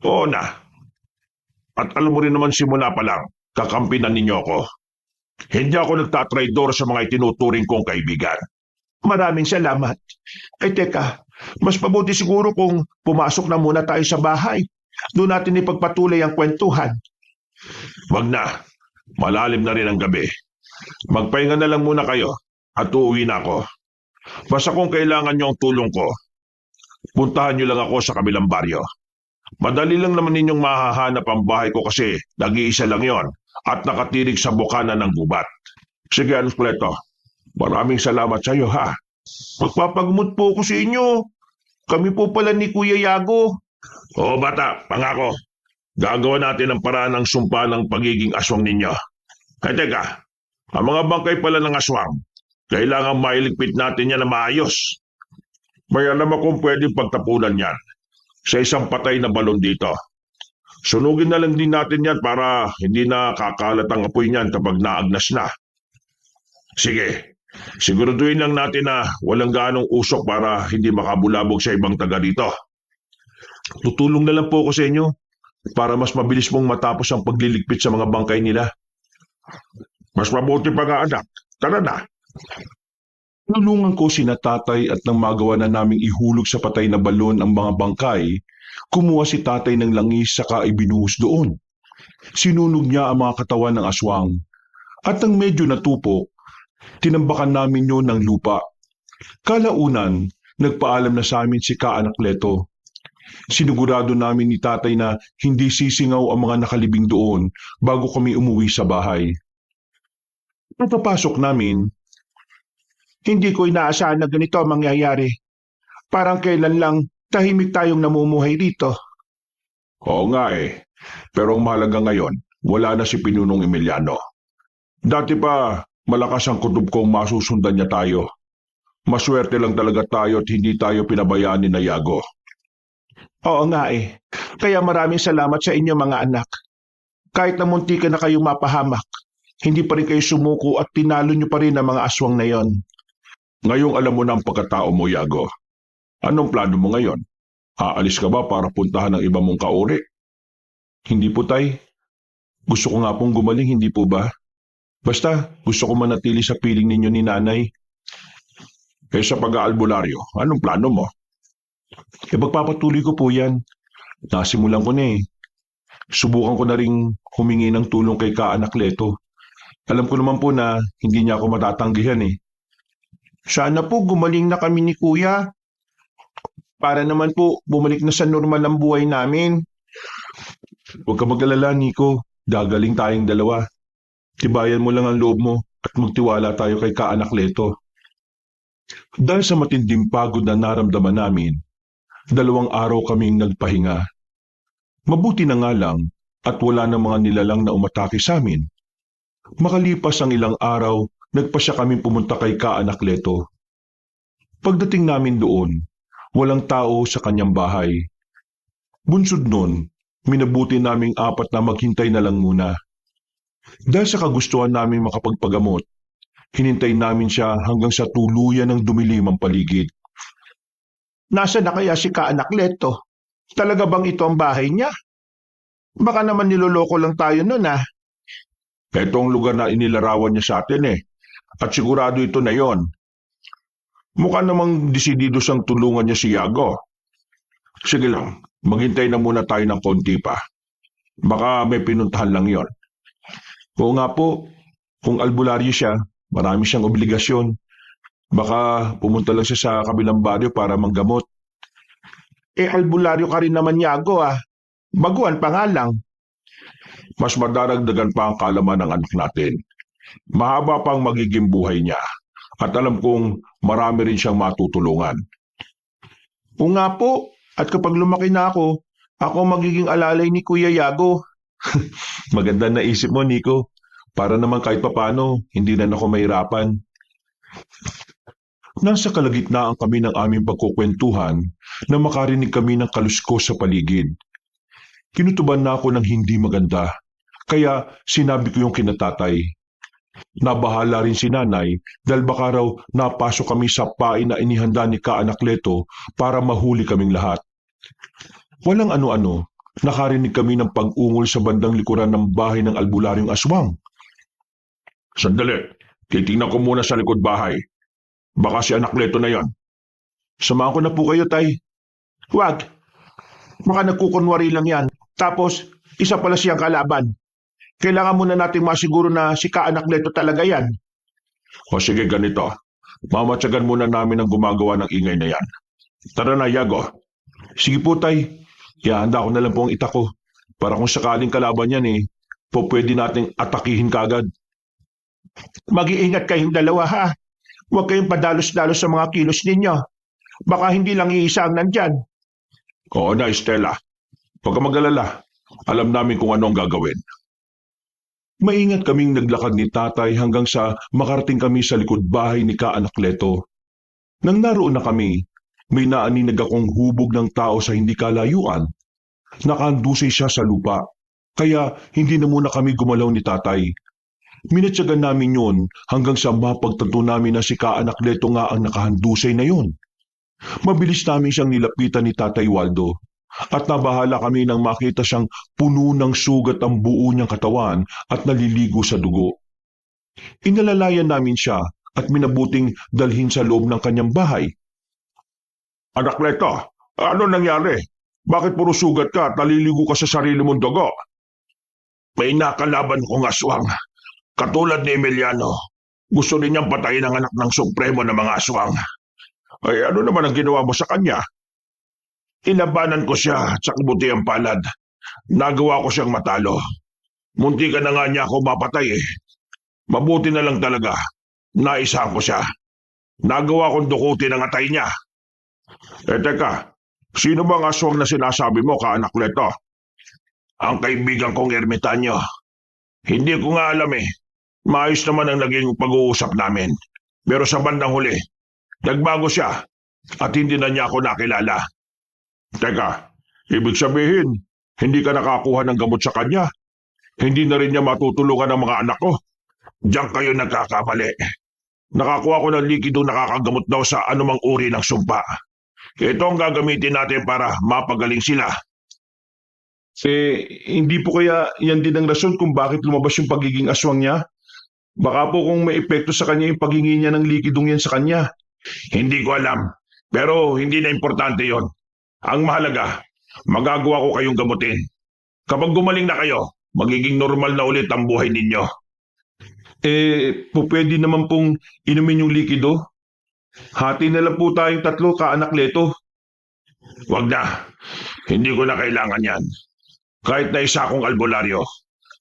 Oo na. At alam mo rin naman simula pa lang, kakampinan ninyo ako. Hindi ako nagtatraidor sa mga itinuturing kong kaibigan. Maraming salamat. Teka, mas mabuti siguro kung pumasok na muna tayo sa bahay. Doon natin ipagpatuloy ang kwentuhan. Wag na. Malalim na rin ang gabi. Magpahinga na lang muna kayo at uuwi na ako. Basta kung kailangan nyo ang tulong ko, puntahan nyo lang ako sa kabilang baryo. Madali lang naman ninyong mahahanap ang bahay ko kasi nag-iisa lang yon at nakatirig sa bukana ng gubat. Sige, Anos Pleto. Maraming salamat sa iyo, ha? Magpapagamot po ako sa inyo. Kami po pala ni Kuya Yago. Oo, bata. Pangako. Gagawa natin ang paraan ng sumpa ng pagiging aswang ninyo. Teka. Ang mga bangkay pala ng aswang, kailangan mailigpit natin yan na maayos. May alam akong pwedeng pagtapunan yan sa isang patay na balon dito. Sunugin na lang din natin yan para hindi na kakalat ang apoy niyan kapag naagnas na. Sige, siguraduhin lang natin na walang ganong usok para hindi makabulabog sa ibang taga dito. Tutulong na lang po ako sa inyo para mas mabilis mong matapos ang pagliligpit sa mga bangkay nila. Mas mabuti pa nga anak. Tara na. Tulungan ko sina tatay at nang magawa na naming ihulog sa patay na balon ang mga bangkay, kumuha si tatay ng langis saka ibinuhos doon. Sinunog niya ang mga katawan ng aswang. At nang medyo natupok, tinambakan namin yun ng lupa. Kalaunan, nagpaalam na sa amin si Kaanak Leto. Sinigurado namin ni tatay na hindi sisingaw ang mga nakalibing doon bago kami umuwi sa bahay. Pagpapasok namin, Hindi ko inaasahan na ganito ang mangyayari. Parang kailan lang tahimik tayong namumuhay dito. Oo nga eh. Pero ang mahalaga ngayon, wala na si Pinunong Emiliano. Dati pa, malakas ang kutob kong masusundan niya tayo. Maswerte lang talaga tayo at hindi tayo pinabayaan ni Yago. Oo nga eh. Kaya maraming salamat sa inyo mga anak. Kahit na munti ka na kayong mapahamak, hindi pa rin kayo sumuko at tinalo nyo pa rin ang mga aswang na yon. Ngayong alam mo na ang pagkatao mo, Yago. Anong plano mo ngayon? Aalis ka ba para puntahan ng iba mong kauri? Hindi po tay. Gusto ko nga pong gumaling, hindi po ba? Basta, gusto ko manatili sa piling ninyo ni nanay. Sa pag-aalbularyo, anong plano mo? Pagpapatuloy ko po yan. Nasimulan ko na eh. Subukan ko na ring humingi ng tulong kay Kaanak Leto. Alam ko naman po na hindi niya ako matatanggihan eh. Sana po gumaling na kami ni Kuya. Para naman po bumalik na sa normal ang buhay namin. Huwag ka mag-alala, Nico. Gagaling tayong dalawa. Tibayan mo lang ang loob mo at magtiwala tayo kay Kaanak Leto. Dahil sa matinding pagod na naramdaman namin, 2 araw kaming nagpahinga. Mabuti na nga lang at wala na mga nilalang na umatake sa amin. Makalipas ang ilang araw, nagpasya kaming pumunta kay Kaanak Leto. Pagdating namin doon, walang tao sa kanyang bahay. Bunsod nun, minabuti naming 4 na maghintay na lang muna. Dahil sa kagustuhan naming makapagpagamot, hinintay namin siya hanggang sa tuluyan ng dumilim ang paligid. Nasaan na kaya si Kaanak Leto? Talaga bang ito ang bahay niya? Baka naman niloloko lang tayo nun ah. Ito ang lugar na inilarawan niya sa atin at sigurado ito na yon. Mukha namang desidido siyang tulungan niya si Yago. Sige lang, maghintay na muna tayo ng konti pa. Baka may pinuntahan lang yon. Oo nga po, kung albularyo siya, marami siyang obligasyon. Baka pumunta lang siya sa kabilang baryo para manggamot. Albularyo ka rin naman, Yago ah. Baguhan pa nga lang. Mas madaragdagan pa ang kaalaman ng anak natin. Mahaba pang magiging buhay niya. At alam kong marami rin siyang matutulungan. Oo nga po, at kapag lumaki na ako magiging alalay ni Kuya Yago. Maganda na isip mo, Nico. Para naman kahit papano, hindi na ako mahirapan. Nasa kalagitnaan kami ng aming pagkukwentuhan na makarinig kami ng kaluskos sa paligid. Kinutuban na ako ng hindi maganda, kaya sinabi ko yung kinatatay. Nabahala rin si nanay dahil baka raw napasok kami sa pain na inihanda ni Kaanak Leto para mahuli kaming lahat. Walang ano-ano, nakarinig kami ng pag-ungol sa bandang likuran ng bahay ng albularyong aswang. Sandali, titingnan ko muna sa likod bahay. Baka si Anak Leto na yon. Samahan ko na po kayo, tay. Wag. Baka nagkukunwari lang yan. Tapos, isa pala siyang kalaban. Kailangan muna nating masiguro na si Kaanak Leto talaga yan. O sige, ganito. Mamatyagan muna namin ang gumagawa ng ingay na yan. Tara na, Yago. Sige po, tay. Ihanda ko na lang po ang ita ko. Para kung sakaling kalaban yan pwede nating atakihin kagad. Mag-iingat kayong dalawa ha. Huwag kayong padalos-dalos sa mga kilos ninyo. Baka hindi lang iisa ang nandyan. Oo na, Estela. Huwag ka mag-alala. Alam namin kung ano ang gagawin. Maingat kaming naglakad ni tatay hanggang sa makarating kami sa likod bahay ni Kaanak Leto. Nang naroon na kami, may naaninag akong hubog ng tao sa hindi kalayuan. Nakahandusay siya sa lupa, kaya hindi na muna kami gumalaw ni tatay. Minatyagan namin yun hanggang sa mapagtanto namin na si Kaanak Leto nga ang nakahandusay na yun. Mabilis namin siyang nilapitan ni Tatay Waldo at nabahala kami nang makita siyang puno ng sugat ang buo niyang katawan at naliligo sa dugo. Inalalayan namin siya at minabuting dalhin sa loob ng kanyang bahay. Anak Leto, ano nangyari? Bakit puro sugat ka at naliligo ka sa sarili mong dugo? May nakalaban kong aswang. Katulad ni Emiliano, gusto din niyang patayin ang anak ng supremo ng mga aswang. Ay ano naman ang ginawa mo sa kanya? Inabanan ko siya at sa kabutiang palad. Nagawa ko siyang matalo. Munti ka na nga niya ako mapatay Mabuti na lang talaga. Naisahan ko siya. Nagawa kong dukutin ang atay niya. Teka, sino bang aswang na sinasabi mo, Kaanak Leto? Ang kaibigan kong ermitanyo. Hindi ko nga alam Maayos naman ang naging pag-uusap namin. Pero sa bandang huli, nagbago siya at hindi na niya ako nakilala. Teka, ibig sabihin, hindi ka nakakuha ng gamot sa kanya? Hindi na rin niya matutulungan ang mga anak ko? Diyan kayo nagkakamali. Nakakuha ko ng likido nakakagamot daw sa anumang uri ng sumpa. Ito ang gagamitin natin para mapagaling sila. Hindi po kaya yan din ang rason kung bakit lumabas yung pagiging aswang niya? Baka po kung may epekto sa kanya yung paghingi niya ng likidong yan sa kanya. Hindi ko alam, pero hindi na importante yon. Ang mahalaga, magagawa ko kayong gamutin. Kapag gumaling na kayo, magiging normal na ulit ang buhay ninyo. Pwede naman pong inumin yung likido? Hati na lang po tayong 3, Kaanak Leto. Wag na, hindi ko na kailangan yan. Kahit na isa akong albularyo,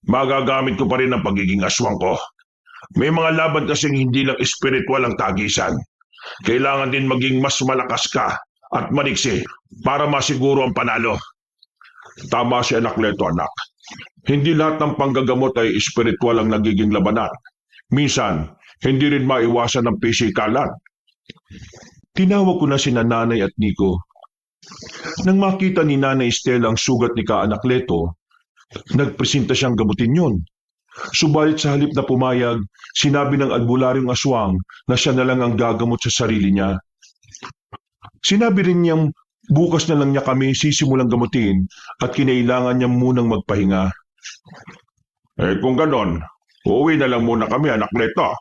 magagamit ko pa rin ang pagiging aswang ko. May mga laban kasing hindi lang espiritual ang tagisan. Kailangan din maging mas malakas ka at maliksi para masiguro ang panalo. Tama si Anakleto, anak. Hindi lahat ng panggagamot ay espiritual ang nagiging labanan. Minsan, hindi rin maiwasan ng pisikalan. Tinawag ko na sina Nanay at Nico. Nang makita ni Nanay Estela ang sugat ni Anakleto, nagpresenta siyang gamutin yun. Subalit sa halip na pumayag, sinabi ng albularyong aswang na siya na lang ang gagamot sa sarili niya. Sinabi rin niyang bukas na lang niya kami sisimulang gamutin at kinailangan niya munang magpahinga. Kung ganon, uuwi na lang muna kami, Anakleto.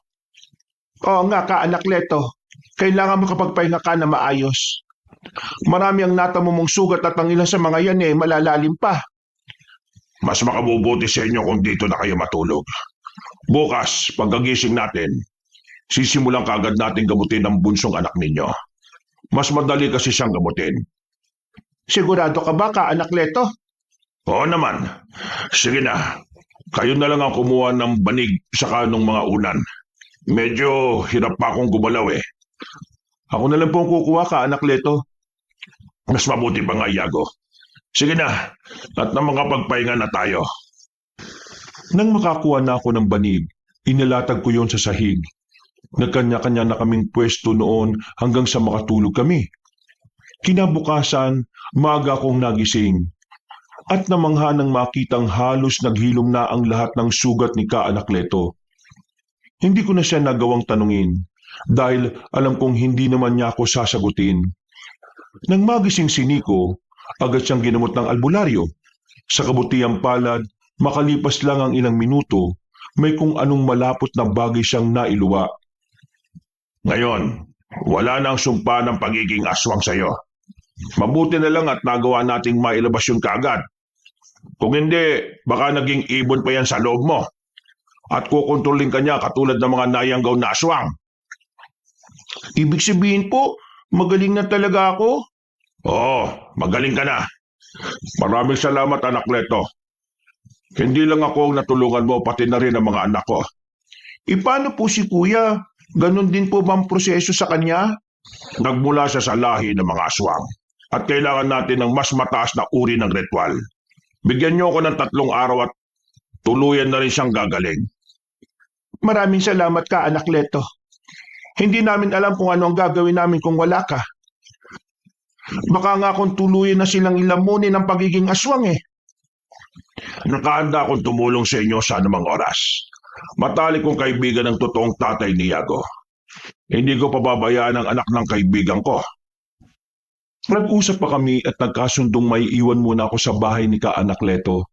Oo nga, Anakleto. Kailangan makapagpahinga ka na maayos. Marami ang natamo mong sugat at ang ilan sa mga yan malalalim pa. Mas makabubuti sa inyo kung dito na kayo matulog. Bukas, pagkagising natin, sisimulan kaagad natin gamutin ang bunsong anak ninyo. Mas madali kasi siyang gamutin. Sigurado ka ba, Anakleto? Oo naman. Sige na. Kayo na lang ang kumuha ng banig sa kanong mga unan. Medyo hirap pa akong gumalaw eh. Ako na lang po ang kukuha, Anakleto. Mas mabuti pa nga, Iago. Sige na, at na makapagpahinga na tayo. Nang makakuha na ako ng banig, inilatag ko yon sa sahig. Nagkanya-kanya na kaming pwesto noon hanggang sa makatulog kami. Kinabukasan, maaga akong nagising. At namangha nang makitang halos naghilom na ang lahat ng sugat ni Anakleto. Hindi ko na siya nagawang tanungin dahil alam kong hindi naman niya ako sasagutin. Nang magising si Nico, agad siyang ginamot ng albularyo. Sa kabutihang palad, makalipas lang ang ilang minuto, may kung anong malapot na bagay siyang nailuwa. Ngayon, wala na ang sumpa ng pagiging aswang sa'yo. Mabuti na lang at nagawa nating mailabas yun kaagad. Kung hindi, baka naging ibon pa yan sa loob mo. At kukontrolin ka niya katulad ng mga nayanggaw na aswang. Ibig sabihin po, magaling na talaga ako? Oo, magaling ka na. Maraming salamat, Anakleto. Hindi lang ako ang natulungan mo, pati na rin ang mga anak ko. Paano po si Kuya? Ganon din po bang proseso sa kanya? Nagmula siya sa lahi ng mga aswang. At kailangan natin ng mas mataas na uri ng ritual. Bigyan niyo ako ng 3 araw at tuluyan na rin siyang gagaling. Maraming salamat, Anakleto. Hindi namin alam kung ano ang gagawin namin kung wala ka. Baka nga kung tuluyan na silang ilamunin ang pagiging aswang eh. Nakahanda akong tumulong sa inyo sa anumang oras. Matalik kong kaibigan ng totoong tatay ni Iago. Hindi ko pababayaan ang anak ng kaibigan ko. Nag-usap pa kami at nagkasundong may iwan muna ako sa bahay ni Anakleto.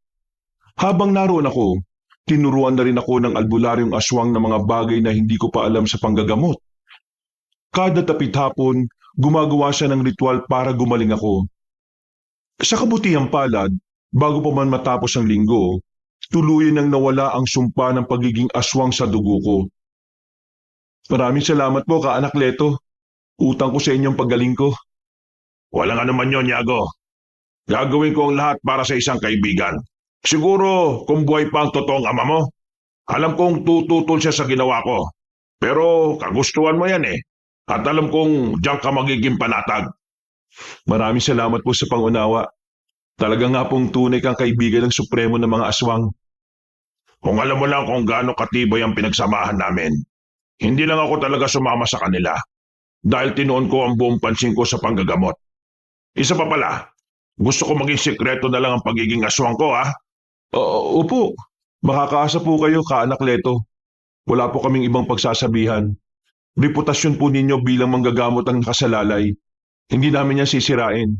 Habang naroon ako, tinuruan na rin ako ng albularyong aswang ng mga bagay na hindi ko pa alam sa panggagamot. Kada tapit hapon, gumagawa siya ng ritual para gumaling ako. Sa kabutihang palad, bago pa man matapos ang linggo, tuluyan nang nawala ang sumpa ng pagiging aswang sa dugo ko. Maraming salamat po, Anakleto. Utang ko sa inyong paggaling ko. Walang anuman yon, Iago. Gagawin ko ang lahat para sa isang kaibigan. Siguro kung buhay pa ang totoong ama mo, alam kong tututol siya sa ginawa ko. Pero kagustuhan mo yan eh. At alam kong diyan ka magiging panatag. Maraming salamat po sa pangunawa. Talaga nga pong tunay kang kaibigan ng supremo ng mga aswang. Kung alam mo lang kung gaano katibay ang pinagsamahan namin, hindi lang ako talaga sumama sa kanila dahil tinuon ko ang buong pansin ko sa panggagamot. Isa pa pala, gusto ko maging sikreto na lang ang pagiging aswang ko, ha? Opo, makakaasa po kayo, Anakleto. Wala po kaming ibang pagsasabihan. Reputasyon po ninyo bilang manggagamot ang nakasalalay. Hindi namin yan sisirain.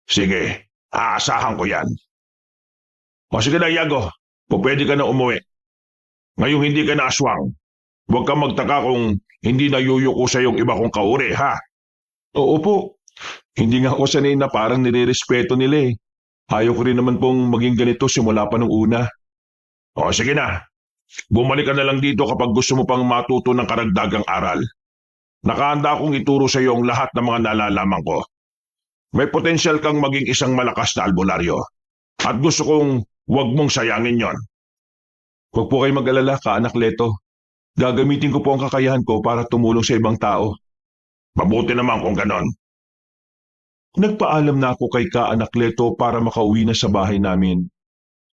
Sige, aasahan ko yan. O sige na, Iago, pwede ka na umuwi. Ngayong hindi ka na aswang, huwag kang magtaka kung hindi nayuyuko sa iyong iba kong kauri, ha? Oo po. Hindi nga ako sanay na parang nire-respeto nila eh. Ayaw ko rin naman pong maging ganito simula pa nung una. O sige na. Bumalik ka na lang dito kapag gusto mo pang matuto ng karagdagang aral. Nakahanda akong ituro sa iyo ang lahat ng mga nalalaman ko. May potensyal kang maging isang malakas na albularyo. At gusto kong huwag mong sayangin yon. Huwag po kayo mag-alala, Kaanak Leto. Gagamitin ko po ang kakayahan ko para tumulong sa ibang tao. Mabuti naman kung ganon. Nagpaalam na ako kay Kaanak Leto para makauwi na sa bahay namin.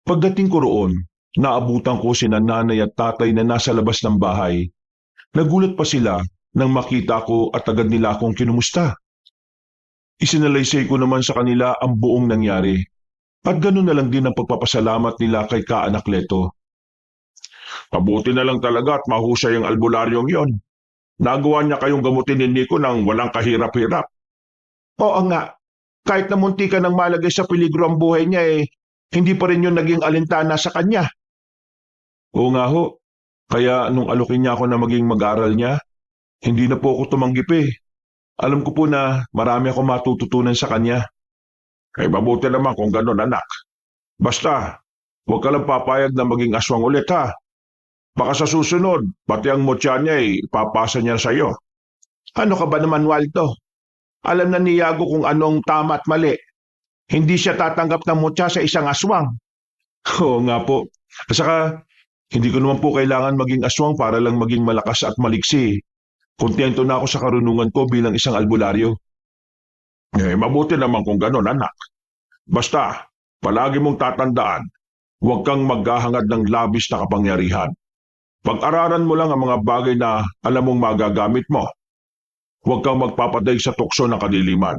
Pagdating ko roon, naabutan ko sina nanay at tatay na nasa labas ng bahay. Nagulat pa sila nang makita ko at agad nila akong kinumusta. Isinalaysay ko naman sa kanila ang buong nangyari. At ganoon na lang din ang pagpapasalamat nila kay Kaanak Leto. Mabuti na lang talaga at mahusay ang albularyong yon. Nagawa niya kayong gamutin ni Nico nang walang kahirap-hirap. Oo nga, kahit na munti ka nang malagay sa peligro ang buhay niya hindi pa rin yun naging alintana sa kanya. Oo nga ho, kaya nung alokin niya ako na maging mag-aral niya, hindi na po ako tumanggip Alam ko po na marami ako matututunan sa kanya. Mabuti naman kung ganon, anak. Basta, huwag ka lang papayag na maging aswang ulit, ha? Baka sa susunod, pati ang mutya niya ipapasa niya sa iyo. Ano ka ba naman, Waldo? Alam na ni Yago kung anong tama at mali. Hindi siya tatanggap ng mutya sa isang aswang. Oo nga po. At saka, hindi ko naman po kailangan maging aswang para lang maging malakas at maliksi. Kontento na ako sa karunungan ko bilang isang albularyo. Mabuti naman kung ganon, anak. Basta, palagi mong tatandaan, huwag kang maghahangad ng labis na kapangyarihan. Pag-aralan mo lang ang mga bagay na alam mong magagamit mo. Huwag kang magpapaday sa tukso ng kadiliman.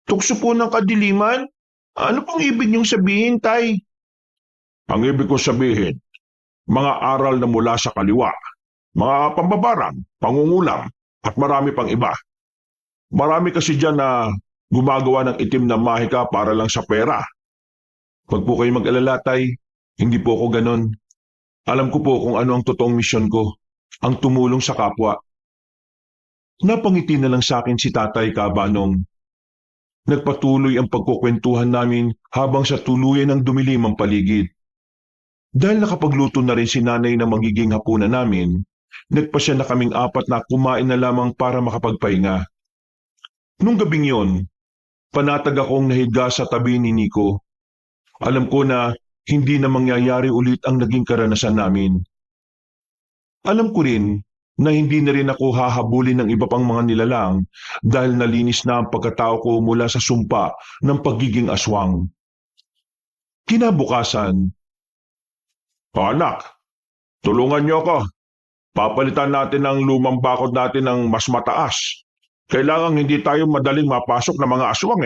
Tukso po ng kadiliman? Ano pong ibig niyong sabihin, Tay? Ang ibig ko sabihin, mga aral na mula sa kaliwa, mga pambabarang, pangungulam, at marami pang iba. Marami kasi dyan na gumagawa ng itim na mahika para lang sa pera. Huwag po kayo mag-alala, Tay. Hindi po ako ganon. Alam ko po kung ano ang totoong misyon ko, ang tumulong sa kapwa. Napangiti na lang sa akin si Tatay Kabanong. Nagpatuloy ang pagkukwentuhan namin habang sa tuluyan ng dumilim ang paligid. Dahil nakapagluto na rin si Nanay ng magiging hapunan namin, nagpasya na kaming apat na kumain na lamang para makapagpahinga. Nung gabing yon, panatag akong nahiga sa tabi ni Nico. Alam ko na hindi na mangyayari ulit ang naging karanasan namin. Alam ko rin na hindi na rin ako hahabulin ng iba pang mga nilalang dahil nalinis na ang pagkatao ko mula sa sumpa ng pagiging aswang. Kinabukasan, Anak, tulungan niyo ako. Papalitan natin ang lumang bakod natin ng mas mataas. Kailangang hindi tayo madaling mapasok ng mga aswang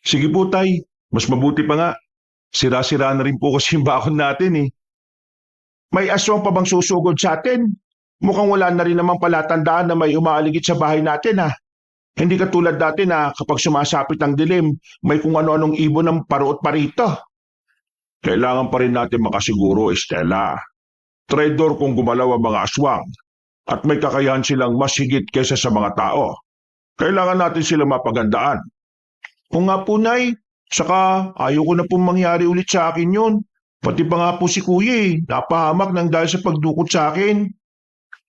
Sige po, Tay. Mas mabuti pa nga. Sira-sira na rin po kasi yung bakod natin May aswang pa bang susugod sa atin? Mukhang wala na rin namang palatandaan na may umaaligid sa bahay natin Hindi katulad dati na kapag sumasapit ang dilim, may kung ano-anong ibon ng paruot parito. Kailangan pa rin natin makasiguro, Estela. Traitor kung gumalaw ang mga aswang at may kakayahan silang mas higit kaysa sa mga tao. Kailangan natin sila mapagandaan. Kung nga po, Nay, saka ayoko na pong mangyari ulit sa akin yun. Pati pa nga po si Kuya napahamak nang dahil sa pagdukot sa akin.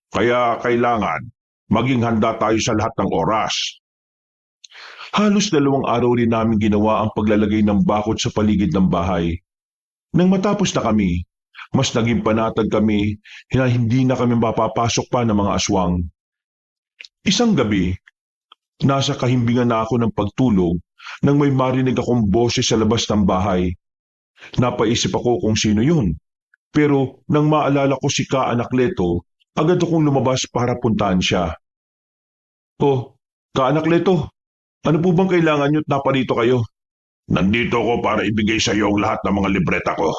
Kaya kailangan maging handa tayo sa lahat ng oras. Halos 2 araw rin namin ginawa ang paglalagay ng bakod sa paligid ng bahay. Nang matapos na kami, mas naging panatag kami na hindi na kami mapapasok pa ng mga aswang. Isang gabi, nasa kahimbingan na ako ng pagtulog nang may marinig akong boses sa labas ng bahay. Napaisip ako kung sino yun. Pero nang maalala ko si Kaanak Leto, agad akong lumabas para puntahan siya. Oh, Kaanak Leto, ano po bang kailangan niyo't naparito kayo? Nandito ako para ibigay sa iyo ang lahat ng mga libreta ko.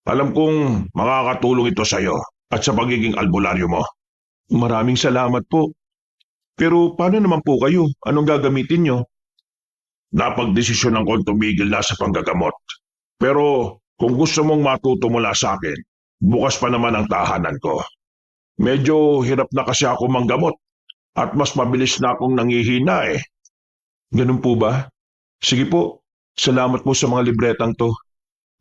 Alam kong makakatulong ito sa iyo at sa pagiging albularyo mo. Maraming salamat po. Pero paano naman po kayo? Anong gagamitin niyo? Napagdesisyonan kong tumigil na sa panggagamot. Pero kung gusto mong matuto mula sa akin, bukas pa naman ang tahanan ko. Medyo hirap na kasi ako manggamot at mas mabilis na akong nangihina Ganun po ba? Sige po, salamat po sa mga libretang to.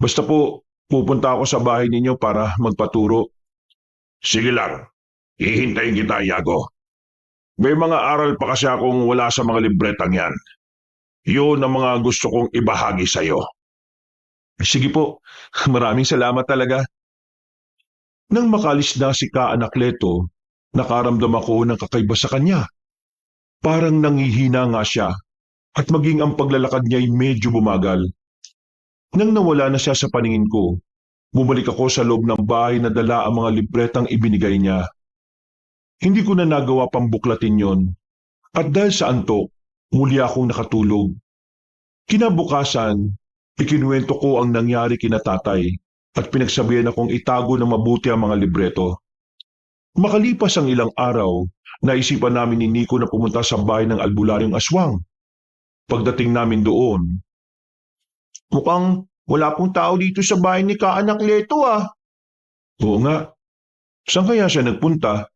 Basta po, pupunta ako sa bahay ninyo para magpaturo. Sige lang, hihintayin kita, Yago. May mga aral pa kasi akong wala sa mga libretang yan. Yun ang mga gusto kong ibahagi sa iyo. Sige po, maraming salamat talaga. Nang makalis na si Ka Anakleto, nakaramdam ako ng kakaiba sa kanya. Parang nangihina nga siya at maging ang paglalakad niya ay medyo bumagal. Nang nawala na siya sa paningin ko, bumalik ako sa loob ng bahay na dala ang mga libretang ibinigay niya. Hindi ko na nagawa pang buklatin yon at dahil sa antok, muli akong nakatulog. Kinabukasan, ikinuwento ko ang nangyari kina tatay at pinagsabihan akong itago ng mabuti ang mga libreto. Makalipas ang ilang araw, naisipan namin ni Nico na pumunta sa bahay ng albularyong aswang. Pagdating namin doon, Mukhang wala pong tao dito sa bahay ni Ka Anakleto ah. oo nga, saan kaya siya nagpunta?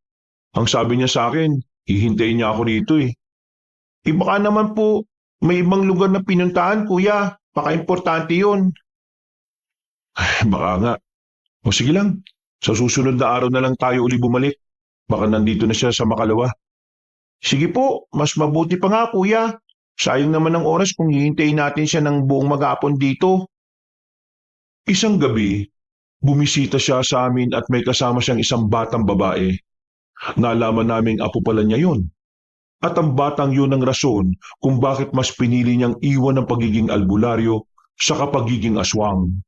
Ang sabi niya sa akin, hihintayin niya ako rito eh. Baka naman po may ibang lugar na pinuntahan kuya. Baka importante yun. Baka nga. O sige lang, sa susunod na araw na lang tayo uli bumalik. Baka nandito na siya sa Makalawa. Sige po, mas mabuti pa nga kuya. Sayang naman ang oras kung hihintayin natin siya ng buong maghapon dito. Isang gabi, bumisita siya sa amin at may kasama siyang isang batang babae. Nalaman naming apo pala niya yun. At ang batang yun ang rason kung bakit mas pinili niyang iwan ang pagiging albularyo sa kapagiging aswang.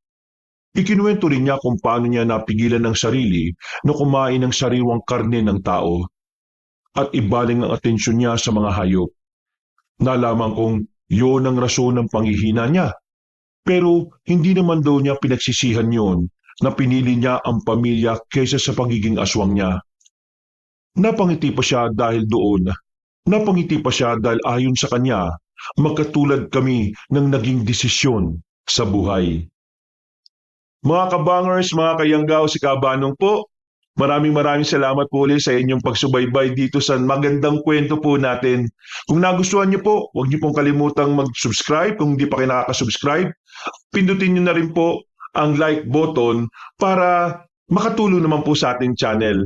Ikinuwento rin niya kung paano niya napigilan ng sarili na kumain ng sariwang karne ng tao at ibaling ang atensyon niya sa mga hayop. Nalaman kong yun ang rason ng panghihina niya. Pero hindi naman daw niya pinagsisihan yon na pinili niya ang pamilya kaysa sa pagiging aswang niya. Napangiti pa siya dahil doon. Napangiti pa siya dahil ayon sa kanya, magkatulad kami ng naging desisyon sa buhay. Mga kabangers, mga kayanggaw, si Kabanong po. Maraming salamat po ulit sa inyong pagsubaybay dito sa magandang kwento po natin. Kung nagustuhan niyo po, huwag niyo pong kalimutang mag-subscribe kung hindi pa kayo nakaka-subscribe. Pindutin niyo na rin po ang like button para makatulong naman po sa ating channel.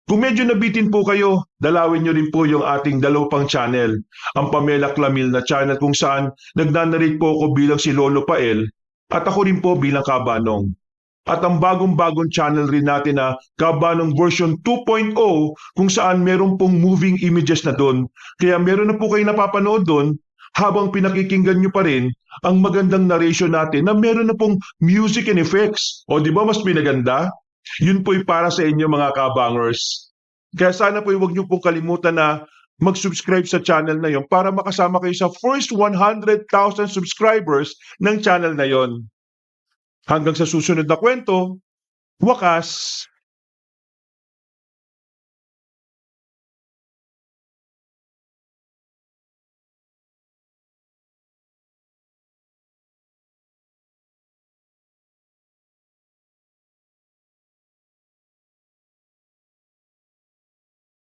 Kung medyo nabitin po kayo, dalawin niyo rin po yung ating dalawa pang channel, ang Pamela Clamil na channel kung saan nagnanarate po ako bilang si Lolo Pael at ako rin po bilang Kabanong. At ang bagong-bagong channel rin natin na Kabanong version 2.0 kung saan meron pong moving images na doon. Kaya meron na po kayo napapanood doon habang pinakikinggan nyo pa rin ang magandang narration natin na meron na pong music and effects. O di ba mas pinaganda? Yun po'y para sa inyo mga kabangers. Kaya sana po'y huwag nyo pong kalimutan na mag-subscribe sa channel na yon para makasama kayo sa first 100,000 subscribers ng channel na yon. Hanggang sa susunod na kwento, wakas!